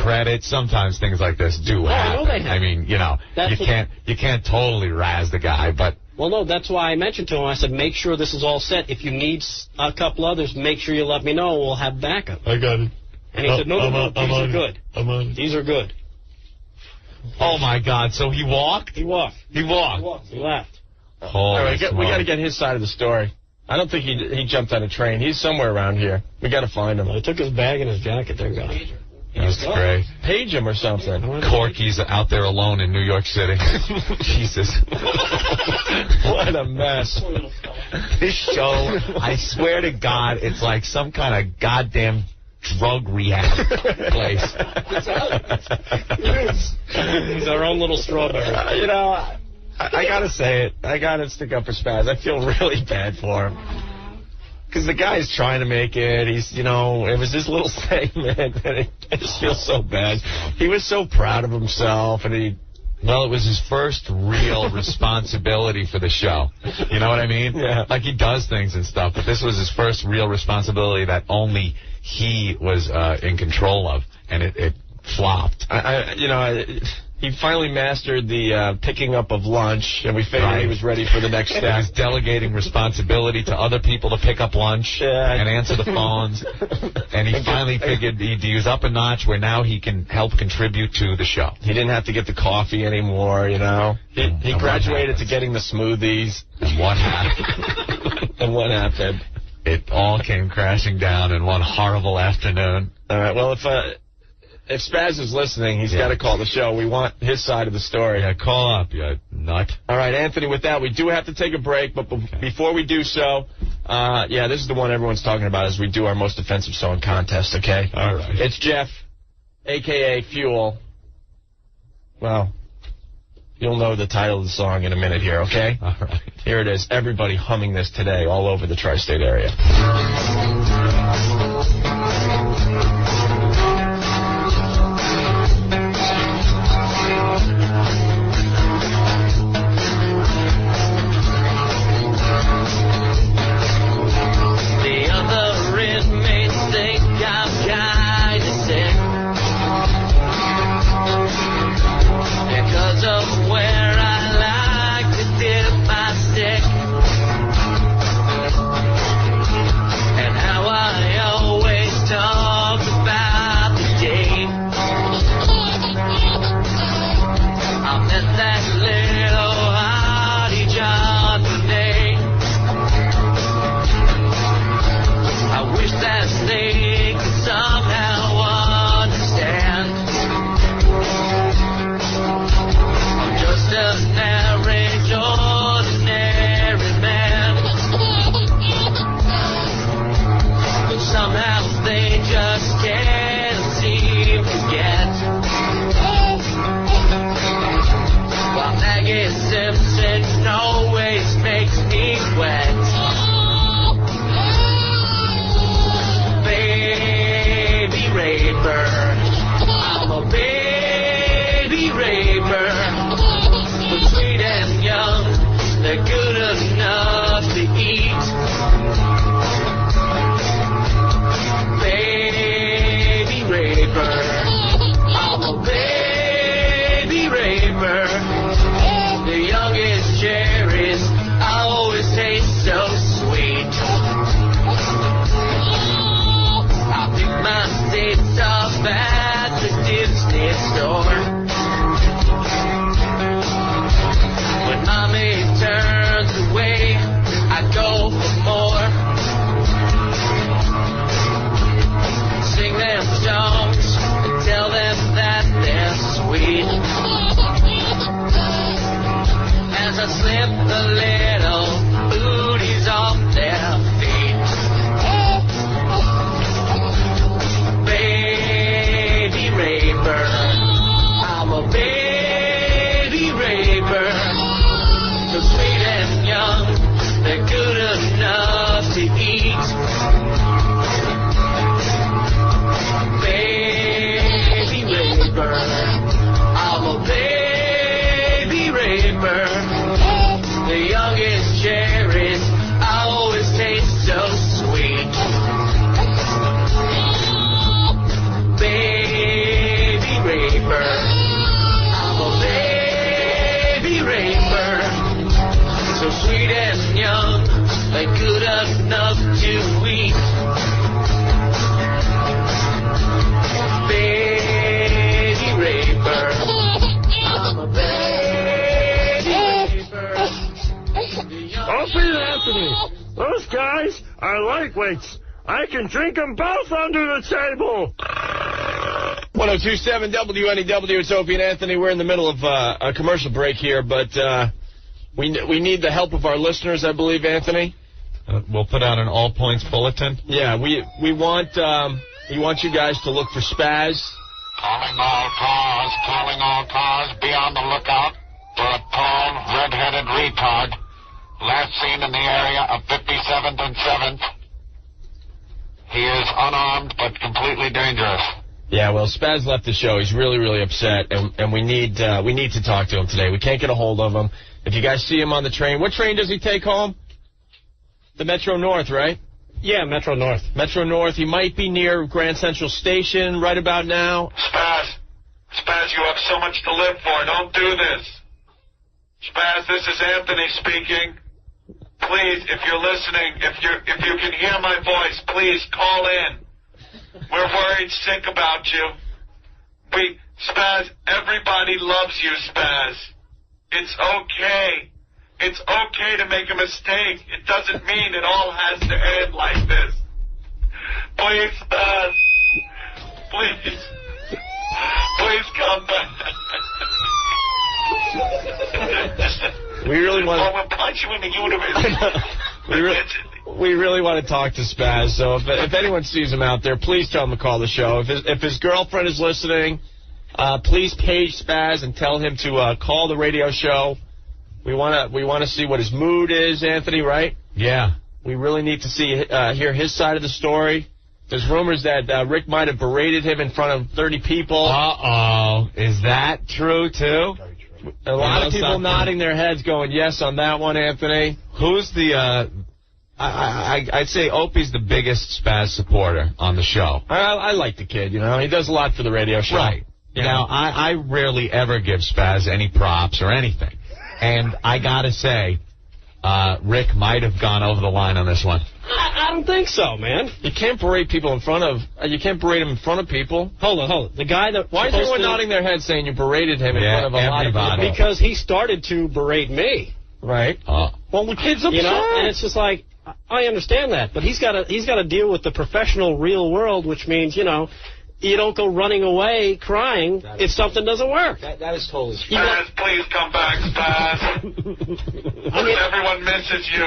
credit, sometimes things like this do happen. I know they happen. I mean, you can't totally razz the guy, but... Well, no, that's why I mentioned to him, I said, make sure this is all set. If you need a couple others, make sure you let me know. We'll have backup. I got it. And he said, no, these are good. I'm on it. These are good. Oh, my God. So he walked? He walked. He walked. He left. All right, we got to get his side of the story. I don't think he jumped on a train. He's somewhere around here. We got to find him. Well, he took his bag and his jacket. They're gone. That's great. Page him or something. Corky's out there alone in New York City. Jesus. What a mess. This show, I swear to God, it's like some kind of goddamn drug rehab place. He's our own little strawberry. I got to say it. I got to stick up for Spaz. I feel really bad for him. Because the guy's trying to make it. He's, it was his little segment. And I just feel so bad. He was so proud of himself. And well, it was his first real responsibility for the show. You know what I mean? Yeah. Like, he does things and stuff, but this was his first real responsibility that only he was in control of. And it flopped. He finally mastered the picking up of lunch, and we figured he was ready for the next step. He was delegating responsibility to other people to pick up lunch and answer the phones. And he finally figured he was up a notch where now he can help contribute to the show. He didn't have to get the coffee anymore, He graduated to getting the smoothies. And what happened? And what happened? It all came crashing down in one horrible afternoon. All right, well, if Spaz is listening, he's got to call the show. We want his side of the story. Yeah, call up, you nut. All right, Anthony, with that, we do have to take a break, but before we do so, this is the one everyone's talking about as we do our most offensive song contest, okay? All right. It's Jeff, a.k.a. Fuel. Well, you'll know the title of the song in a minute here, okay? All right. Here it is. Everybody humming this today all over the tri-state area. The youngest young, ain't good enough to eat. Baby raper, I'm a baby raper. Opie and Anthony, those guys are lightweights. I can drink them both under the table. 1027 WNEW, it's Opie and Anthony. We're in the middle of a commercial break here, but we need the help of our listeners, I believe, Anthony. We'll put out an all-points bulletin. Yeah, we want you guys to look for Spaz. Calling all cars, be on the lookout for a tall, red-headed retard. Last seen in the area of 57th and 7th. He is unarmed but completely dangerous. Yeah, well, Spaz left the show. He's really, really upset, and we need to talk to him today. We can't get a hold of him. If you guys see him on the train, what train does he take home? The Metro North, right? Yeah, Metro North. Metro North. He might be near Grand Central Station right about now. Spaz, you have so much to live for. Don't do this. Spaz, this is Anthony speaking. Please, if you're listening, if you can hear my voice, please call in. We're worried sick about you. Spaz, everybody loves you, Spaz. It's okay. It's okay to make a mistake. It doesn't mean it all has to end like this. Please, Spaz. Please. Please come back. We really want to... we'll punch you in the uterus. We really want to talk to Spaz, so if anyone sees him out there, please tell him to call the show. If his girlfriend is listening, please page Spaz and tell him to call the radio show. We want to see what his mood is, Anthony, right? Yeah. We really need to hear his side of the story. There's rumors that Rick might have berated him in front of 30 people. Uh-oh. Is that true, too? A lot of people nodding their heads going yes on that one, Anthony. Who's the... I'd say Opie's the biggest Spaz supporter on the show. I like the kid, you know. He does a lot for the radio show. Right. Yeah. Now, I rarely ever give Spaz any props or anything. And I got to say, Rick might have gone over the line on this one. I don't think so, man. You can't berate people in front of... you can't berate him in front of people. Hold on. The guy that... Why is everyone nodding their head saying you berated him in front of a lot of people? Because he started to berate me. Right. Well, the kid's upset. You know, and it's just like... I understand that, but he's got to deal with the professional real world, which means, you know, you don't go running away crying if something doesn't work. That is totally true. Spaz, please come back, Spaz. Everyone misses you.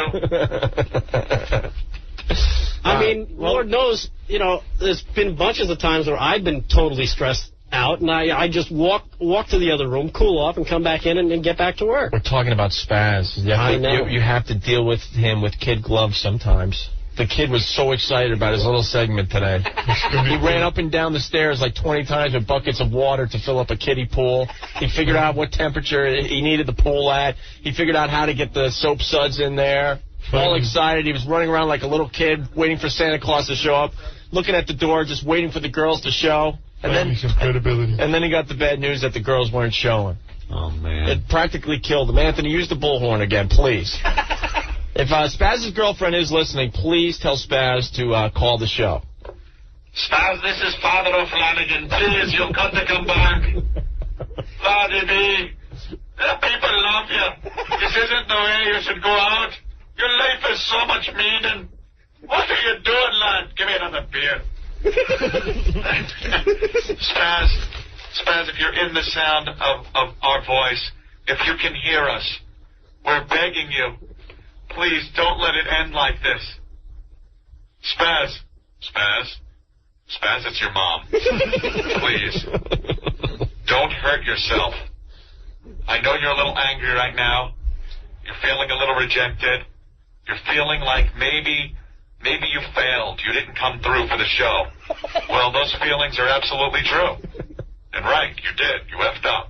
I mean, Lord knows, you know, there's been bunches of times where I've been totally stressed out, and I just walk to the other room, cool off, and come back in and get back to work. We're talking about Spaz. I know. You have to deal with him with kid gloves sometimes. The kid was so excited about his little segment today. He ran up and down the stairs like 20 times with buckets of water to fill up a kiddie pool. He figured out what temperature he needed the pool at. He figured out how to get the soap suds in there. All excited. He was running around like a little kid waiting for Santa Claus to show up, looking at the door, just waiting for the girls to show. And then some credibility. And then he got the bad news that the girls weren't showing. Oh, man. It practically killed him. Anthony, use the bullhorn again, please. If Spaz's girlfriend is listening, please tell Spaz to call the show. Spaz, this is Father O'Flanagan. Please, you've got to come back. Vladimir, people love you. This isn't the way you should go out. Your life is so much meaning. What are you doing, lad? Give me another beer. Spaz, if you're in the sound of our voice, if you can hear us, we're begging you, please don't let it end like this. Spaz, it's your mom. Please, don't hurt yourself. I know you're a little angry right now. You're feeling a little rejected. You're feeling like maybe you failed. You didn't come through for the show. Well, those feelings are absolutely true. And right, you did. You effed up.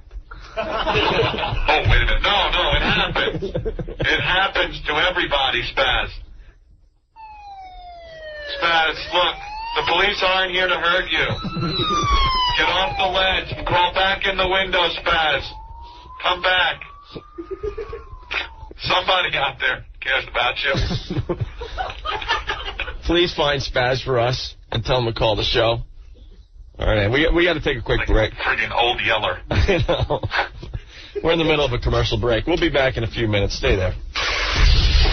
Oh, wait a minute. No, it happens. It happens to everybody, Spaz. Spaz, look, the police aren't here to hurt you. Get off the ledge and crawl back in the window, Spaz. Come back. Somebody out there, cares about you. Please find Spaz for us and tell him to call the show. All right, we got to take a quick break. Friggin' old yeller. I know. We're in the middle of a commercial break. We'll be back in a few minutes. Stay there.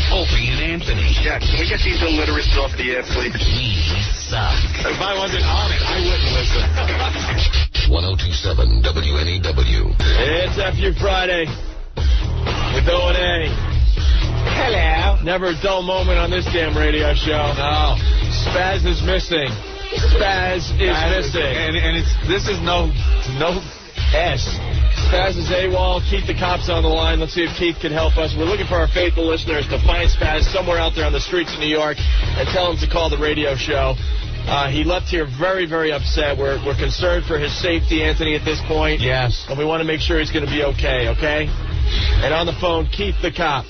Opie and Anthony. Yeah, can we get these illiterates off the air, please? We suck. If I wasn't on it, I wouldn't listen. 1027 WNEW. It's FU Friday with O&A. Hello. Never a dull moment on this damn radio show. No. Spaz is missing. Spaz is missing. And this is no S. Spaz is AWOL. Keith the Cop's on the line. Let's see if Keith can help us. We're looking for our faithful listeners to find Spaz somewhere out there on the streets of New York and tell him to call the radio show. He left here very, very upset. We're concerned for his safety, Anthony, at this point. Yes. And we want to make sure he's going to be okay? And on the phone, Keith the Cop.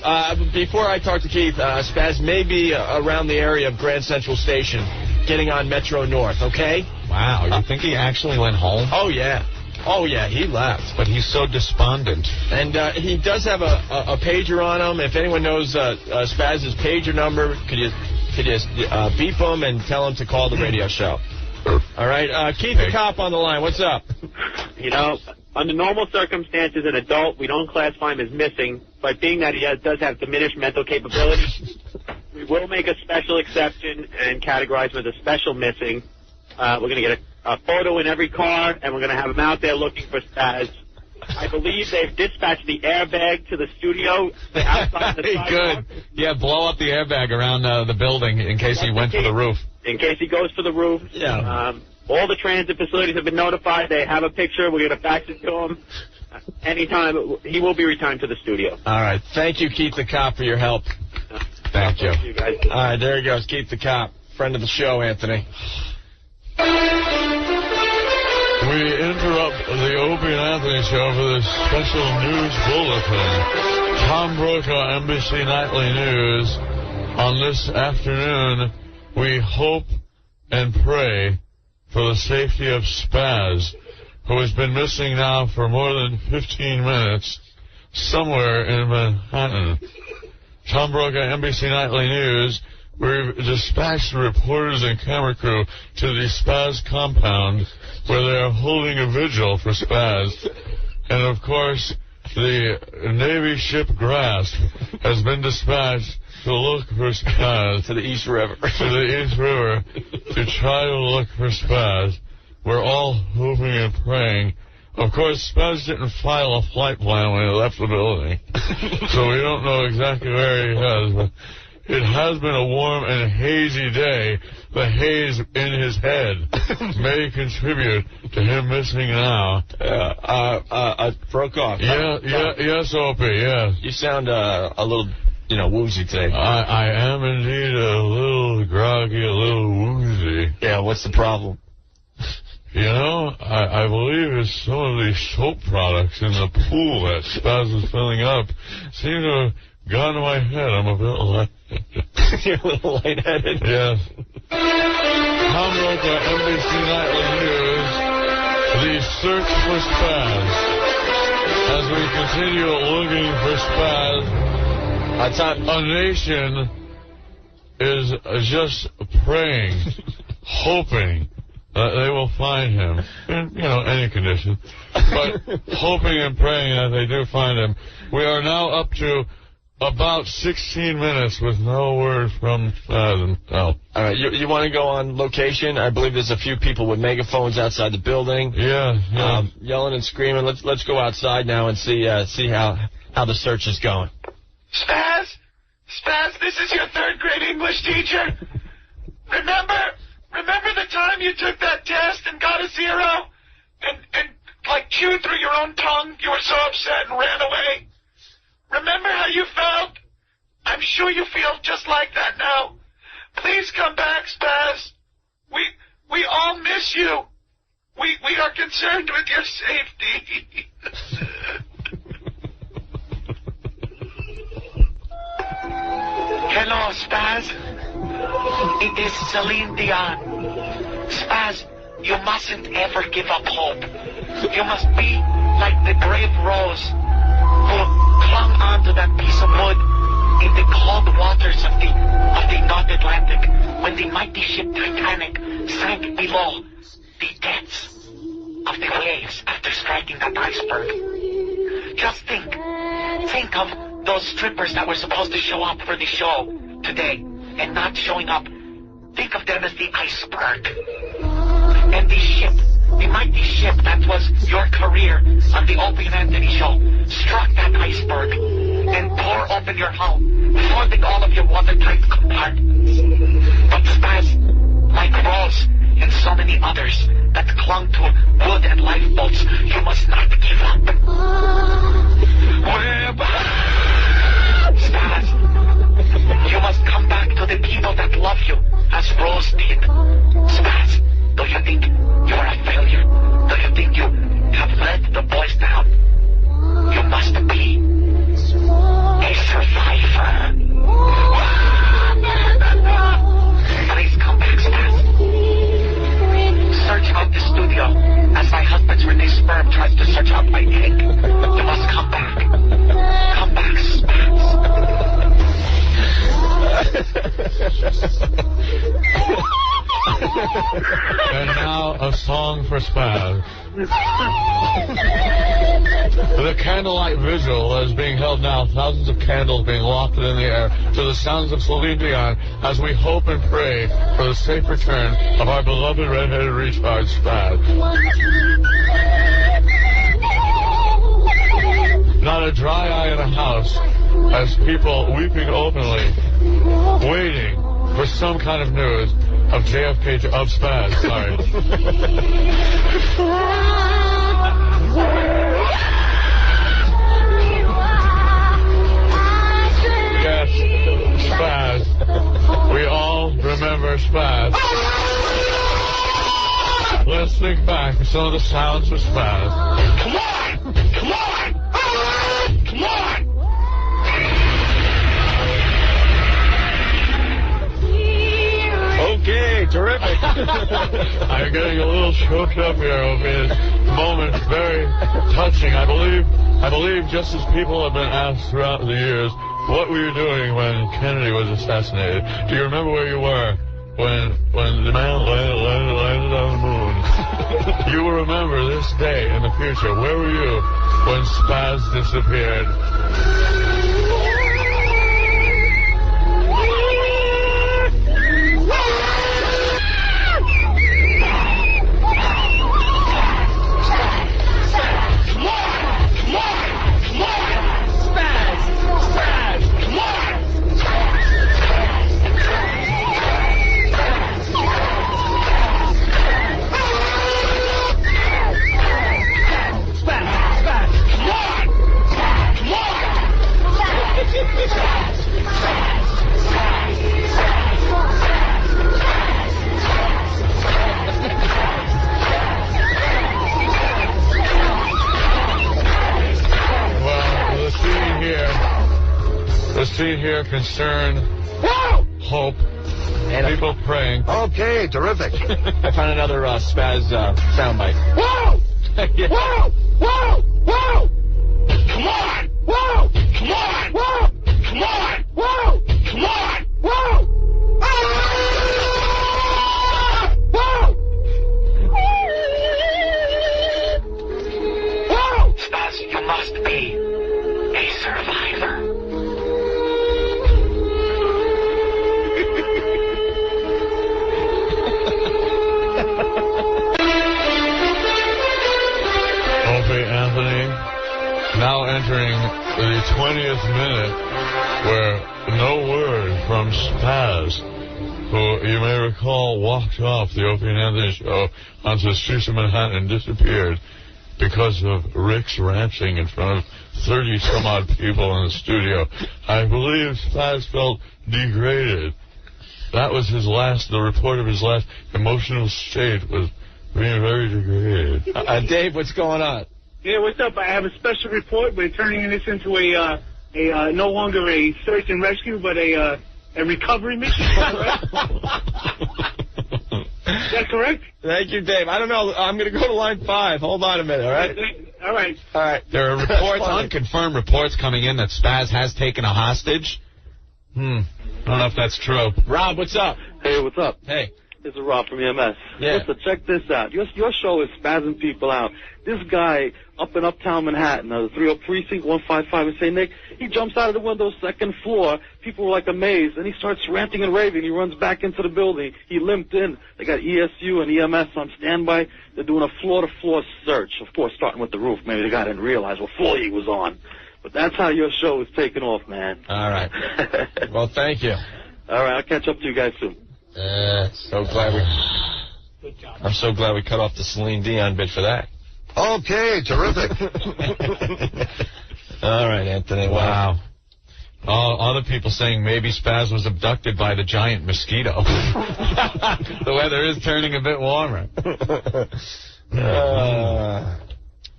Before I talk to Keith, Spaz may be around the area of Grand Central Station, getting on Metro North, okay? Wow, you think he actually went home? Oh, yeah. Oh, yeah, he left. But he's so despondent. And he does have a pager on him. If anyone knows Spaz's pager number, could you beep him and tell him to call the radio show? All right, Keith the Cop on the line. What's up? You know, under normal circumstances, an adult, we don't classify him as missing, but being that he does have diminished mental capability, we will make a special exception and categorize him as a special missing. We're going to get a photo in every car, and we're going to have him out there looking for Spaz. I believe they've dispatched the airbag to the studio outside the sidewalk. Good. Yeah, blow up the airbag around the building in case he went for the roof. In case he goes for the roof. Yeah. All the transit facilities have been notified. They have a picture. We're going to fax it to him. Anytime, he will be returned to the studio. All right. Thank you, Keith the Cop, for your help. Thank you. You guys. All right, there he goes, Keith the Cop, friend of the show, Anthony. We interrupt the Opie and Anthony show for this special news bulletin. Tom Brokaw, NBC Nightly News. On this afternoon, we hope and pray for the safety of Spaz, who has been missing now for more than 15 minutes somewhere in Manhattan. Tom Brokaw, NBC Nightly News. We've dispatched reporters and camera crew to the Spaz compound where they are holding a vigil for Spaz. And, of course, the Navy ship Grasp has been dispatched to look for Spaz. To the East River. To the East River to try to look for Spaz. We're all hoping and praying. Of course, Spaz didn't file a flight plan when he left the building. So we don't know exactly where he is, but it has been a warm and hazy day. The haze in his head may contribute to him missing now. Broke off. Yes, Opie, yes. You sound a little, woozy today. I am indeed a little groggy, a little woozy. Yeah, what's the problem? I believe it's some of these soap products in the pool that Spaz is filling up seem to have gone to my head. I'm a bit lightheaded. You're a little lightheaded? Yes. Tom Brokaw, NBC Nightly News. The search for Spaz. As we continue looking for Spaz, a nation is just praying, hoping that they will find him in, any condition. But hoping and praying that they do find him. We are now up to about 16 minutes with no word from Spaz. All right, you want to go on location? I believe there's a few people with megaphones outside the building. Yeah. Yelling and screaming. Let's go outside now and see how the search is going. Spaz, this is your third grade English teacher. Remember the time you took that test and got a 0? And like chewed through your own tongue? You were so upset and ran away? Remember how you felt? I'm sure you feel just like that now. Please come back, Spaz. We all miss you. We are concerned with your safety. Hello, Spaz. It is Celine Dion. Spaz, you mustn't ever give up hope. You must be like the brave Rose who clung onto that piece of wood in the cold check below the depths of the waves after striking that iceberg. Just think of those strippers that were supposed to show up for the show today and not showing up. Think of them as the iceberg. And the ship, the mighty ship that was your career on the Opie and Anthony show, struck that iceberg and tore open your hull, flooding all of your watertight compartments. But Spaz, like Rose and so many others that clung to wood and lifeboats, you must not give up. Spaz, you must come back to the people that love you, as Rose did. Spaz, do you think you are a failure? Do you think you have let the boys down? You must be a survivor. Please come back, Spaz. Search out the studio as my husband's released sperm tries to search out my egg. You must come back. Come back, Spaz. And now a song for Spaz. The candlelight vigil is being held now, thousands of candles being lofted in the air to the sounds of Celine Dion as we hope and pray for the safe return of our beloved redheaded retard Spaz. Not a dry eye in the house as people weeping openly, waiting for some kind of news of JFK, of Spaz, sorry. Yes, Spaz. We all remember Spaz. Let's think back to some of the sounds of Spaz. Come on! Come on! Come on! Okay, terrific. I'm getting a little choked up here over this moment. Very touching. I believe just as people have been asked throughout the years, what were you doing when Kennedy was assassinated? Do you remember where you were when the man landed on the moon? You will remember this day in the future. Where were you when Spaz disappeared? The scene here concern, hope, and people praying. Okay, terrific. I found another Spaz soundbite. Whoa! Yeah. Whoa! Whoa! Whoa! Come on! Whoa! Come on! Whoa! Come on! Whoa! Come on! Whoa! Whoa! Whoa! Spaz, you must be a survivor. Opie Anthony now entering the 20th minute where no word from Spaz, who you may recall walked off the Opie and Anthony show onto the streets of Manhattan and disappeared because of Rick's ranting in front of 30-some-odd people in the studio. I believe Spaz felt degraded. That was his last, the report of his last emotional state was being very degraded. Dave, what's going on? Yeah, what's up? I have a special report. We're turning this into a no longer a search and rescue, but a recovery mission. Is that correct? Thank you, Dave. I don't know. I'm going to go to line 5. Hold on a minute, all right? All right. All right. There are reports, unconfirmed reports coming in that Spaz has taken a hostage. I don't know if that's true. Rob, what's up? Hey, what's up? Hey. This is Rob from EMS. Yeah. Listen, check this out. Your show is spazzing people out. This guy up in Uptown Manhattan, 30 Precinct 155 in St. Nick, he jumps out of the window, second floor. People were like amazed, and he starts ranting and raving. He runs back into the building. He limped in. They got ESU and EMS on standby. They're doing a floor-to-floor search, of course, starting with the roof. Maybe the guy didn't realize what floor he was on. But that's how your show is taking off, man. All right. Well, thank you. All right, I'll catch up to you guys soon. So glad I'm so glad we cut off the Celine Dion bit for that. Okay, terrific. All right, Anthony. Wow. Other people saying maybe Spaz was abducted by the giant mosquito. The weather is turning a bit warmer.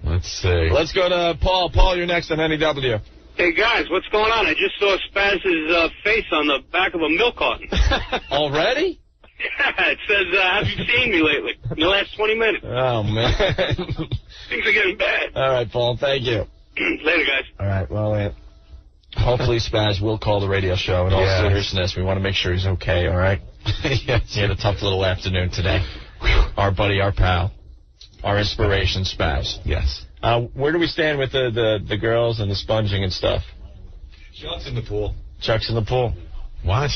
Let's see. Let's go to Paul. Paul, you're next on NEW. Hey, guys, what's going on? I just saw Spaz's face on the back of a milk carton. Already? Yeah, it says, have you seen me lately? In the last 20 minutes. Oh, man. Things are getting bad. All right, Paul, thank you. Later, guys. All right, well, hopefully Spaz will call the radio show. In all seriousness, we want to make sure he's okay, all right? Yes. He had a tough little afternoon today. Our buddy, our pal, our inspiration, Spaz. Yes. Where do we stand with the girls and the sponging and stuff? Chuck's in the pool. Chuck's in the pool. What?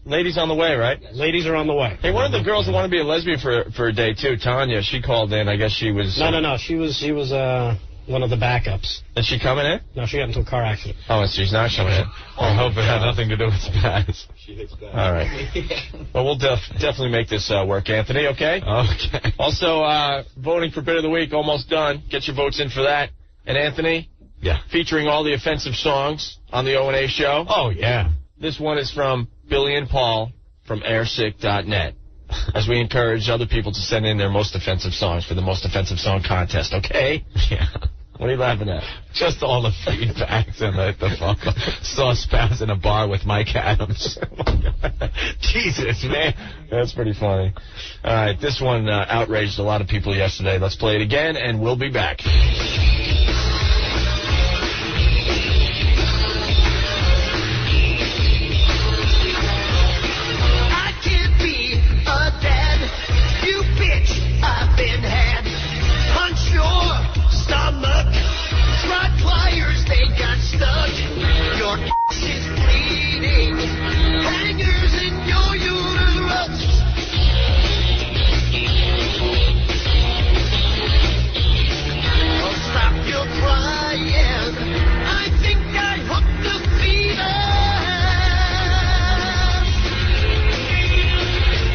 Ladies on the way, right? Ladies are on the way. Hey, one of the girls that want to be a lesbian for a day, too, Tanya, she called in. I guess she was... No. She was one of the backups. Is she coming in? No, she got into a car accident. Oh, she's not coming in. I hope it had nothing to do with Spaz. All right. Well, we'll definitely make this work, Anthony, okay? Okay. Also, voting for Bit of the Week, almost done. Get your votes in for that. And Anthony? Yeah. Featuring all the offensive songs on the O&A show. Oh, yeah. This one is from Billy and Paul from airsick.net. As we encourage other people to send in their most offensive songs for the most offensive song contest, okay? Yeah. What are you laughing at? Just all the feedbacks and the fuck. Saw Spaz in a bar with Mike Adams. Jesus, man. That's pretty funny. All right, this one outraged a lot of people yesterday. Let's play it again, and we'll be back. I can't be a dad. You bitch, I've been had. Punch your stomach. Try pliers, they got stuck. Your is bleeding. Hangers in your uterus. Oh, stop your crying. I think I hooked the fetus.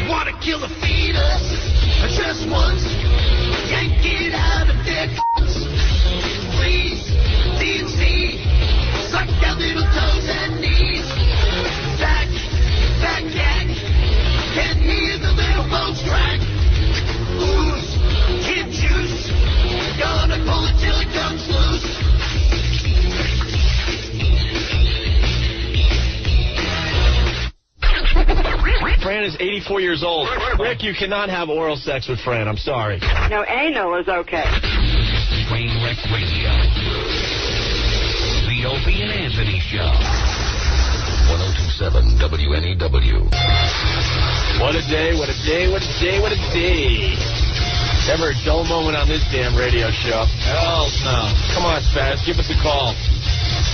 Wanna kill a fetus just once. Yank it out of their guts. Please, DNC, suck their little toes and knees. Back, gag, can hear the little bones crack. Ooze, kid juice, gonna pull it till it comes loose. Fran is 84 years old. Rick, you cannot have oral sex with Fran. I'm sorry. No, anal is okay. Trainwreck Radio. The Opie and Anthony Show. 1027 WNEW. What a day, what a day, what a day, what a day. Never a dull moment on this damn radio show. Hell no. Come on, Spaz, give us a call.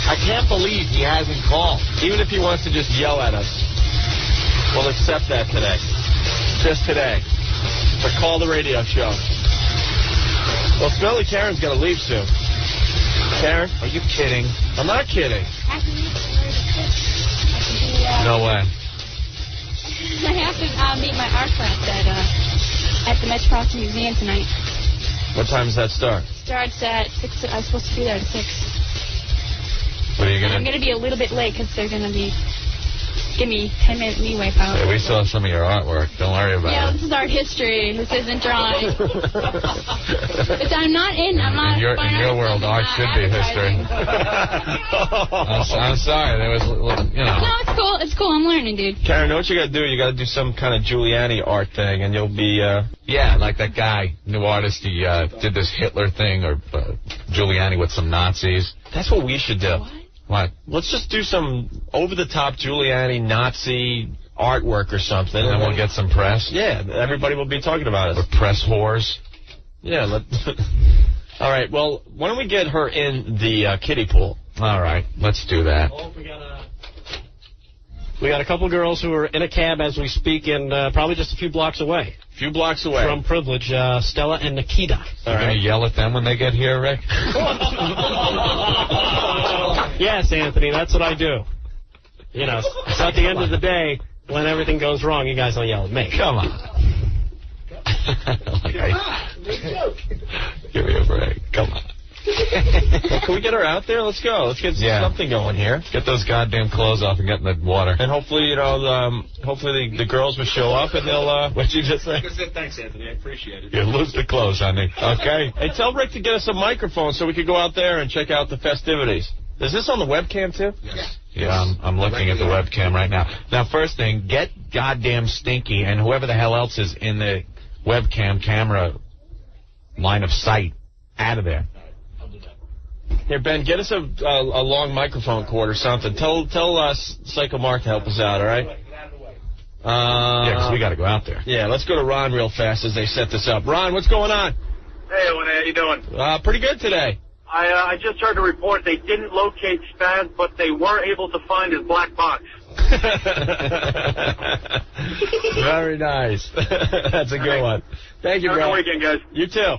I can't believe he hasn't called. Even if he wants to just yell at us, we'll accept that today. Just today. But call the radio show. Well, Smelly Karen's got to leave soon. Karen? Are you kidding? I'm not kidding. No way. I have to meet my art class at the Metropolitan Museum tonight. What time does that start? Starts at 6. I'm supposed to be there at 6. What are you I'm going to be a little bit late because they're going to be... Give me 10-minute leeway, probably. Hey, we saw some of your artwork. Don't worry about Yeah, it. this is art history. This isn't drawing. But I'm not in your world, art should be history. I'm sorry. There was, you know. No, it's cool. It's cool. I'm learning, dude. Karen, know what you got to do? You got to do some kind of Giuliani art thing, and you'll be... Yeah, like that guy, new artist, he did this Hitler thing, or Giuliani with some Nazis. That's what we should do. What? Let's just do some over-the-top Giuliani Nazi artwork or something. And then we'll get some press. Yeah, everybody will be talking about us. Or press whores. Yeah. All right, well, why don't we get her in the kiddie pool? All right, let's do that. We got a couple girls who are in a cab as we speak and probably just a few blocks away. Few blocks away. From Privilege, Stella and Nikita. You're going to yell at them when they get here, Rick? Yes, Anthony, that's what I do. You know, so at the end of the day, when everything goes wrong, you guys don't yell at me. Come on. Give me a break. Come on. Can we get her out there? Let's go. Let's get something going here. Get those goddamn clothes off and get in the water. And hopefully, hopefully the girls will show up and they'll, what'd you just say? Thanks, Anthony. I appreciate it. You lose the clothes, honey. Okay? Hey, tell Rick to get us a microphone so we could go out there and check out the festivities. Is this on the webcam, too? Yes. Yeah, I'm looking at the webcam right now. Now, first thing, get goddamn Stinky and whoever the hell else is in the webcam camera line of sight out of there. Here, Ben, get us a long microphone cord or something. Tell Psycho Mark to help us out, all right? Yeah, because we got to go out there. Yeah, let's go to Ron real fast as they set this up. Ron, what's going on? Hey, Owen, how you doing? Pretty good today. I just heard a report they didn't locate Spaz, but they were able to find his black box. Very nice. That's a good one. Thank you, bro. Have a good weekend, guys. You too.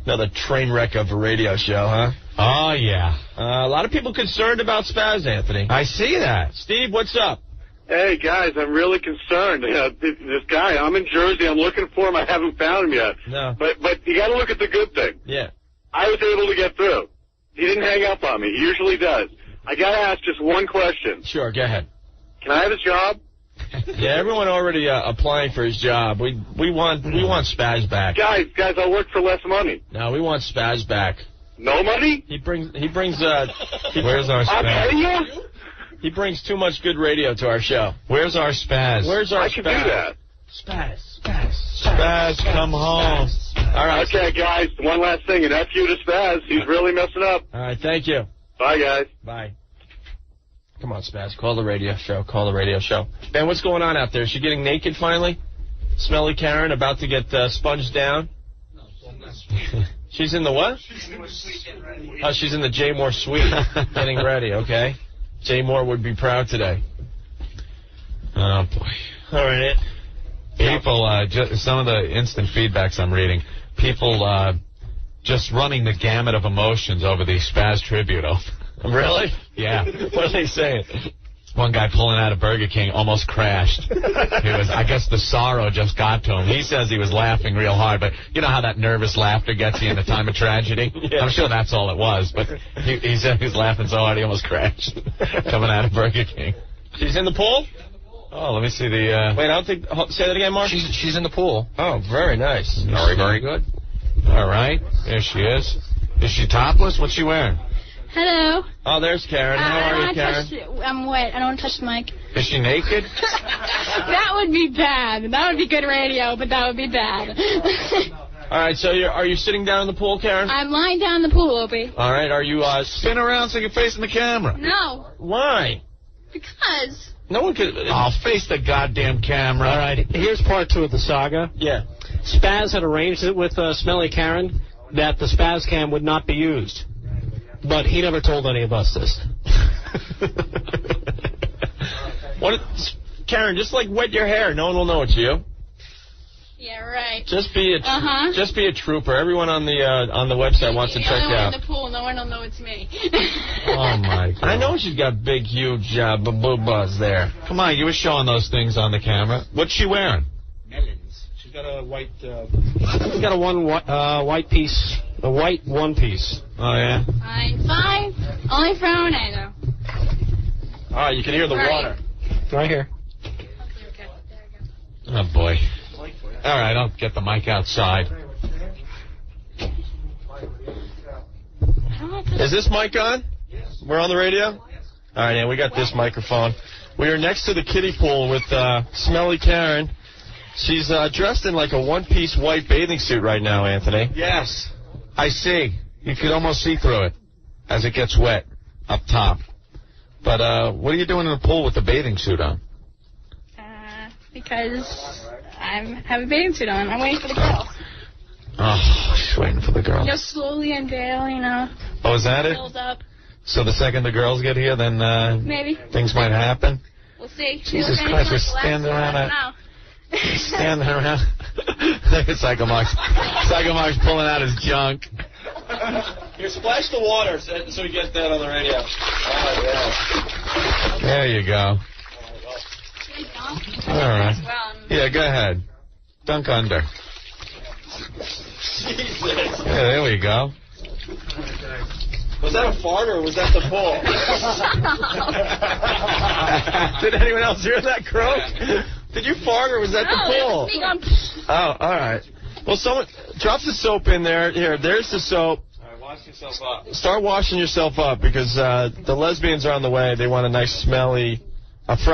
Another train wreck of a radio show, huh? Oh, yeah. A lot of people concerned about Spaz, Anthony. I see that. Steve, what's up? Hey, guys, I'm really concerned. This guy, I'm in Jersey. I'm looking for him. I haven't found him yet. No. But you got to look at the good thing. Yeah. I was able to get through. He didn't hang up on me. He usually does. I got to ask just one question. Sure, go ahead. Can I have his job? Yeah, everyone already applying for his job. We want Spaz back. Guys, I'll work for less money. No, we want Spaz back. No money? He brings Where's our Spaz? I'll tell you. He brings too much good radio to our show. Where's our Spaz? Where's our I Spaz? can do that. Spaz, come home. All right. Okay, guys, one last thing. An F you to Spaz. He's really messing up. All right, thank you. Bye, guys. Bye. Come on, Spaz. Call the radio show. Call the radio show. Ben, what's going on out there? Is she getting naked finally? Smelly Karen about to get sponged down? She's in the what? Oh, she's in the J. Moore suite getting ready, okay. J. Moore would be proud today. Oh, boy. All right. People, some of the instant feedbacks I'm reading, people just running the gamut of emotions over the Spaz tribute. Really? Yeah. What are they saying? One guy pulling out of Burger King almost crashed. I guess the sorrow just got to him. He says he was laughing real hard, but you know how that nervous laughter gets you in a time of tragedy? Yeah. I'm sure that's all it was, but he said he was laughing so hard he almost crashed coming out of Burger King. She's in the pool? Oh, let me see the... Wait, I don't think... Say that again, Mark? She's in the pool. Oh, very nice. Very, very good. All right. There she is. Is she topless? What's she wearing? Hello. Oh, there's Karen. How are you, Karen? I'm wet. I don't want to touch the mic. Is she naked? That would be bad. That would be good radio, but that would be bad. All right, so are you sitting down in the pool, Karen? I'm lying down in the pool, Opie. All right, are you... Spin around so you're facing the camera. No. Why? Because... No one could... I'll face the goddamn camera. All right, here's part 2 of the saga. Yeah. Spaz had arranged it with Smelly Karen that the Spaz cam would not be used. But he never told any of us this. Karen, just wet your hair. No one will know it's you. Yeah, right. Just be a trooper. Everyone on the website wants to check you out. In the pool, no one will know it's me. Oh my God! I know she's got big, huge buzz there. Come on, you were showing those things on the camera. What's she wearing? Melons. She's got a white. She's got a white piece, a white one piece. Oh yeah. I'm fine. Only for Orlando. All right, you can hear the water. Right here. Oh boy. All right, I'll get the mic outside. Is this mic on? We're on the radio? All right, and we got this microphone. We are next to the kiddie pool with Smelly Karen. She's dressed in like a one-piece white bathing suit right now, Anthony. Yes, I see. You could almost see through it as it gets wet up top. But what are you doing in the pool with the bathing suit on? Because I have a bathing suit on. I'm waiting for the girls. Oh, she's waiting for the girls. Slowly unveil, Oh, is that it? Build up. So the second the girls get here, then Maybe. things might happen? We'll see. Jesus Christ, we're standing around. Standing around. Psycho Mark's pulling out his junk. Here, splash the water so we get that on the radio. Oh, yeah. There you go. All right. Yeah, go ahead. Dunk under. Jesus. Yeah, there we go. Was that a fart or was that the ball? Did anyone else hear that, Crow? Did you fart or was that the ball? Oh, all right. Well, someone drop the soap in there. Here, there's the soap. All right, wash yourself up. Start washing yourself up because the lesbians are on the way. They want a nice smelling Karen,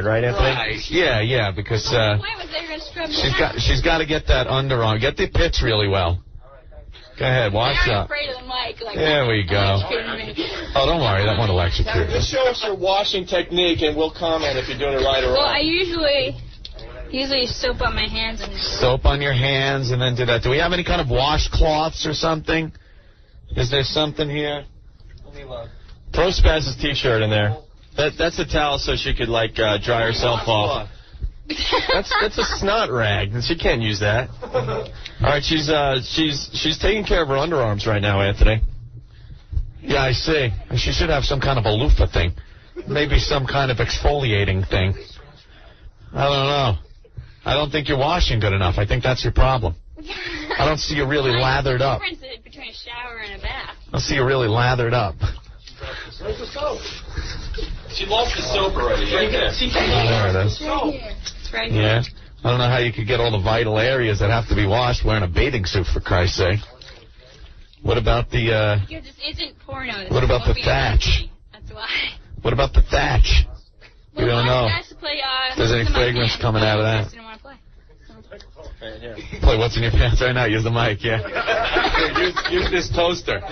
right, Anthony? Right. Yeah, because she's got to get that underarm. Get the pits really well. Go ahead, wash up. Afraid of the mic. There we go. Oh, don't worry, that won't electrocute you. Just show us your washing technique, and we'll comment if you're doing it right or wrong. Well, I usually soap on my hands and soap on your hands, and then do that. Do we have any kind of washcloths or something? Is there something here? Let me look. Throw Spaz's T-shirt in there. That's a towel so she could dry herself off. That's a snot rag. She can't use that. All right, she's taking care of her underarms right now, Anthony. Yeah, I see. She should have some kind of a loofah thing. Maybe some kind of exfoliating thing. I don't know. I don't think you're washing good enough. I think that's your problem. I don't see you really lathered up. What's the difference between a shower and a bath? I don't see you really lathered up. Where's the soap? She lost the soap already. Right there. There it is. It's right here. Yeah. I don't know how you could get all the vital areas that have to be washed wearing a bathing suit, for Christ's sake. What about the, This isn't porno. What about the thatch? That's why. What about the thatch? We don't know. If there's any fragrance coming out of that. I didn't want to play. Play What's in Your Pants right now. Use the mic, yeah. use this toaster.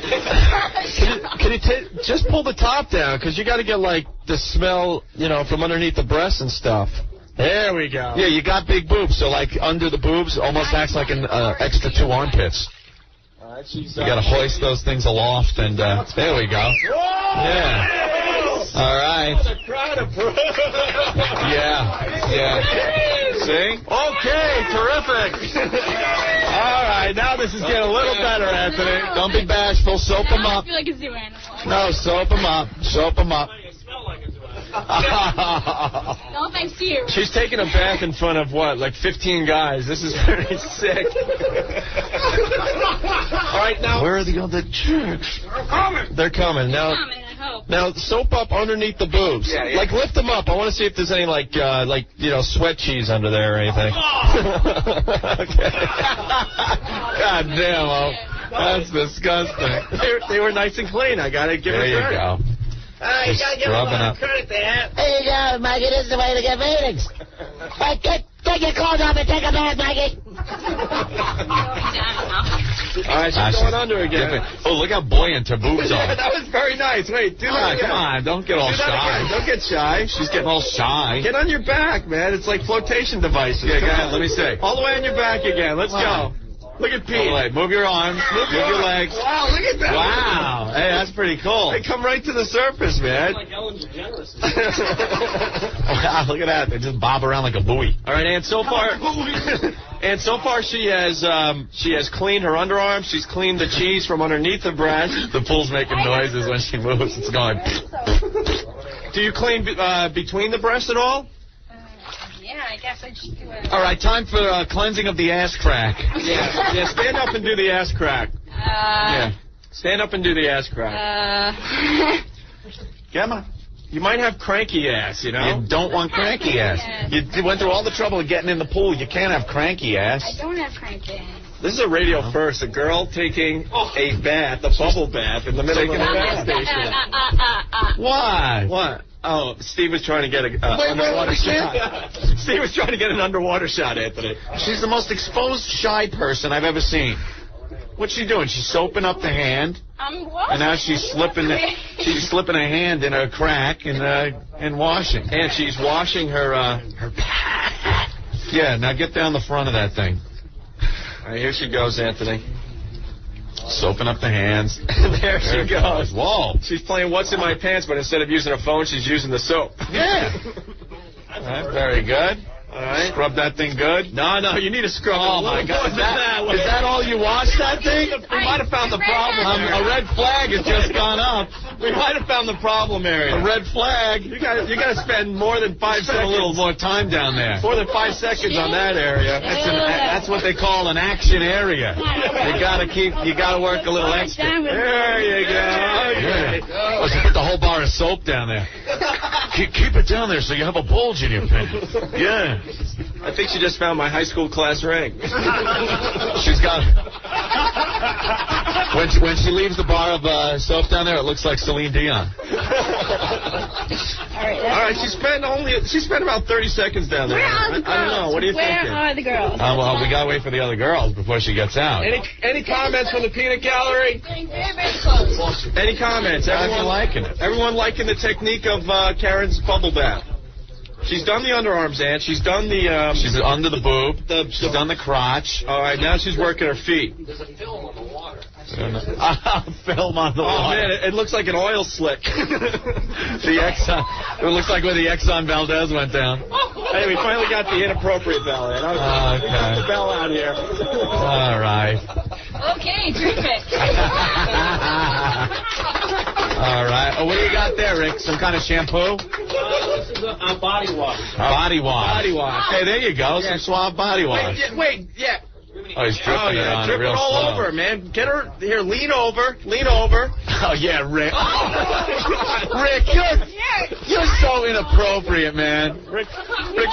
Can you just pull the top down? Because you got to get, the smell, from underneath the breasts and stuff. There we go. Yeah, you got big boobs, so, under the boobs, almost acts like an extra 2 armpits. You got to hoist those things aloft, and there we go. Yeah. All right. Yeah. See? Okay, terrific. All right, now this is getting a little better, Anthony. Don't be bashful. Soap them up. I feel like a zoo animal. No, soap them up. Soap them up. No thanks to you. She's taking a bath in front of, 15 guys. This is very sick. All right, now. Where are the other chicks? They're coming. Now, I hope. Now, soap up underneath the boobs. Yeah. Lift them up. I want to see if there's any, sweat cheese under there or anything. Okay. God damn, that's disgusting. They were nice and clean. I got to give her credit. There you go. You gotta give them credit there. There you go, Mikey. This is the way to get ratings. Hey, take your clothes off and take a bath, Mikey. All right, she's going under again. Oh, look how buoyant her boobs are. Yeah, that was very nice. Wait, do that again. Come on, don't get all shy. Don't get shy. She's getting all shy. Get on your back, man. It's like flotation devices. Yeah, go ahead. Let me see. All the way on your back again. Let's go. Look at Pete. Move your arms. Move your legs. Wow, look at that. Wow. Hey, that's pretty cool. They come right to the surface, man. Like Ellen DeGeneres. Wow, look at that. They just bob around like a buoy. All right, and so far she has cleaned her underarms. She's cleaned the cheese from underneath the breast. The pool's making noises when she moves. It's going. Do you clean between the breasts at all? Yeah, I guess I just do it. All right, time for cleansing of the ass crack. Yeah, stand up and do the ass crack. Yeah, stand up and do the ass crack. Come on. You might have cranky ass, You don't want cranky ass. You went through all the trouble of getting in the pool. You can't have cranky ass. I don't have cranky ass. This is a radio first. A girl taking a bath, a bubble bath, in the middle of a gas station. Why? What? Oh, Steve was trying to get an underwater shot. Steve was trying to get an underwater shot, Anthony. She's the most exposed, shy person I've ever seen. What's she doing? She's soaping up the hand. I'm washing. And now she's slipping a hand in a crack and washing. And she's washing her Yeah, now get down the front of that thing. All right, here she goes, Anthony. Soaping up the hands. There she goes. Whoa. She's playing What's in My Pants, but instead of using a phone, she's using the soap. Yeah. All right, very good. All right. Scrub that thing good? No, you need to scrub it. Oh, my God. Is that all you watched, that thing? We might have found the problem area. A red flag has just gone up. We might have found the problem area. A red flag. You got to spend more than 5 seconds. Spend a little more time down there. More than 5 seconds on that area. That's what they call an action area. You got to work a little extra. There you go. Okay. Yeah. Let's put the whole bar of soap down there. Keep it down there so you have a bulge in your pants. Yeah. I think she just found my high school class ring. She's got. When she leaves the bar of soap down there, it looks like Celine Dion. All right, she spent about 30 seconds down there. I don't know. What are you thinking? Where are the girls? Well, we gotta wait for the other girls before she gets out. Any comments from the peanut gallery? Any comments? Everyone liking it. Everyone liking the technique of Karen's bubble bath. She's done the underarms, Aunt. She's done the... she's under the boob. She's done the crotch. All right, now she's working her feet. There's a film on the water. Film on the water. Oh, man, it looks like an oil slick. It looks like where the Exxon Valdez went down. Hey, we finally got the inappropriate bell in. Okay. The bell out here. All right. Okay, terrific. All right. Oh, what do you got there, Rick? Some kind of shampoo? This is a body wash. Body wash. Body wash. Hey, there you go. Some suave body wash. Wait. Oh, he's dripping it on dripping real all slow. over, man. Get her here. Lean over. Oh yeah, Rick. Rick, you're so inappropriate, man. Rick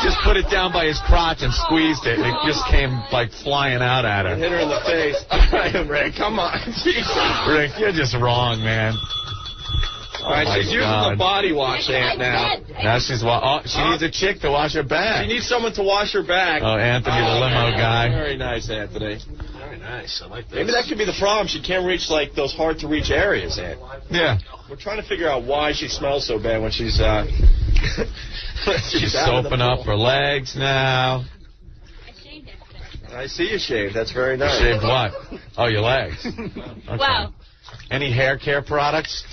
just put it down by his crotch and squeezed it. It just came like flying out at her. Hit her in the face. All right, Rick, come on. Rick, you're just wrong, man. All right, she's using the body wash, Aunt, now. Now she needs a chick to wash her back. She needs someone to wash her back. Oh, Anthony, the limo guy. Very nice, Anthony. Very nice. I like this. Maybe that could be the problem. She can't reach, like, those hard-to-reach areas, Aunt. Yeah. We're trying to figure out why she smells so bad when she's she's soaping up her legs now. I see you shaved. That's very nice. Shaved what? Oh, your legs. Okay. Wow. Any hair care products?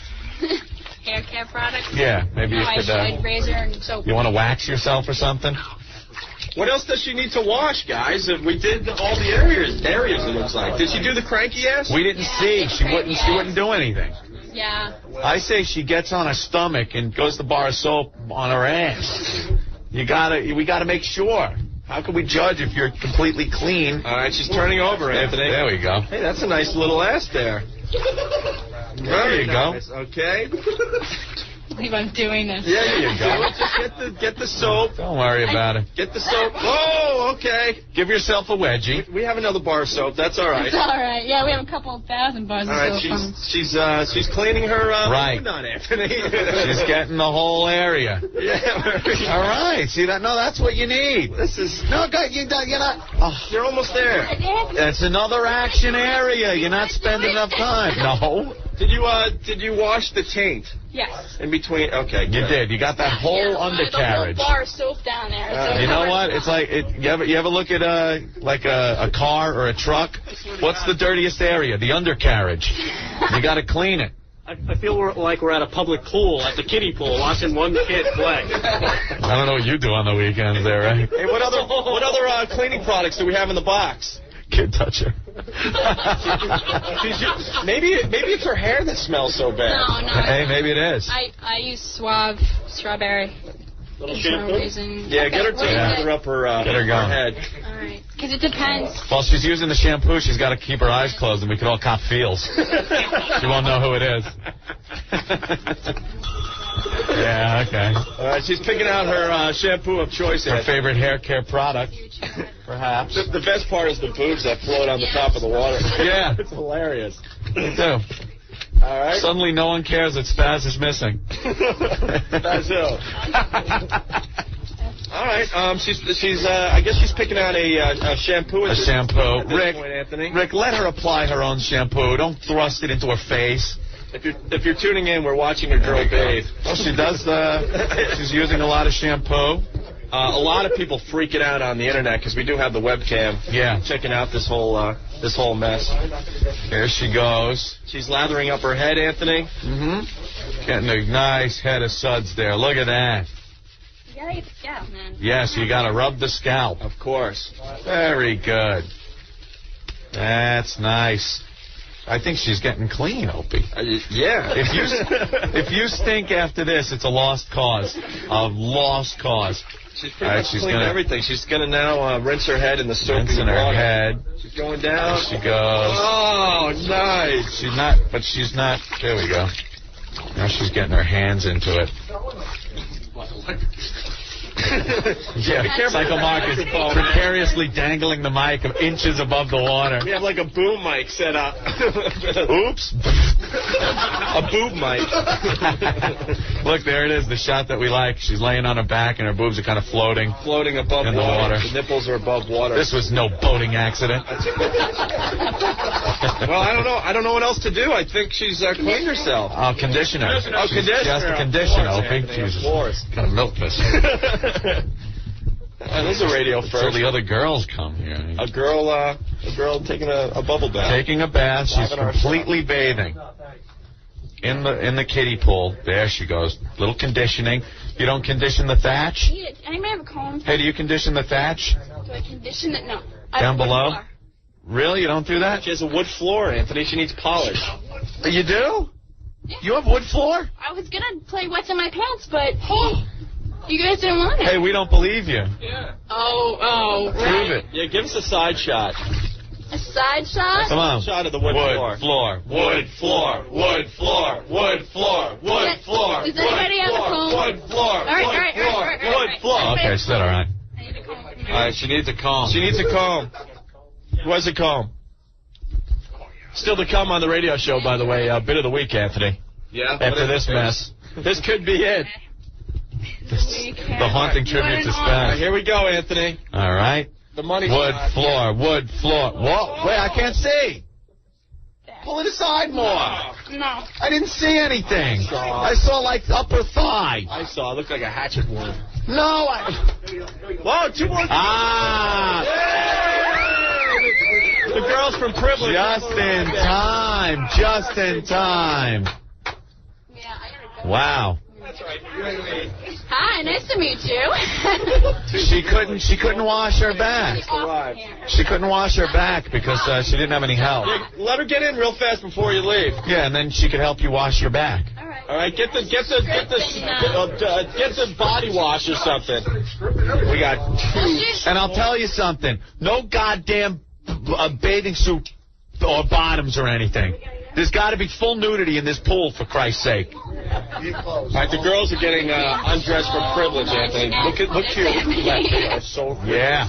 Hair care products? Yeah, maybe you could. Razor and soap. You want to wax yourself or something? What else does she need to wash, guys? We did all the areas, it looks like. Did she do the cranky ass? We didn't see. She wouldn't do anything. Yeah. I say she gets on her stomach and goes to bar of soap on her ass. We gotta make sure. How can we judge if you're completely clean? All right, she's turning over, Anthony. There we go. Hey, that's a nice little ass there. There you go. Okay. I believe I'm doing this. Yeah, there you go. Just get the soap. Don't worry about it. Get the soap. Oh, okay. Give yourself a wedgie. We have another bar of soap. That's all right. It's all right. Yeah, we have a couple of thousand bars of soap. All right, she's cleaning her right. on Anthony. She's getting the whole area. Yeah. All right. See that? No, that's what you need. This is you're not. Oh, you're almost there. That's another action area. You're not spending enough time. No. Did you wash the taint? Yes. In between? Okay. You did. You got that whole undercarriage. The whole bar of soap down there. You know what? It's like you ever look at a car or a truck? What's the dirtiest area? The undercarriage. You got to clean it. I feel like we're at a public pool, at the kiddie pool, watching one kid play. I don't know what you do on the weekends there, right? Hey, what other cleaning products do we have in the box? Kid toucher. Maybe it's her hair that smells so bad. No. Hey, maybe it is. I use Suave Strawberry. Little shampoo? Yeah, get her to lather up her head. All right. Because it depends. While she's using the shampoo, she's got to keep her eyes closed, and we can all cop feels. She won't know who it is. Yeah, okay. All right, she's picking out her shampoo of choice. Her favorite hair care product, perhaps. The best part is the boobs that float on the top of the water. Yeah. It's hilarious. Me too. All right. Suddenly no one cares that Spaz is missing. That's it. All right. She's. I guess she's picking out a shampoo. A shampoo. At this Rick, point, Anthony. Rick, let her apply her own shampoo. Don't thrust it into her face. If you're tuning in, we're watching a girl bathe. Oh, she does. She's using a lot of shampoo. A lot of people freaking out on the internet because we do have the webcam. Yeah. Checking out this whole mess. There she goes. She's lathering up her head, Anthony. Mm-hmm. Getting a nice head of suds there. Look at that. You gotta get the scalp, man. Yes, you gotta rub the scalp. Of course. Very good. That's nice. I think she's getting clean, Opie. Yeah. If you stink after this, it's a lost cause. A lost cause. She's pretty much cleaned everything. She's gonna now rinse her head in the soapy Rinsing her water. head. She's going down. There she goes. Oh, nice. She's not. There we go. Now she's getting her hands into it. Yeah, Psycho Mark is precariously dangling the mic inches above the water. We have like a boom mic set up. Oops. A boob mic. Look, there it is, the shot that we like. She's laying on her back and her boobs are kind of floating above in the water. The nipples are above water. This was no boating accident. Well, I don't know what else to do. I think she's cleaned herself. Oh, conditioner. Oh, conditioner. Just a conditioner, Opie. Jesus. Gotta milk this. This is a radio first. So the other girls come here. A girl taking a bubble bath. Taking a bath. She's completely bathing in the kiddie pool. There she goes. Little conditioning. You don't condition the thatch? Anybody have a comb? Hey, do you condition the thatch? Do I condition it? No. Down below? Really? You don't do that? She has a wood floor, Anthony. She needs polish. You do? Yeah. You have wood floor? I was gonna play What's in My Pants, but you guys didn't want it. Hey, we don't believe you. Yeah. Oh, Prove it. Yeah, give us a side shot. A side shot? Come on. Shot of the wood floor. Wood floor. Wood floor. Wood floor. Wood floor. Does anybody have a comb? Wood floor. All right. Wood floor. Okay, she said all right. I need a comb. All right, she needs a comb. She needs a comb. Who has a comb? Still to come on the radio show, by the way. Bit of the week, Anthony. Yeah. After this mess. This could be it. The haunting tribute to Spaz. Here we go, Anthony. All right. The money. Wood floor. Wood floor. Whoa. Wait, I can't see. Pull it aside more. No. I didn't see anything. I saw like upper thigh. I saw. It looked like a hatchet wound. No. Whoa, 2 more. Ah. The girls from Privilege. Just in time. Just in time. Wow. Hi, nice to meet you. She couldn't wash her back. She couldn't wash her back because she didn't have any help. Yeah, let her get in real fast before you leave. Yeah, and then she could help you wash your back. All right, get the body wash or something. We got 2. And I'll tell you something. No goddamn bathing suit or bottoms or anything. There's got to be full nudity in this pool, for Christ's sake. All right, the girls are getting undressed from Privilege, Anthony. Look to your left. They are so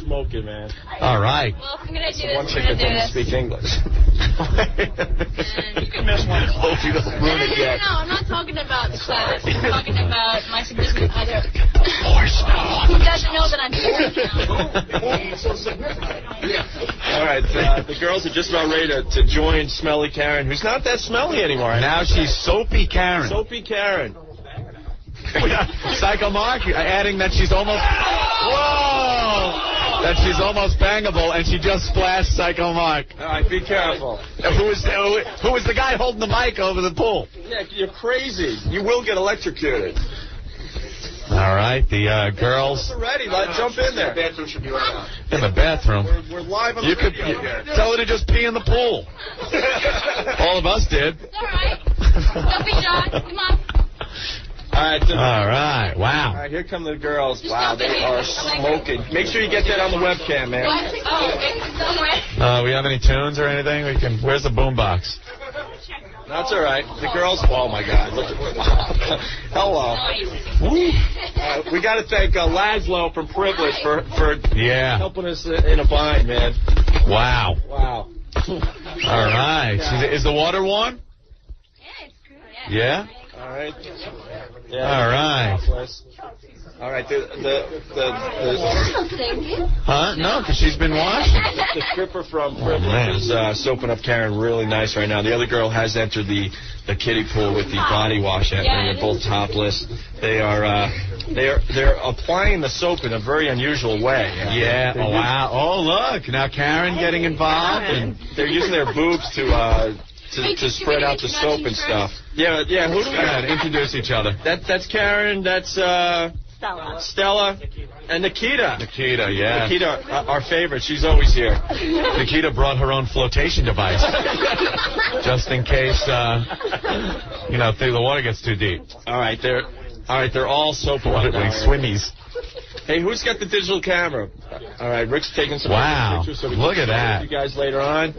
smoking, man. All right. Well, I'm going to do this. One chick that doesn't speak English. You can miss one. Hope you don't ruin it yet. No, I'm not talking about the class. I'm talking about my significant other. Who doesn't know that I'm here now. All right, the girls are just about ready to join Smelly Karen, who's not that smelly anymore. Now she's Soapy Karen. Soapy Karen. Psycho Mark adding that she's almost... Whoa! That she's almost bangable, and she just splashed Psycho Mark. All right, be careful. Who was the guy holding the mic over the pool? Yeah, you're crazy. You will get electrocuted. All right, the girls... Ready, jump in there. In the bathroom? We're live on the radio here. Tell her to just pee in the pool. All of us did. It's all right. Don't be shy. Come on. All right, wow. All right, here come the girls. Wow, they are smoking. Make sure you get that on the webcam, man. Oh, it's somewhere. We have any tunes or anything? Where's the boombox? That's all right. The girls, oh my God, look at hello. We got to thank Laszlo from Privilege for helping us in a bind, man. Wow. Wow. All right. Is the water warm? Yeah, it's good. Yeah? All right. All right. All right. Huh? No, because she's been washing. The stripper from Privilege is soaping up Karen really nice right now. The other girl has entered the kiddie pool with the body wash, and they're both topless. They're applying the soap in a very unusual way. Yeah. Oh, wow. Oh, look. Now Karen getting involved. And they're using their boobs to spread out the soap and stuff. Yeah. Who do we got? Introduce each other. That's Karen. That's Stella. And Nikita. Nikita, yeah. Nikita, our favorite. She's always here. Nikita brought her own flotation device. Just in case, the water gets too deep. All right, they're all soap like swimmies. Hey, who's got the digital camera? All right, Rick's taking some pictures. So Look at that. You guys later on.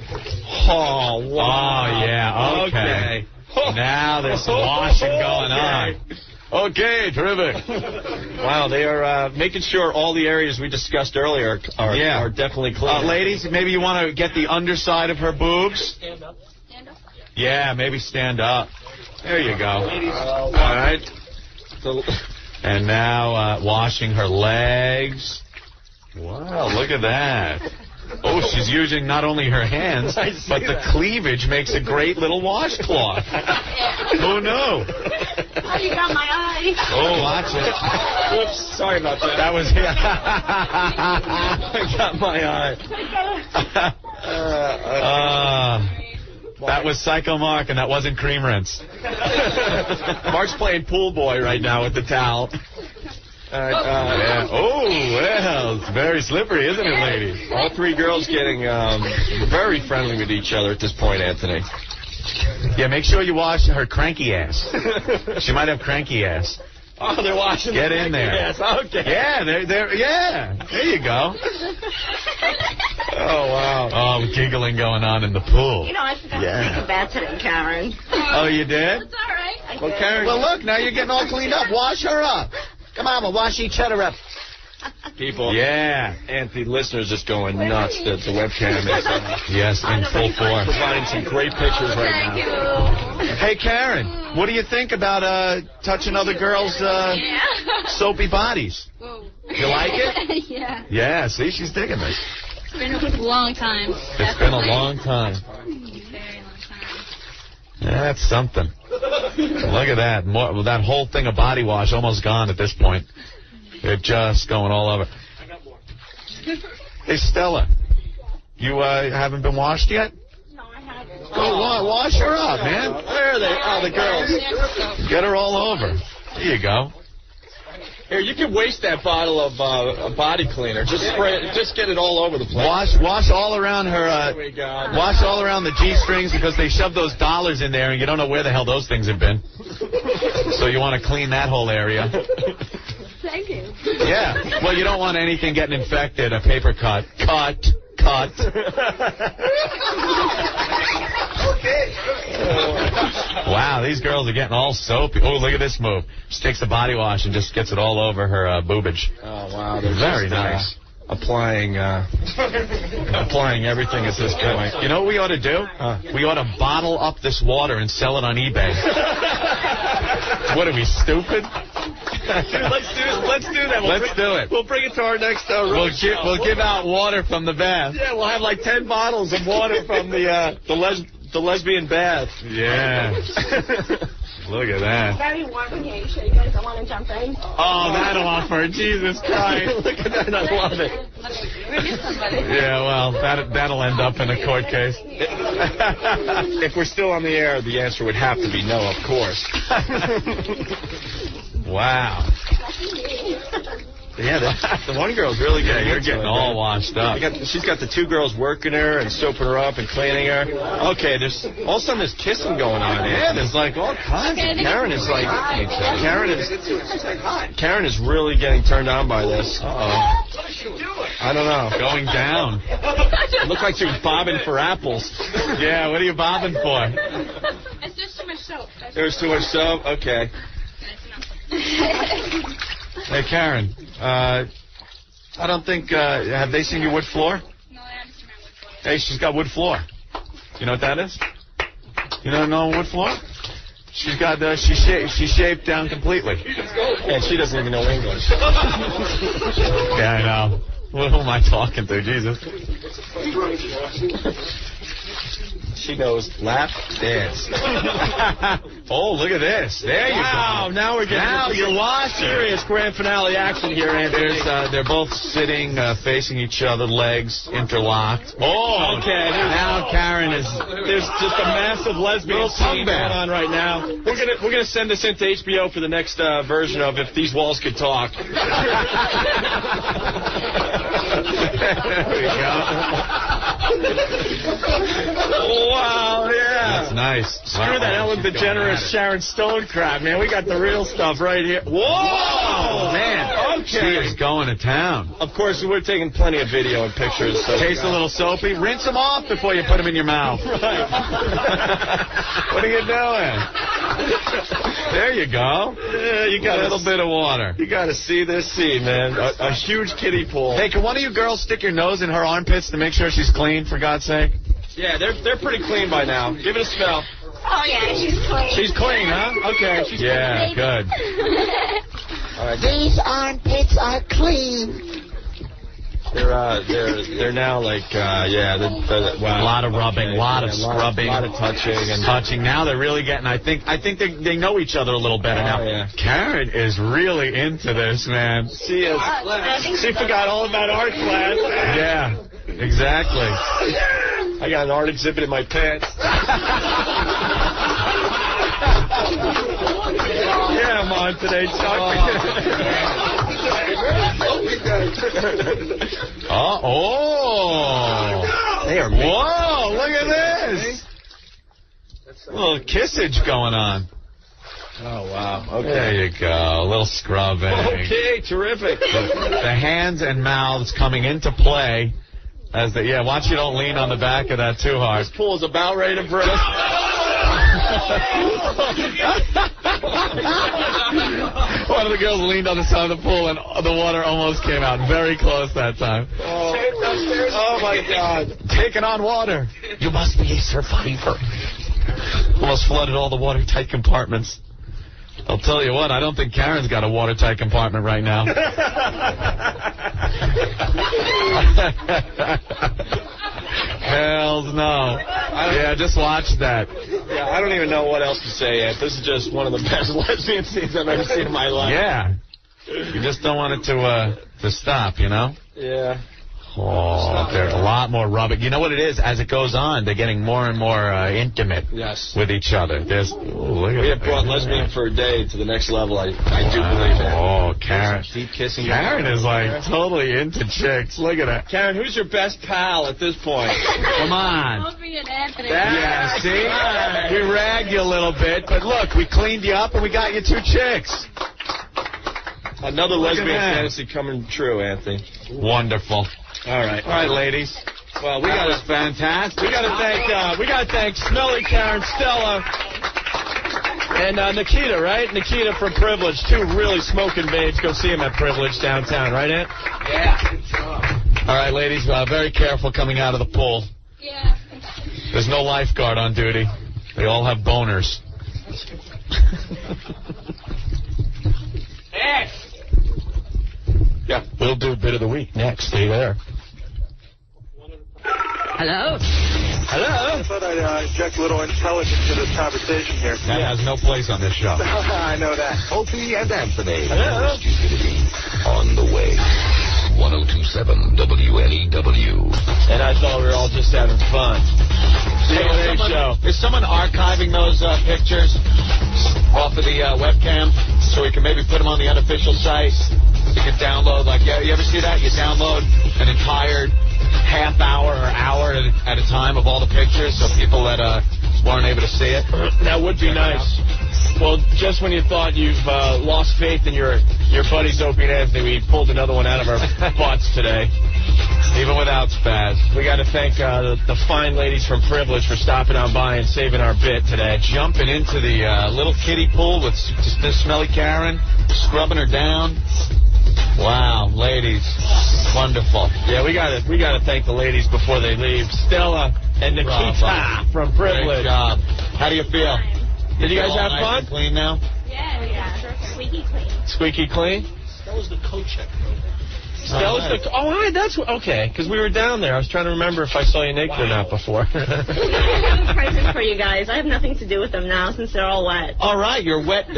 Oh, wow. Oh, yeah, okay. Now there's some washing going on. Okay, terrific. Wow, they are making sure all the areas we discussed earlier are definitely clean. Ladies, maybe you want to get the underside of her boobs? Stand up. Yeah, maybe stand up. There you go. All right. And now washing her legs. Wow, look at that. Oh, she's using not only her hands, but the cleavage makes a great little washcloth. Oh, no. Oh, you got my eye. Oh, watch it. Whoops, sorry about that. That was... I got my eye. That was Psycho Mark, and that wasn't cream rinse. Mark's playing pool boy right now with the towel. Yeah. Oh, well, it's very slippery, isn't it, ladies? All three girls getting very friendly with each other at this point, Anthony. Yeah, make sure you wash her cranky ass. She might have cranky ass. Oh, they're washing. Get in there. Yes, okay. Yeah, there you go. Oh, wow. Oh, giggling going on in the pool. You know, I forgot to take a bath today, Karen. Oh, you did? It's all right. Well, Karen. Well, look, now you're getting all cleaned up. Wash her up. Come on, we'll wash each other up. People. Yeah. Anthony, listeners just going nuts that the webcam is. Yes, in full form. Providing some great pictures right now. Hey, Karen, what do you think about touching other girls' soapy bodies? Whoa. You like it? Yeah. Yeah, see, she's digging this. It's been a long time. It's been a long time. Very long time. That's something. Look at that. That whole thing of body wash almost gone at this point. They're just going all over. I got more. Hey, Stella, you haven't been washed yet? No, I haven't. Go wash her up, man. Where are they? Oh, the girls. Get her all over. There you go. Here, you can waste that bottle of body cleaner. Just spray it. Just get it all over the place. Wash all around her. Wash all around the G-strings because they shoved those dollars in there and you don't know where the hell those things have been. So you want to clean that whole area. Thank you. Yeah. Well, you don't want anything getting infected. A paper cut. Cut. Wow, these girls are getting all soapy. Oh, look at this move. She takes the body wash and just gets it all over her boobage. Oh, wow. They're very just, nice. Applying everything at this point. You know what we ought to do? We ought to bottle up this water and sell it on eBay. What are we, stupid? Dude, let's do that. Let's do it. We'll bring it to our next We'll give out water from the bath. Yeah, we'll have like 10 bottles of water from the lesbian bath. Yeah. Look at that. Very warm in here. You sure you guys don't want to jump in? Oh, that offer. Jesus Christ. Look at that. I love it. Yeah, well, that'll end up in a court case. If we're still on the air, the answer would have to be no, of course. Wow. Yeah, the one girl's really getting you're getting all washed up. She's got the two girls working her and soaping her up and cleaning her. Okay, all of a sudden there's kissing going on. Yeah, there's like all kinds of... Karen is really getting turned on by this. I don't know. Going down. It looked like she was bobbing for apples. Yeah, what are you bobbing for? It's just too much soap. There's too much soap? Okay. Hey, Karen, I don't think, have they seen your wood floor? No, I haven't seen my wood floor. Hey, she's got wood floor. You know what that is? You don't know wood floor? She's got she's shaved down completely. And she doesn't even know English. Yeah, I know. Who am I talking to? Jesus. She knows lap dance. Oh, look at this. There you go. Now we're getting you're watching. Serious grand finale action here, Anthony. They're both sitting, facing each other, legs interlocked. Oh, okay. Now Karen is. There's just a massive lesbian scene going on right now. We're gonna send this into HBO for the next version of If These Walls Could Talk. There we go. Wow, yeah. That's nice. Screw that Ellen DeGeneres Sharon Stone crap, man. We got the real stuff right here. Whoa! Man. Okay. She is going to town. Of course, we're taking plenty of video and pictures. So Taste a little soapy. Rinse them off before you put them in your mouth. Right. What are you doing? There you go. Yeah, you got a little bit of water. You got to see this scene, man. A huge kiddie pool. Hey, can one of you girls stick your nose in her armpits to make sure she's clean, for God's sake? Yeah, they're pretty clean by now. Give it a smell. Oh, yeah, she's clean. She's clean, huh? Okay. She's clean. Good. All right. These armpits are clean. They're now like wow. A lot of rubbing, a lot of scrubbing, a lot of touching and touching. Now they're really getting. I think they know each other a little better now. Yeah. Karen is really into this, man. She is. She forgot all about art class. Yeah, exactly. I got an art exhibit in my pants. Yeah, I'm on today, Chuck. They are. Whoa! Look at this. A little kissage going on. Oh wow! Okay. There you go. A little scrubbing. Okay, terrific. The hands and mouths coming into play. Watch you don't lean on the back of that too hard. This pool is about ready to burst. One of the girls leaned on the side of the pool and the water almost came out. Very close that time. Oh my God. Taking on water. You must be a survivor. Almost flooded all the watertight compartments. I'll tell you what, I don't think Karen's got a watertight compartment right now. Hells no. Yeah, just watch that. Yeah, I don't even know what else to say yet. This is just one of the best lesbian scenes I've ever seen in my life. Yeah. You just don't want it to stop, you know? Yeah. Oh, there's a lot more rubbing. You know what it is? As it goes on, they're getting more and more intimate with each other. We have brought lesbian for a day to the next level. I do believe that. Oh, Karen. Deep kissing. Karen is like totally into chicks. Look at that. Karen, who's your best pal at this point? Come on. Opie and Anthony. Yeah, see? We ragged you a little bit, but look, we cleaned you up and we got you 2 chicks. Another lesbian fantasy coming true, Anthony. Wonderful. All right, ladies. Well, that was fantastic. We gotta thank Smelly Karen, Stella, and Nikita, right? Nikita from Privilege, 2 really smoking babes. Go see him at Privilege downtown, right, Ant? Yeah. All right, ladies, very careful coming out of the pool. Yeah. There's no lifeguard on duty. They all have boners. Yeah, we'll do Bit of the Week next. Stay there. Hello? I thought I'd inject a little intelligence to this conversation here. That has no place on this show. I know that. Opie and Anthony. Hello. Stupidity on the way. 102.7 WNEW. And I thought we were all just having fun. Is someone archiving those pictures off of the webcam so we can maybe put them on the unofficial site? You can download, you ever see that? You download an entire half hour or hour at a time of all the pictures so people that weren't able to see it. That would be nice. Well, just when you thought you've lost faith in your buddies Opie and Anthony, we pulled another one out of our butts today. Even without Spaz. We got to thank the fine ladies from Privilege for stopping on by and saving our bit today. Jumping into the little kiddie pool with Smelly Karen, scrubbing her down. Wow, ladies, wonderful. Yeah, we gotta thank the ladies before they leave. Stella and Nikita from Privilege. Great job. How do you feel? Did you guys have Nice fun? and clean now? Yeah. Squeaky clean. Squeaky clean? That was the coat check. That's okay. Because we were down there. I was trying to remember if I saw you naked or not before. I have a present for you guys. I have nothing to do with them now since they're all wet. All right, your wet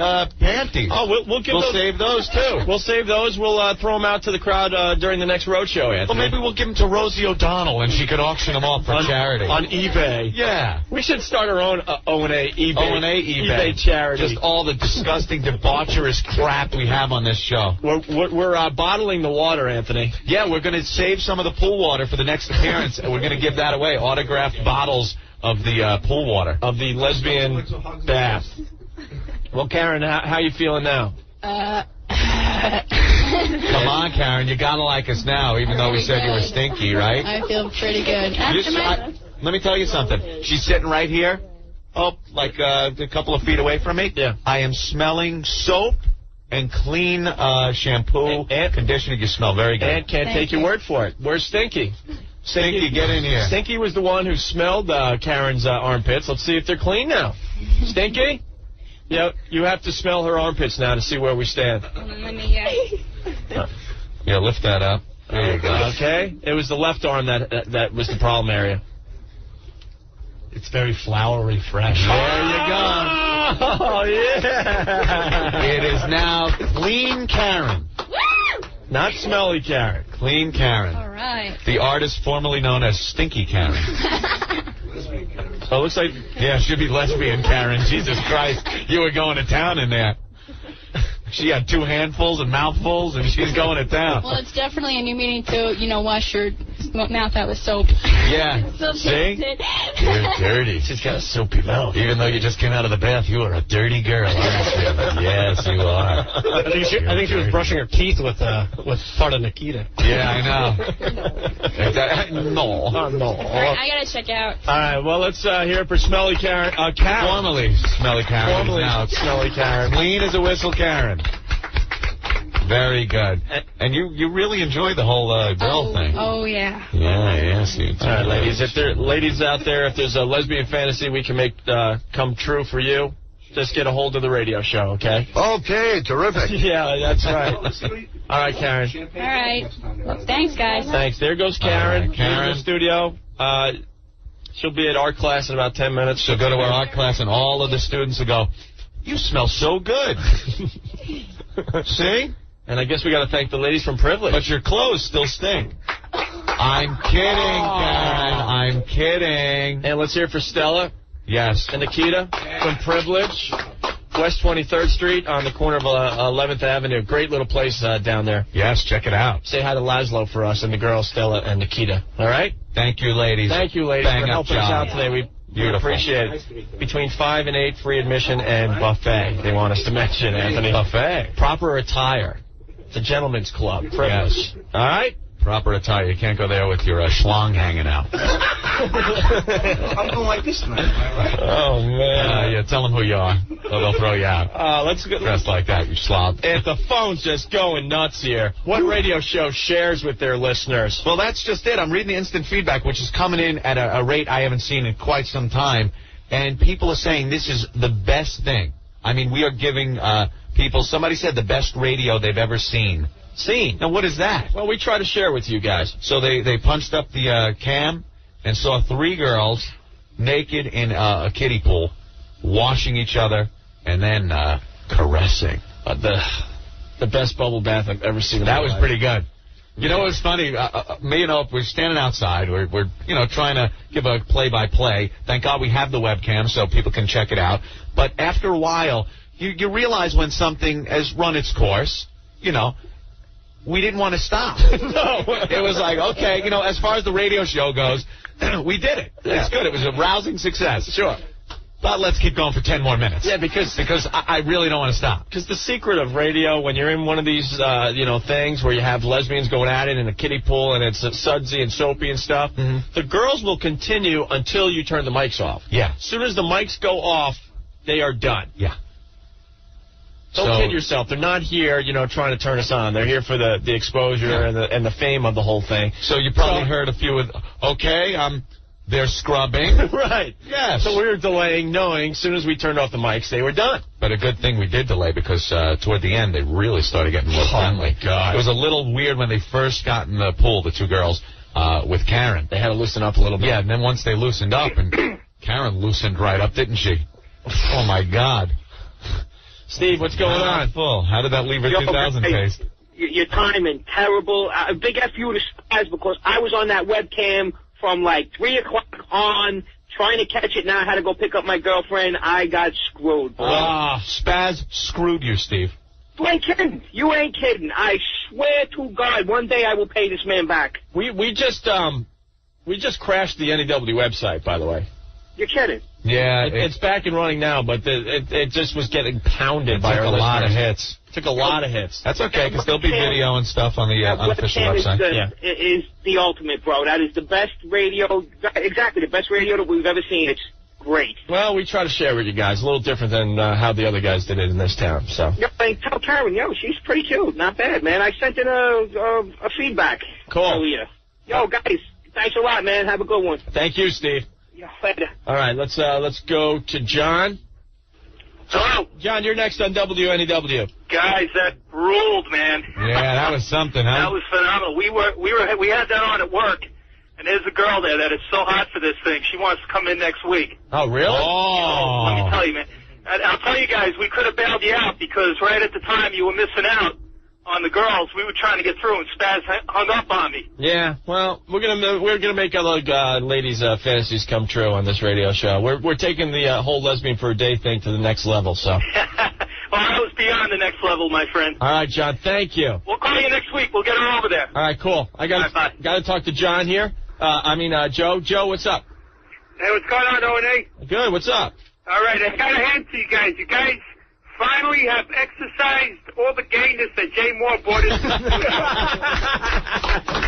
panties. Oh, we'll save those too. We'll save those. We'll throw them out to the crowd during the next roadshow, Anthony. Well, maybe we'll give them to Rosie O'Donnell and she could auction them off for charity on eBay. Yeah, we should start our own O&A eBay. eBay charity. Just all the disgusting, debaucherous crap we have on this show. We're bottling the water, Anthony. Yeah, we're going to save some of the pool water for the next appearance, and we're going to give that away. Autographed bottles of the pool water. Of the lesbian bath. Well, Karen, how you feeling now? Come on, Karen, you got to like us now, even though we said you were stinky, right? I feel pretty good. Let me tell you something. She's sitting right here, like a couple of feet away from me. Yeah. I am smelling soap and clean shampoo and conditioner. You smell very good. And can't take your word for it. Where's Stinky? Stinky, get in here. Stinky was the one who smelled Karen's armpits. Let's see if they're clean now. Stinky? Yeah, you have to smell her armpits now to see where we stand. Let me, Yeah, lift that up. There you go. Okay. It was the left arm that was the problem area. It's very flowery, fresh. There you go. Oh, yeah. It is now Clean Karen. Not Smelly Karen. Clean Karen. All right. The artist formerly known as Stinky Karen. Oh, looks like... Yeah, should be lesbian Karen. Jesus Christ. You were going to town in there. She had 2 handfuls and mouthfuls, and she's going to town. Well, it's definitely a new meaning to, wash your mouth out with soap. Yeah. See? You're dirty. She's got a soapy mouth. Even though you just came out of the bath, you are a dirty girl, aren't you? Yes, you are. I think she was brushing her teeth with part of Nikita. Yeah, I know. No. All right, I gotta check out. All right, well, let's hear it for Smelly Karen. Karen. Formerly Smelly Karen. Formerly now it's Smelly Karen. Clean as a whistle Karen. Very good. And you really enjoyed the whole girl thing. Oh, yeah. Yeah, yes. You all right, ladies. Ladies out there, if there's a lesbian fantasy we can make come true for you, just get a hold of the radio show, okay? Okay, terrific. Yeah, that's right. All right, Karen. All right. Well, thanks, guys. Thanks. There goes Karen. Right, Karen. In the studio. She'll be at art class in about 10 minutes. She'll go to our art class, and all of the students will go, "You smell so good." See? And I guess we got to thank the ladies from Privilege. But your clothes still stink. I'm kidding, Karen. I'm kidding. And let's hear it for Stella. Yes. And Nikita from Privilege. West 23rd Street on the corner of 11th Avenue. Great little place down there. Yes, check it out. Say hi to Laszlo for us and the girls, Stella and Nikita. All right? Thank you, ladies. Thank you, ladies, for helping us out today. We appreciate it. Between 5 and 8, free admission and buffet. They want us to mention, Anthony. Buffet. Proper attire. It's a gentleman's club. Yes. All right? Proper attire. You can't go there with your schlong hanging out. I'm going like this tonight, right? Oh, man. Yeah, tell them who you are, or they'll throw you out. Let's go. Dressed like that, you slob. And the phone's just going nuts here. What radio show shares with their listeners? Well, that's just it. I'm reading the instant feedback, which is coming in at a rate I haven't seen in quite some time. And people are saying this is the best thing. I mean, we are giving people, somebody said the best radio they've ever seen. Now, what is that? Well, we try to share with you guys. So they punched up the cam and saw 3 girls naked in a kiddie pool, washing each other, and then caressing. The best bubble bath I've ever seen. That was pretty good. You know what's funny? Me and Opie, we're standing outside. We're trying to give a play-by-play. Thank God we have the webcam so people can check it out. But after a while, you realize when something has run its course, we didn't want to stop. No. It was like, okay, as far as the radio show goes, we did it. It's good. It was a rousing success. Sure. But let's keep going for 10 more minutes. Yeah, because I really don't want to stop. Because the secret of radio, when you're in one of these, things where you have lesbians going at it in a kiddie pool and it's sudsy and soapy and stuff, the girls will continue until you turn the mics off. Yeah. As soon as the mics go off, they are done. Yeah. Don't kid yourself. They're not here, trying to turn us on. They're here for the exposure and the fame of the whole thing. So you probably heard a few of, okay, They're scrubbing. Right. Yes. So we were delaying, knowing as soon as we turned off the mics, they were done. But a good thing we did delay because toward the end, they really started getting more friendly. Oh, my God. It was a little weird when they first got in the pool, the two girls, with Karen. They had to loosen up a little bit. Yeah, and then once they loosened up, and Karen loosened right up, didn't she? Oh, my God. Steve, what's going on? Full. How did that leave her 2000 taste? Your timing, terrible. Big F you to Spaz because I was on that webcam from like 3 o'clock on, trying to catch it. Now I had to go pick up my girlfriend. I got screwed. Spaz screwed you, Steve. You ain't kidding. You ain't kidding. I swear to God, one day I will pay this man back. We just crashed the NEW website, by the way. You're kidding. Yeah, it's back and running now, but it just was getting pounded by our a lot of listeners. hits. Took a lot of hits. That's okay, because there'll be video and stuff on the unofficial website. Is the ultimate, bro. That is the best radio, exactly the best radio that we've ever seen. It's great. Well, we try to share with you guys. A little different than how the other guys did it in this town. So. Yo, and tell Karen, she's pretty cute. Not bad, man. I sent in a feedback. Cool. Earlier. Yo, guys, thanks a lot, man. Have a good one. Thank you, Steve. Yo, later. All right, let's go to John. Hello. John, you're next on WNEW. Guys, that ruled, man. Yeah, that was something, huh? That was phenomenal. We had that on at work, and there's a girl there that is so hot for this thing. She wants to come in next week. Oh, really? Oh, let me tell you, man. I'll tell you guys, we could have bailed you out because right at the time you were missing out on the girls. We were trying to get through, and Spaz hung up on me. Yeah, well, we're gonna make other ladies' fantasies come true on this radio show. We're taking the whole lesbian for a day thing to the next level. So. Well, I was beyond the next level, my friend. All right, John. Thank you. We'll call you next week. We'll get her over there. All right, cool. I got to talk to John here. Joe. Joe, what's up? Hey, what's going on, O&A? Good. What's up? All right, I got a hand to you guys. You guys finally have exercised all the gayness that Jay Moore brought in.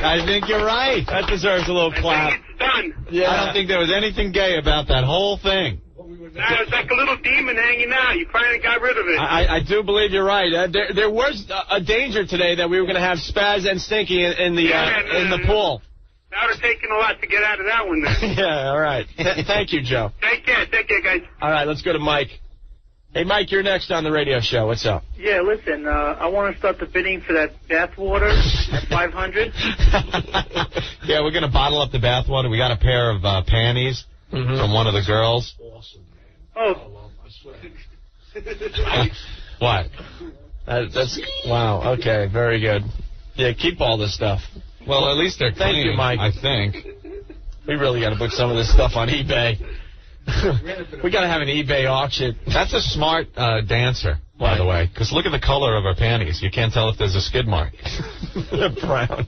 I think you're right. That deserves a little clap. It's done. Yeah. I don't think there was anything gay about that whole thing. Now it's like a little demon hanging out. You finally got rid of it. I do believe you're right. There was a danger today that we were going to have Spaz and Stinky in the pool. Now they're taking a lot to get out of that one, then. Yeah, all right. Thank you, Joe. Take care, guys. All right, let's go to Mike. Hey, Mike, you're next on the radio show. What's up? Yeah, listen, I want to start the bidding for that bathwater at 500. Yeah, we're going to bottle up the bathwater. We got a pair of panties from one of the girls. Awesome, man. Oh. What? That's wow. Okay, very good. Yeah, keep all this stuff. Well, at least they're clean. Thank you, Mike. I think. We really got to put some of this stuff on eBay. We got to have an eBay auction. That's a smart dancer, by the way, because look at the color of her panties. You can't tell if there's a skid mark. They're brown.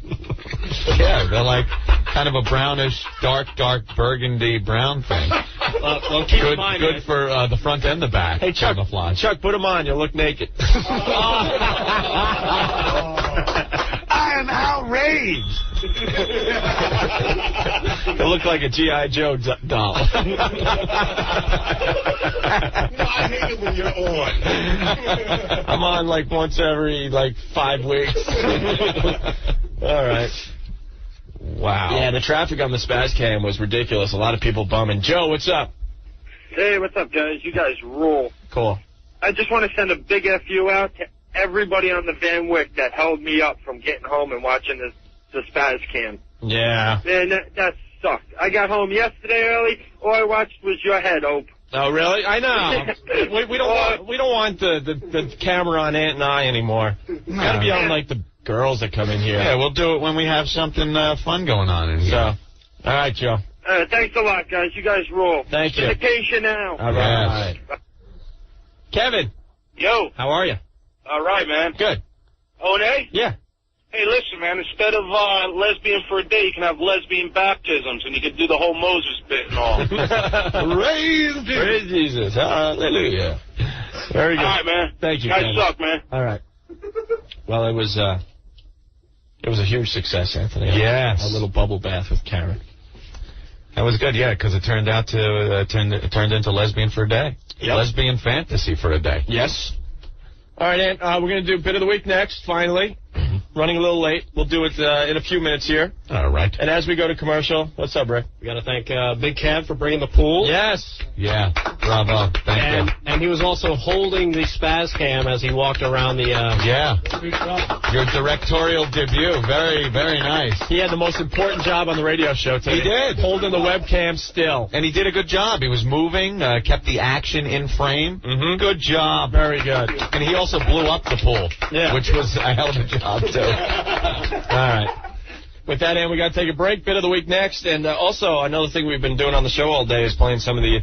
Yeah, they're like kind of a brownish, dark burgundy brown thing. Well, keep in mind, good for the front and the back. Hey, Chuck, put them on. You'll look naked. I am outraged. It looked like a G.I. Joe doll. I hate it when you're on. I'm on like once every 5 weeks. All right. Wow. Yeah, the traffic on the Spaz cam was ridiculous. A lot of people bumming. Joe, what's up? Hey, what's up, guys? You guys rule. Cool. I just want to send a big FU out to everybody on the Van Wyck that held me up from getting home and watching the Spaz cam. Yeah. Man, that sucked. I got home yesterday early. All I watched was your head, Ope. Oh, really? I know. we don't want the camera on Aunt and I anymore. Got to be on like the girls that come in here. Yeah, we'll do it when we have something fun going on in here. So, all right, Joe. Thanks a lot, guys. You guys rule. Thank you. Vacation now. All right. Yes. Kevin. Yo. How are you? All right, man. Good. O&A? Yeah. Hey, listen, man, instead of lesbian for a day, you can have lesbian baptisms, and you can do the whole Moses bit and all. Praise Jesus. Hallelujah. Very good. All right, man. Thank you, guys Kevin. suck, man. All right. Well, it was a huge success, Anthony. Yes. A little bubble bath with Karen. That was good, yeah, because it turned out to turned into lesbian for a day. Yep. Lesbian fantasy for a day. Yes. All right, Ant, we're going to do Bit of the Week next, finally. running a little late. We'll do it in a few minutes here. All right. And as we go to commercial, what's up, Rick? We got to thank Big Kev for bringing the pool. Yes. Yeah. Bravo. Thank you. And he was also holding the Spaz cam as he walked around the... Yeah. Your directorial debut. Very, very nice. He had the most important job on the radio show today. He did. Holding the webcam still. And he did a good job. He was moving, kept the action in frame. Mm-hmm. Good job. Very good. And he also blew up the pool, which was a hell of a job, too. All right. With that, we got to take a break. Bit of the week next. And also, another thing we've been doing on the show all day is playing some of the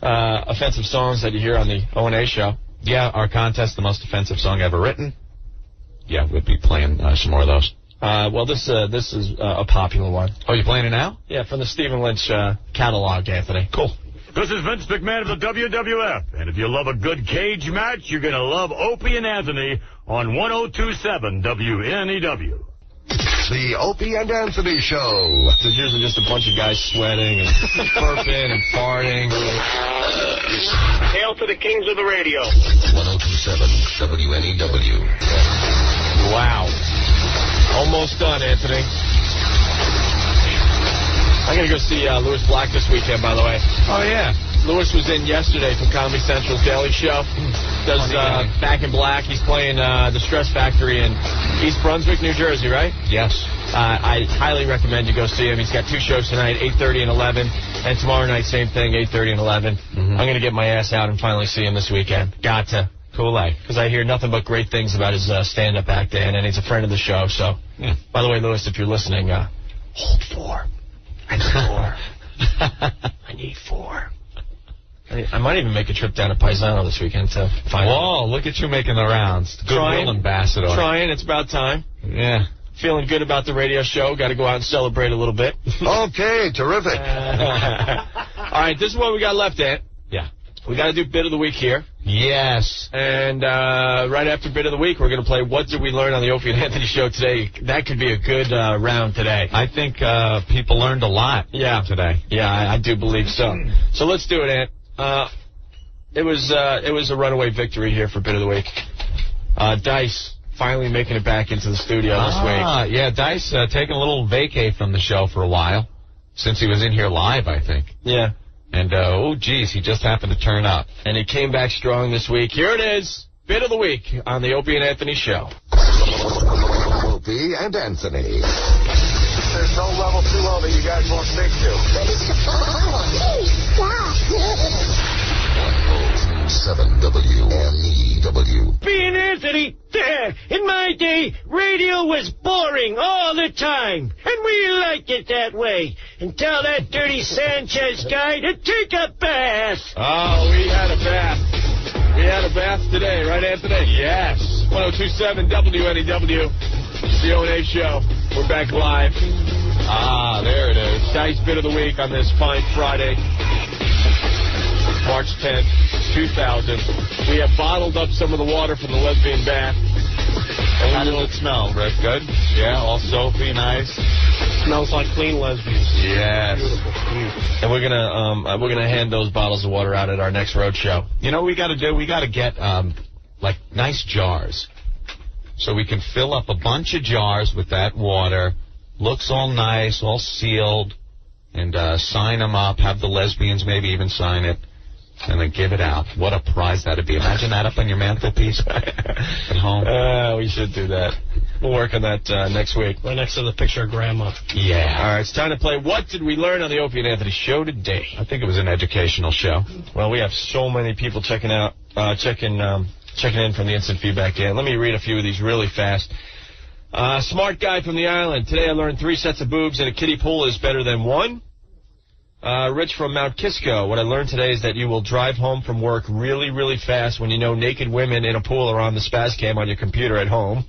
offensive songs that you hear on the O&A show. Yeah, our contest, the most offensive song ever written. Yeah, we'll be playing some more of those. Well, this is a popular one. Oh, you playing it now? Yeah, from the Stephen Lynch catalog, Anthony. Cool. This is Vince McMahon of the WWF, and if you love a good cage match, you're going to love Opie and Anthony on 102.7 WNEW. The Opie and Anthony Show. There's usually just a bunch of guys sweating and burping and farting. Hail to the kings of the radio. 102.7 WNEW. Wow. Almost done, Anthony. I'm going to go see Louis Black this weekend, by the way. Oh, yeah. Louis was in yesterday from Comedy Central's Daily Show. Does Back in Black. He's playing the Stress Factory in East Brunswick, New Jersey, right? Yes. I highly recommend you go see him. He's got 2 shows tonight, 8:30 and 11. And tomorrow night, same thing, 8:30 and 11. Mm-hmm. I'm going to get my ass out and finally see him this weekend. Got to. Cool, because I hear nothing but great things about his stand-up act, and he's a friend of the show. So, By the way, Louis, if you're listening, hold 4. I need 4. I need 4. I might even make a trip down to Paisano this weekend to find out. Whoa, look at you making the rounds. Goodwill ambassador. Trying. It's about time. Yeah. Feeling good about the radio show. Got to go out and celebrate a little bit. Okay, terrific. All right, this is what we got left, Ant. Yeah. We got to do Bit of the Week here. Yes. And right after Bit of the Week, we're going to play What Did We Learn on the Opie and Anthony Show today. That could be a good round today. I think people learned a lot today. Yeah, I do believe so. So let's do it, Ant. It was a runaway victory here for Bit of the Week. Dice finally making it back into the studio this week. Yeah, Dice taking a little vacay from the show for a while, since he was in here live, I think. Yeah. And, geez, he just happened to turn up. And he came back strong this week. Here it is, Bit of the Week on the Opie and Anthony Show. Opie and Anthony. There's no level too low that you guys won't stick to. 102.7 WNEW. Being Anthony, there, in my day, radio was boring all the time. And we liked it that way. And tell that dirty Sanchez guy to take a bath. Oh, we had a bath. We had a bath today, right, Anthony? Yes. 102.7 WNEW. It's the O&A Show. We're back live. There it is. Dice Bit of the Week on this fine Friday, March 10th, 2000. We have bottled up some of the water from the lesbian bath. And how does it smell, Rick? Good? Yeah, all soapy, nice. Smells like clean lesbians. Yes. Beautiful. And we're gonna hand those bottles of water out at our next road show. You know what we got to do? We got to get like nice jars, so we can fill up a bunch of jars with that water. Looks all nice, all sealed, and sign them up. Have the lesbians maybe even sign it, and then give it out. What a prize that'd be. Imagine that up on your mantelpiece at home. We should do that. We'll work on that next week. Right next to the picture of Grandma. Yeah. All right, it's time to play What Did We Learn on the Opie and Anthony Show today? I think it was an educational show. Well, we have so many people checking in from the instant feedback. Yeah, let me read a few of these really fast. Smart guy from the island. Today I learned 3 sets of boobs in a kiddie pool is better than 1. Rich from Mount Kisco. What I learned today is that you will drive home from work really, really fast when you know naked women in a pool are on the Spaz cam on your computer at home.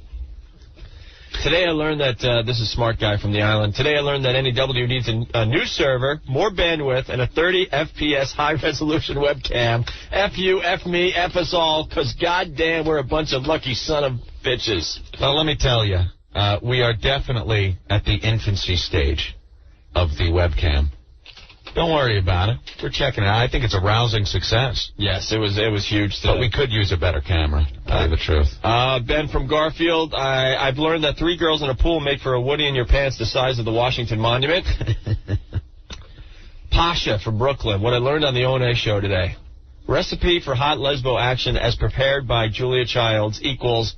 Today I learned that, this is Smart Guy from the island. Today I learned that NEW needs a new server, more bandwidth, and a 30 FPS high-resolution webcam. F you, F me, F us all, because goddamn we're a bunch of lucky son of bitches. Well, let me tell you, we are definitely at the infancy stage of the webcam. Don't worry about it. We're checking it out. I think it's a rousing success. Yes, it was huge today. But we could use a better camera, to tell you the truth. Ben from Garfield, I've learned that 3 girls in a pool make for a Woody in your pants the size of the Washington Monument. Pasha from Brooklyn, what I learned on the O&A show today. Recipe for hot lesbo action as prepared by Julia Childs equals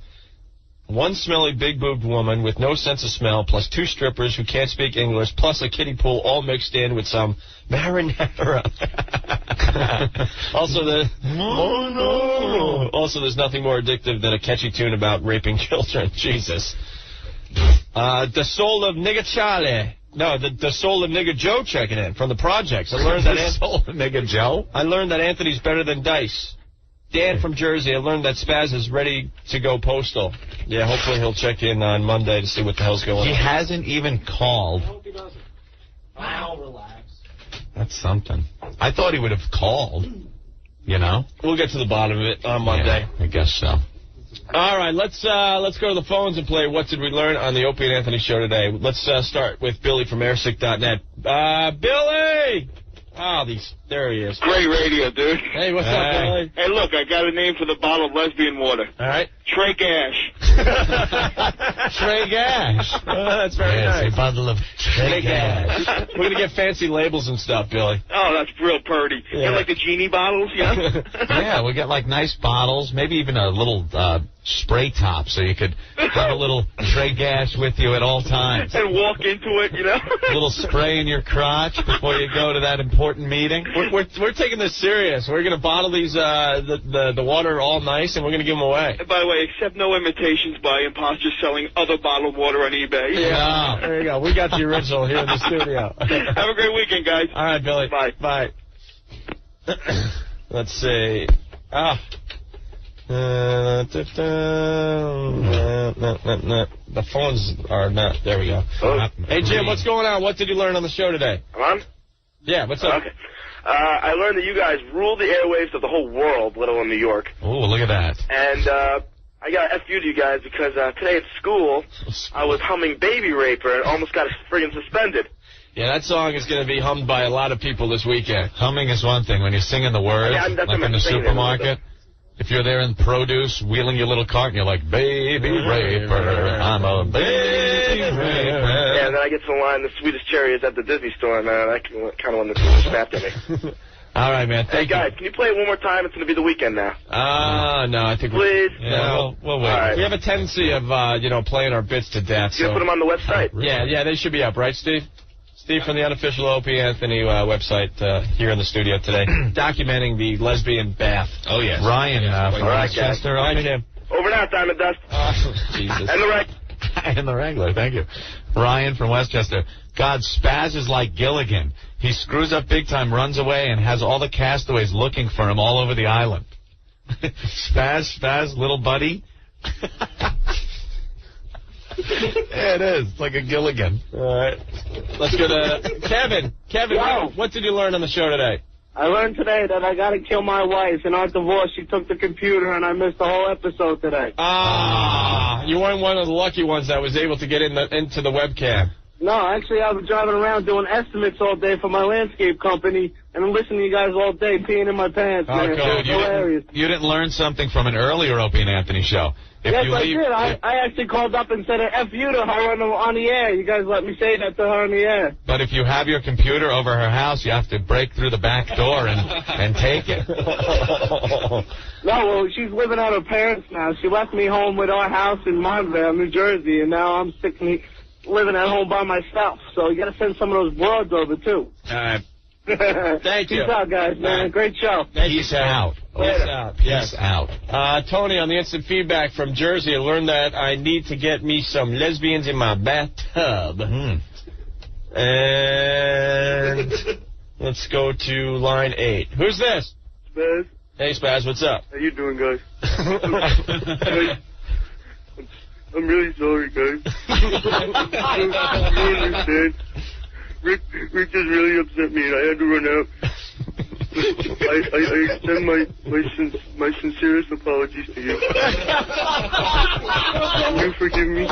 1 smelly big-boobed woman with no sense of smell, plus 2 strippers who can't speak English, plus a kiddie pool all mixed in with some marinara. Also, there's nothing more addictive than a catchy tune about raping children. Jesus. The soul of nigga Charlie. No, the soul of nigga Joe checking in from the projects. I learned that soul of nigga Joe? I learned that Anthony's better than Dice. Dan from Jersey, I learned that Spaz is ready to go postal. Yeah, hopefully he'll check in on Monday to see what the hell's going on. He hasn't even called. I hope he doesn't. I'll relax. That's something. I thought he would have called, you know? We'll get to the bottom of it on Monday. Yeah, I guess so. All right, let's go to the phones and play What Did We Learn on the Opie and Anthony show today. Let's start with Billy from airsick.net. Billy! There he is. Great radio, dude. Hey, what's up, Billy? Hey, look, I got a name for the bottle of lesbian water. All right. Trey Gash. Trey Gash. That's very nice. A bottle of Trey Gash. We're going to get fancy labels and stuff, Billy. Oh, that's real purty. Yeah. And like the genie bottles, yeah? Yeah, we'll get like nice bottles, maybe even a little spray top so you could have a little Trey Gash with you at all times. And walk into it, you know? A little spray in your crotch before you go to that important meeting. We're taking this serious. We're going to bottle these the water all nice, and we're going to give them away. And by the way, accept no imitations by imposters selling other bottled water on eBay. Yeah. There you go. We got the original here in the studio. Have a great weekend, guys. All right, Billy. Bye. Bye. Let's see. The phones are not. There we go. Oh. Hey, Jim, what's going on? What did you learn on the show today? I'm on? Yeah, what's up? Okay. I learned that you guys rule the airwaves of the whole world, let alone New York. Oh, look at that. And I got F you to you guys because today at school, I was humming Baby Raper and almost got friggin' suspended. Yeah, that song is going to be hummed by a lot of people this weekend. Humming is one thing. When you're singing the words, like in the supermarket, if you're there in produce, wheeling your little cart, and you're like, Baby Raper, I'm a baby raper. Yeah, and then I get to the line, the sweetest cherry is at the Disney store, and I kind of want to snap at me. All right, man. Hey, guys, can you play it one more time? It's going to be the weekend now. No, I think Please? We'll wait. Right. We have a tendency of, playing our bits to death. You going to put them on the website? Yeah, they should be up, right, Steve? Steve from the unofficial Opie Anthony website here in the studio today, documenting the lesbian bath. Oh, yes. Ryan from Westchester. Hi, Jim. Over now, Diamond Dust. Jesus. And the right. And the Wrangler, thank you. Ryan from Westchester. God, Spaz is like Gilligan. He screws up big time, runs away, and has all the castaways looking for him all over the island. Spaz, little buddy. Yeah, it is. It's like a Gilligan. All right. Let's go to Kevin. Kevin, Wow. what did you learn on the show today? I learned today that I got to kill my wife. In our divorce, she took the computer, and I missed the whole episode today. You weren't one of the lucky ones that was able to get into the webcam. No, actually, I was driving around doing estimates all day for my landscape company, and I'm listening to you guys all day, peeing in my pants, man. Dude, It's hilarious. you didn't learn something from an earlier Opie and Anthony show. Yes, I did. I actually called up and said an F you to her on the air. You guys let me say that to her on the air. But if you have your computer over her house, you have to break through the back door and take it. No, well, she's living at her parents' now. She left me home with our house in Montvale, New Jersey, and now I'm sick of living at home by myself. So you got to send some of those broads over, too. All right. Thank you. Peace out, guys, man. Great show. Peace out. Peace out. Yes. Peace out. Tony, on the instant feedback from Jersey, I learned that I need to get me some lesbians in my bathtub. And let's go to line 8. Who's this? Spaz. Hey, Spaz, what's up? How you doing, guys? I'm really sorry, guys. You understand. Rick just really upset me, and I had to run out. I extend my sincerest apologies to you. Can you forgive me?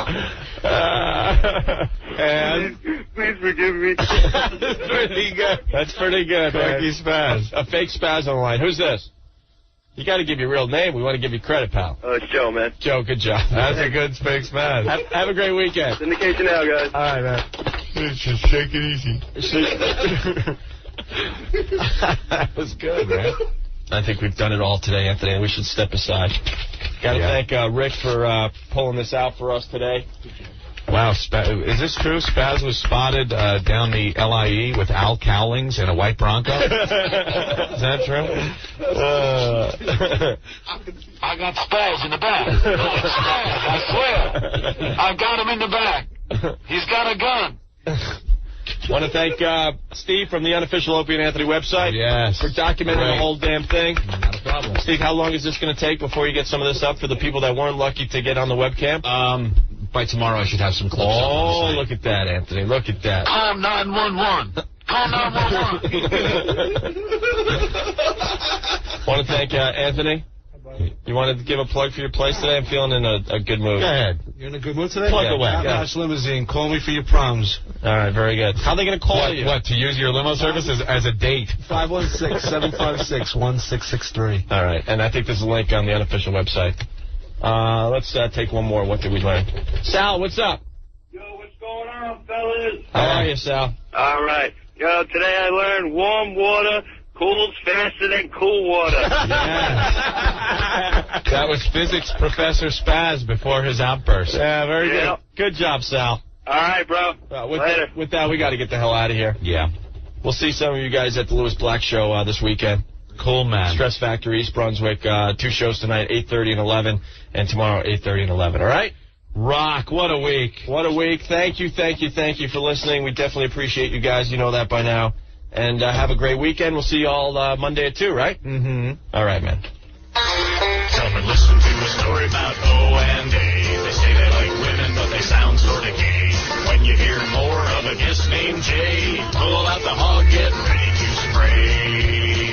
And Please forgive me. pretty good. That's pretty good, man. Spaz. A fake Spaz on the line. Who's this? You got to give your real name. We want to give you credit, pal. It's Joe, man. Joe, good job. That's a good fake Spaz. Have a great weekend. Syndication now, guys. All right, man. Just shake it easy. That was good, man. I think we've done it all today, Anthony. We should step aside. Got to thank Rick for pulling this out for us today. Wow, is this true? Spaz was spotted down the LIE with Al Cowlings in a white Bronco? Is that true? I got Spaz in the back. Spaz, I swear. I've got him in the back. He's got a gun. Want to thank Steve from the unofficial Opie and Anthony website for documenting the whole damn thing. Not a problem. Steve, how long is this going to take before you get some of this up for the people that weren't lucky to get on the webcam? By tomorrow, I should have some clips. Oh, look at that, Anthony. Look at that. Call 911. Call 911. Want to thank Anthony? You wanted to give a plug for your place today? I'm feeling in a good mood. Go ahead. You're in a good mood today? Plug away. Gosh, limousine. Call me for your proms. All right, very good. How are they going to call you? What, to use your limo service as a date? 516-756-1663. All right, and I think there's a link on the unofficial website. Let's take one more. What did we learn? Sal, what's up? Yo, what's going on, fellas? How are you, Sal? All right. Yo, today I learned warm water cools faster than cool water. That was physics professor Spaz before his outburst. Yeah, very good. Good job, Sal. All right, bro. Later. With that, we got to get the hell out of here. Yeah. We'll see some of you guys at the Lewis Black Show this weekend. Cool, man. Stress Factory, East Brunswick. 2 shows tonight, 8:30 and 11, and tomorrow, 8:30 and 11. All right? Rock. What a week. What a week. Thank you for listening. We definitely appreciate you guys. You know that by now. And have a great weekend. We'll see you all Monday at 2, right? Mm-hmm. All right, man. Come and listen to a story about O&A. They say they like women, but they sound sort of gay. When you hear more of a guest named Jay, pull out the hog, get ready to spray.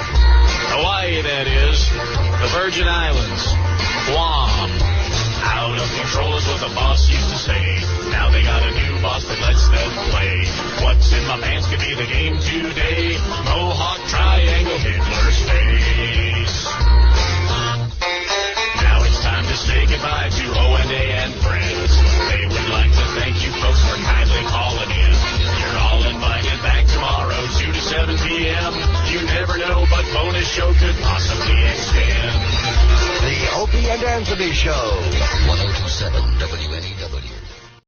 Hawaii, that is. The Virgin Islands. Guam. Out of control is what the boss used to say. Now they got a new boss that lets them play. What's in my pants could be the game today. Mohawk Triangle Hitler's face. Now it's time to say goodbye to O&A and friends. They would like to thank you folks for kindly calling in. You're all invited back tomorrow, 2 to 7 p.m. You never know, but bonus show could possibly extend. The Opie and Anthony Show. 102.7 WNEW.